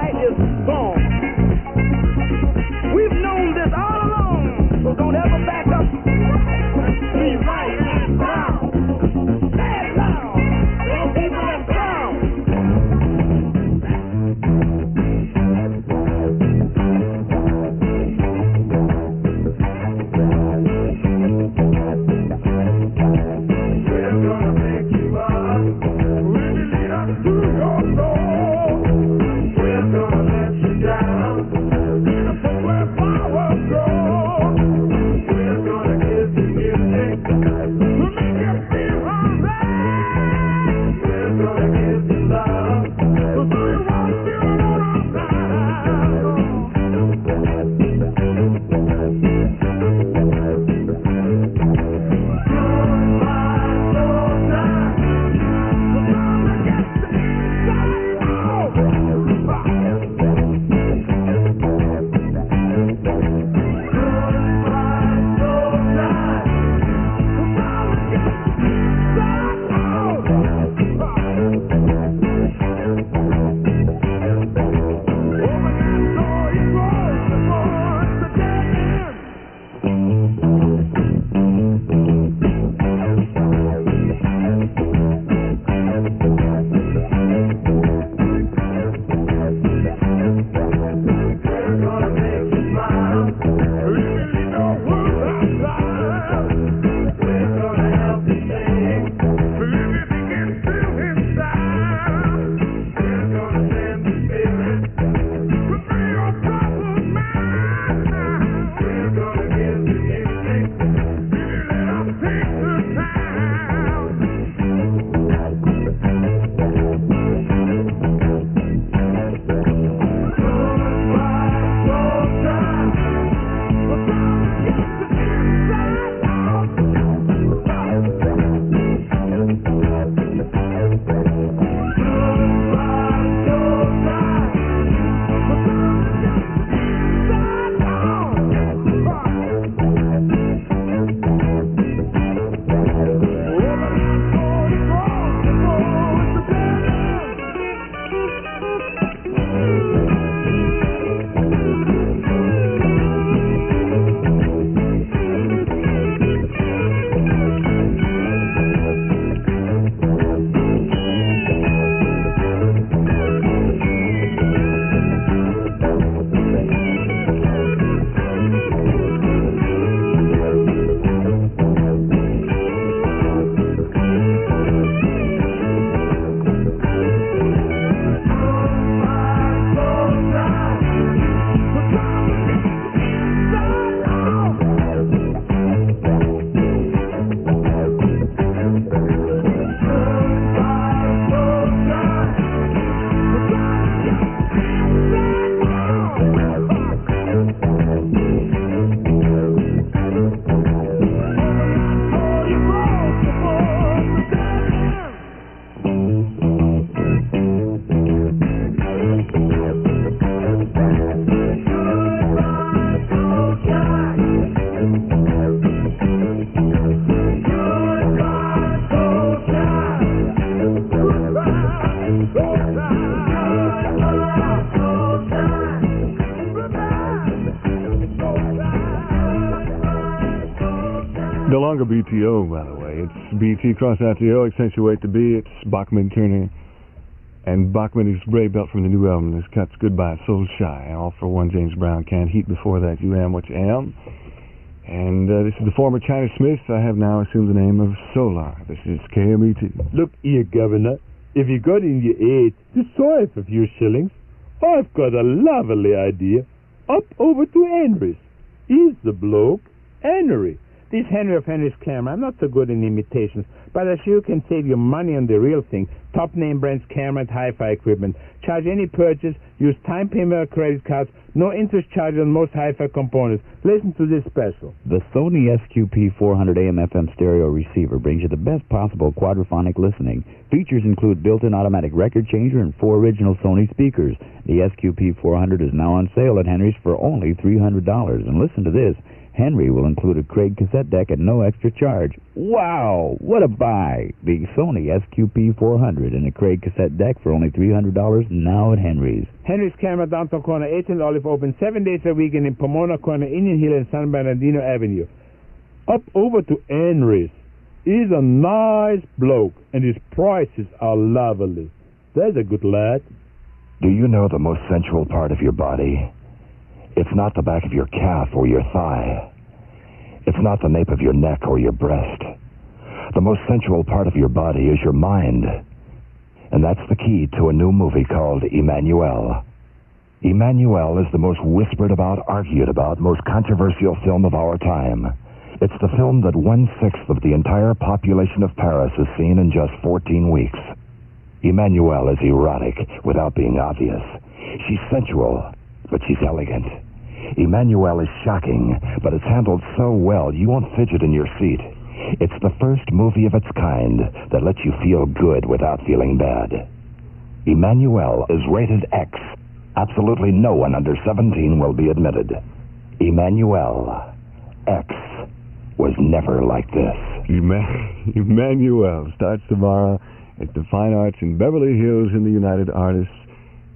right is gone. We've known this all along, so don't ever back up. Be right and proud. Say it loud. Little people are proud. We're gonna pick you up. When you lead us to your soul, we're gonna let you down. In a place where power grows, we're gonna give you music to make you feel alright. We're gonna give you love, so you won't feel alone No longer BTO, by the way. It's BT cross out the O, accentuate the B. It's Bachman Turner. And Bachman is Bray Belt from the new album. This cut's Goodbye, Soul Shy. All for one, James Brown. Can't Heat. Before that, You Am What You Am. And this is the former China Smith. I have now assumed the name of Solar. This is KMET. Look here, Governor. If you got in your aid to save a few shillings, I've got a lovely idea. Up over to Henry's. He's the bloke, Henry. This Henry of Henry's camera, I'm not so good in imitations, but I sure can save you money on the real thing. Top name brands, camera and hi-fi equipment. Charge any purchase, use time payment or credit cards, no interest charge on most hi-fi components. Listen to this special. The Sony SQP 400 AM/FM stereo receiver brings you the best possible quadraphonic listening. Features include built-in automatic record changer and 4 original Sony speakers. The SQP 400 is now on sale at Henry's for only $300. And listen to this. Henry will include a Craig cassette deck at no extra charge. Wow! What a buy! The Sony SQP400 and a Craig cassette deck for only $300 now at Henry's. Henry's Camera, downtown corner, 18th Olive, open 7 days a week, and in Pomona corner, Indian Hill and San Bernardino Avenue. Up over to Henry's. He's a nice bloke, and his prices are lovely. There's a good lad. Do you know the most sensual part of your body? It's not the back of your calf or your thigh. It's not the nape of your neck or your breast. The most sensual part of your body is your mind. And that's the key to a new movie called Emmanuel. Emmanuel is the most whispered about, argued about, most controversial film of our time. It's the film that 1/6 of the entire population of Paris has seen in just 14 weeks. Emmanuel is erotic without being obvious. She's sensual, but she's elegant. Emmanuel is shocking, but it's handled so well you won't fidget in your seat. It's the first movie of its kind that lets you feel good without feeling bad. Emmanuel is rated X. Absolutely no one under 17 will be admitted. Emmanuel X was never like this. Emmanuel starts tomorrow at the Fine Arts in Beverly Hills in the United Artists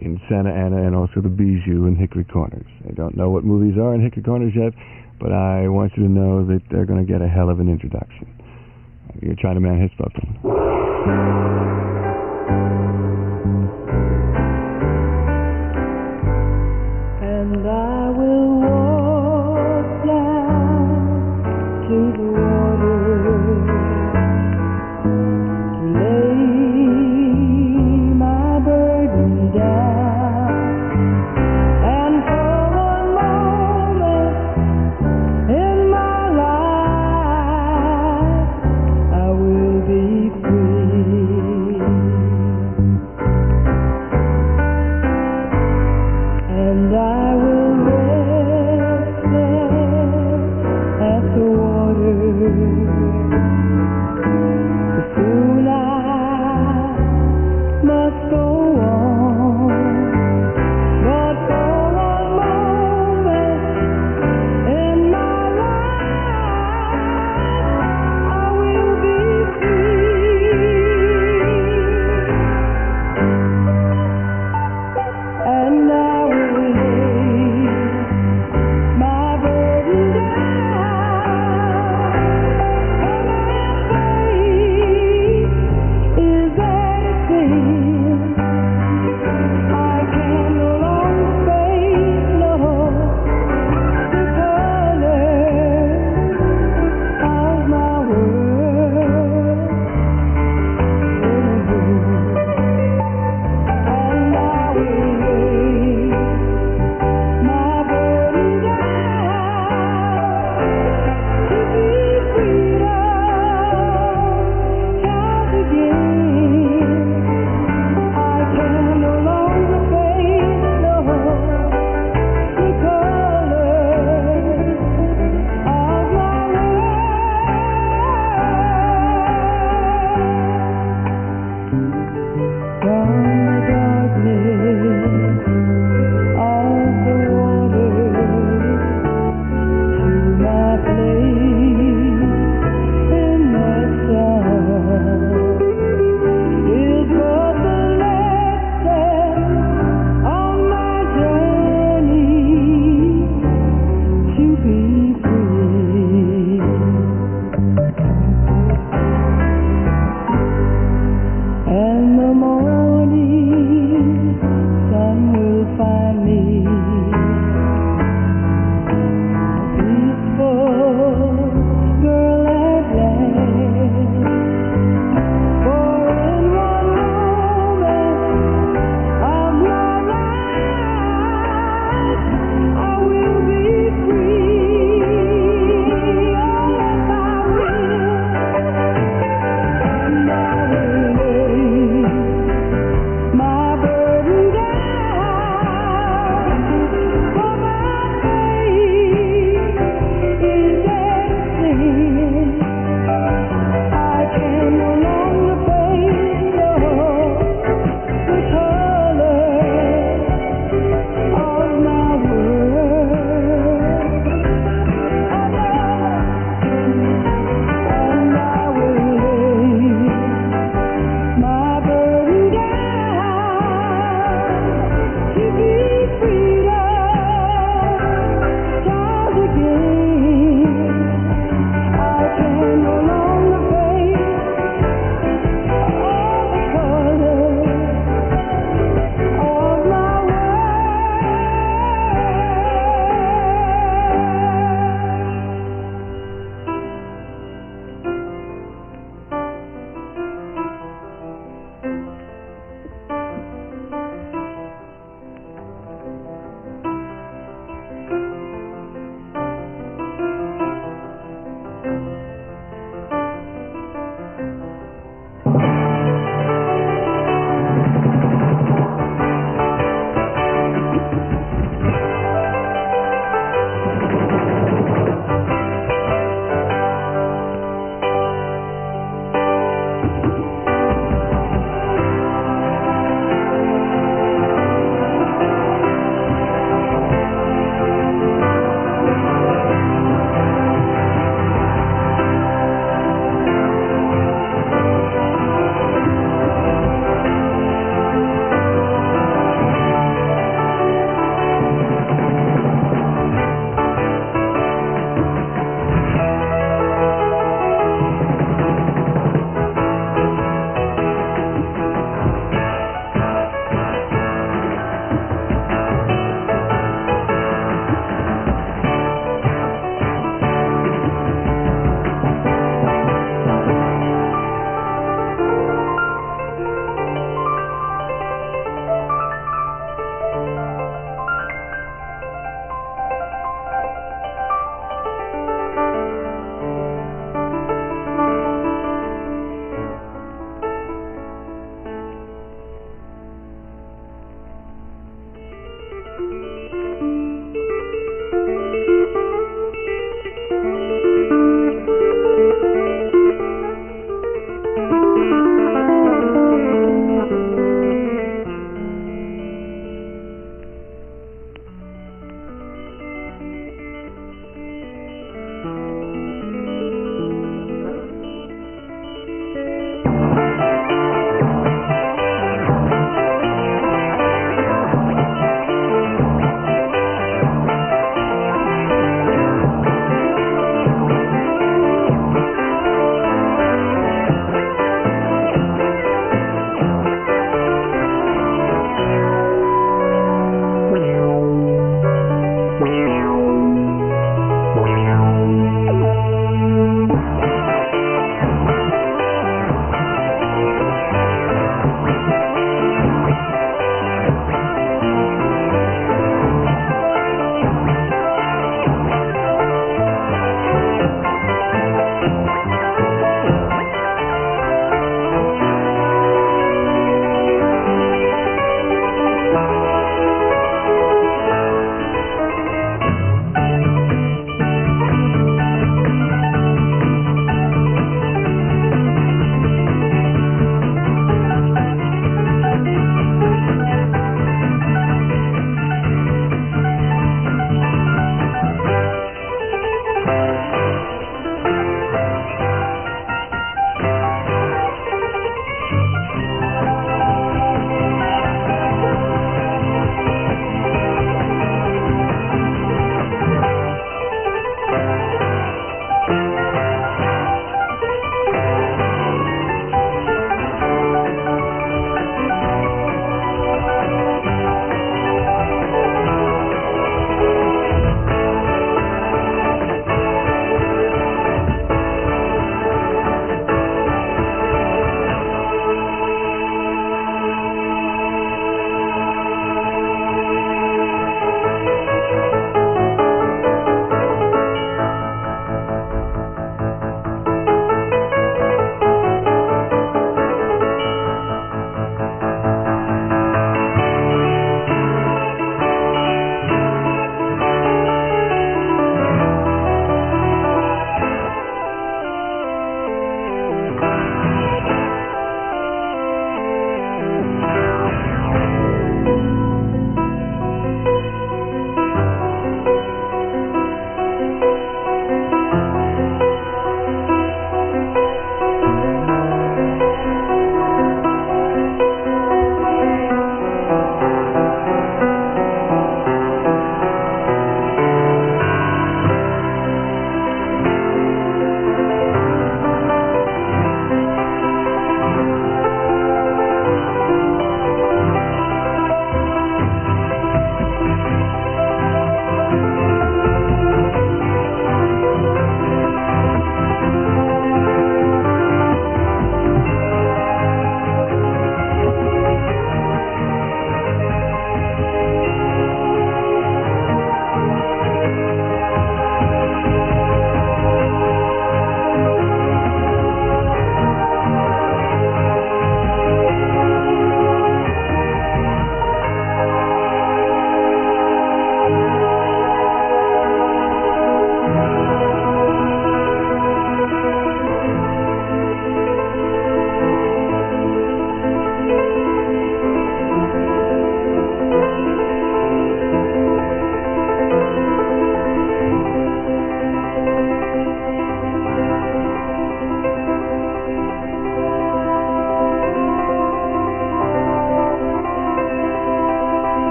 in Santa Ana, and also the Bijou in Hickory Corners. I don't know what movies are in Hickory Corners yet, but I want you to know that they're going to get a hell of an introduction. Your Chinaman has spoken. And I will walk down to the water to lay my burden down, and for one moment in my life I will be free, and I will rest there at the water. Soon I must go on, but for one moment in my life I will be free, and I will lay my burden down, and I say, is that a sin? I can no longer face no the colors of my world, and I will lay my burden down to be freedom, child again. I can no longer face no the colors of my world. From the darkness of the water to my place in the sun is but the lesson on my journey to be free. And the morning sun will find me a peaceful girl at last. For in one moment of my life I will be free. Oh, yes, I will. And I will lay my burden down,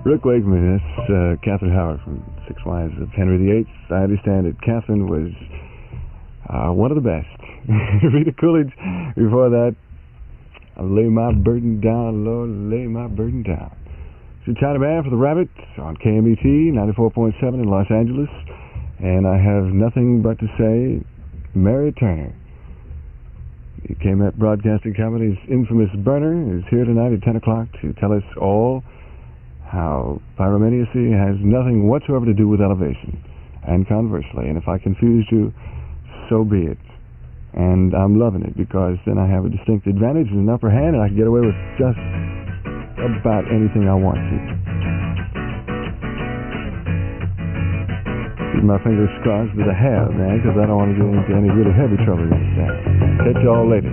Rook Wakeman, that's Catherine Howard from Six Wives of Henry VIII. I understand that Catherine was one of the best. Rita Coolidge, before that, I lay my burden down, Lord, lay my burden down. It's a China Band for the Rabbit on KMET 94.7 in Los Angeles. And I have nothing but to say, Mary Turner. The KMET Broadcasting Company's infamous Burner is here tonight at 10 o'clock to tell us all how pyromaniacy has nothing whatsoever to do with elevation, and conversely. And if I confused you, so be it. And I'm loving it, because then I have a distinct advantage and an upper hand, and I can get away with just about anything I want to. Keep my fingers crossed that I have, man, because I don't want to get into any really heavy trouble with that. Catch y'all later.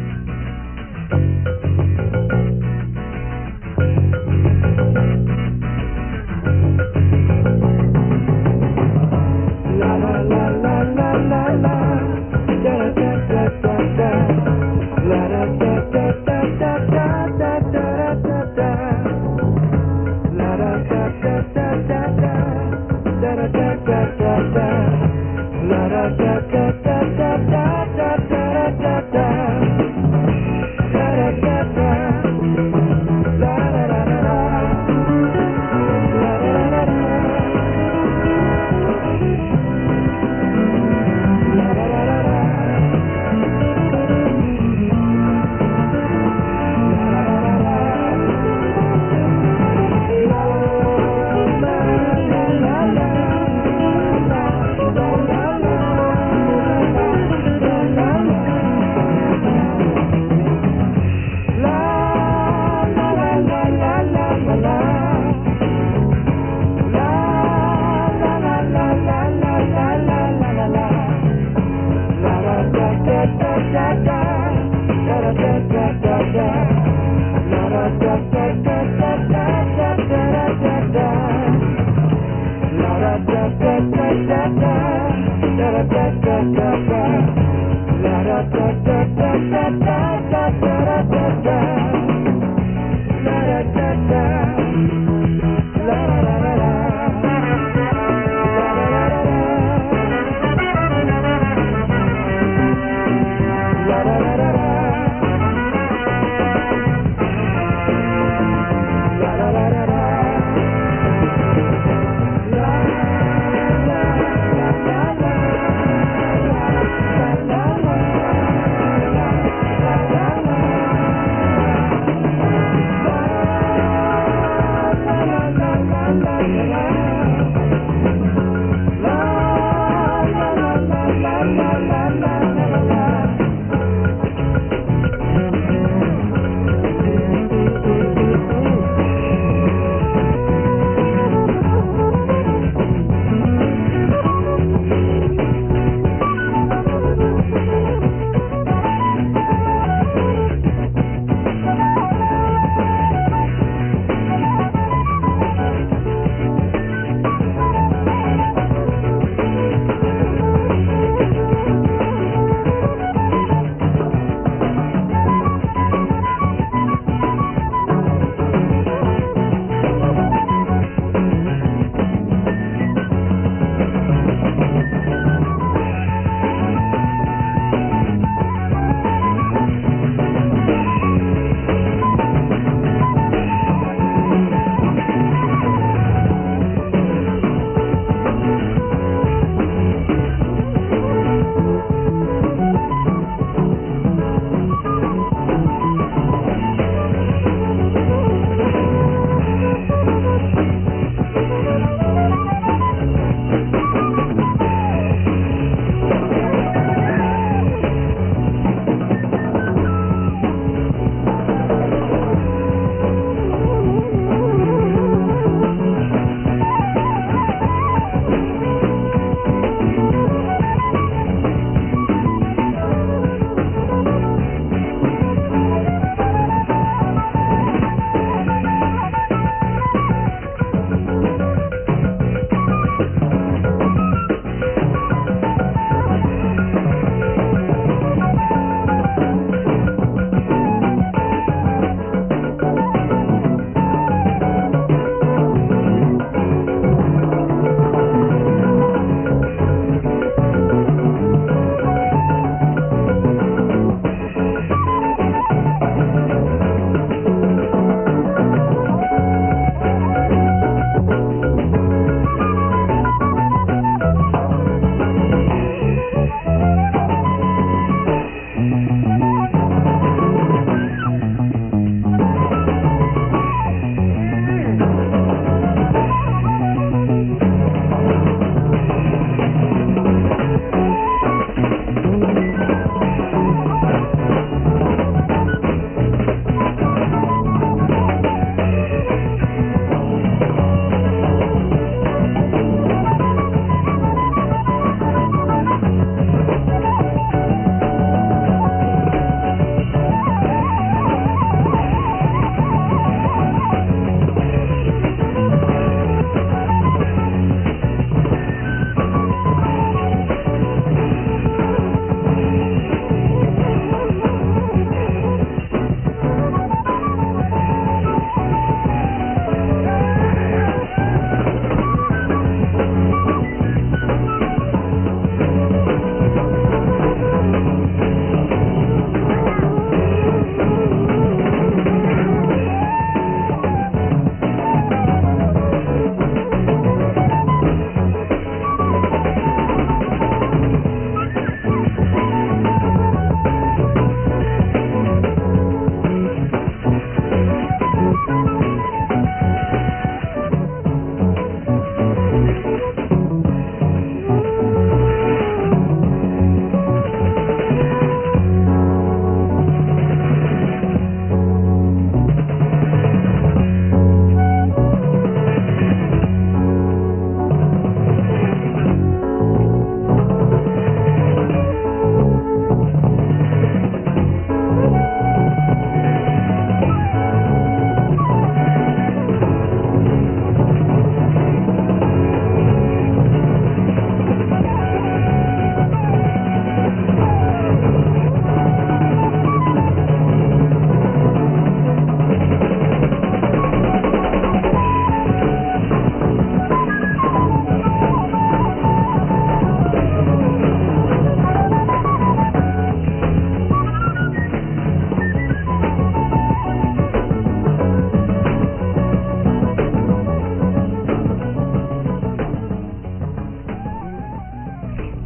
La la la la la la la, da da da da da da, la da da da da da da da da da da, la da da da da da da, da da da da da da, la da da da da da da da da da da, da da da da, la da da da da, la da da da da.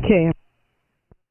KMET.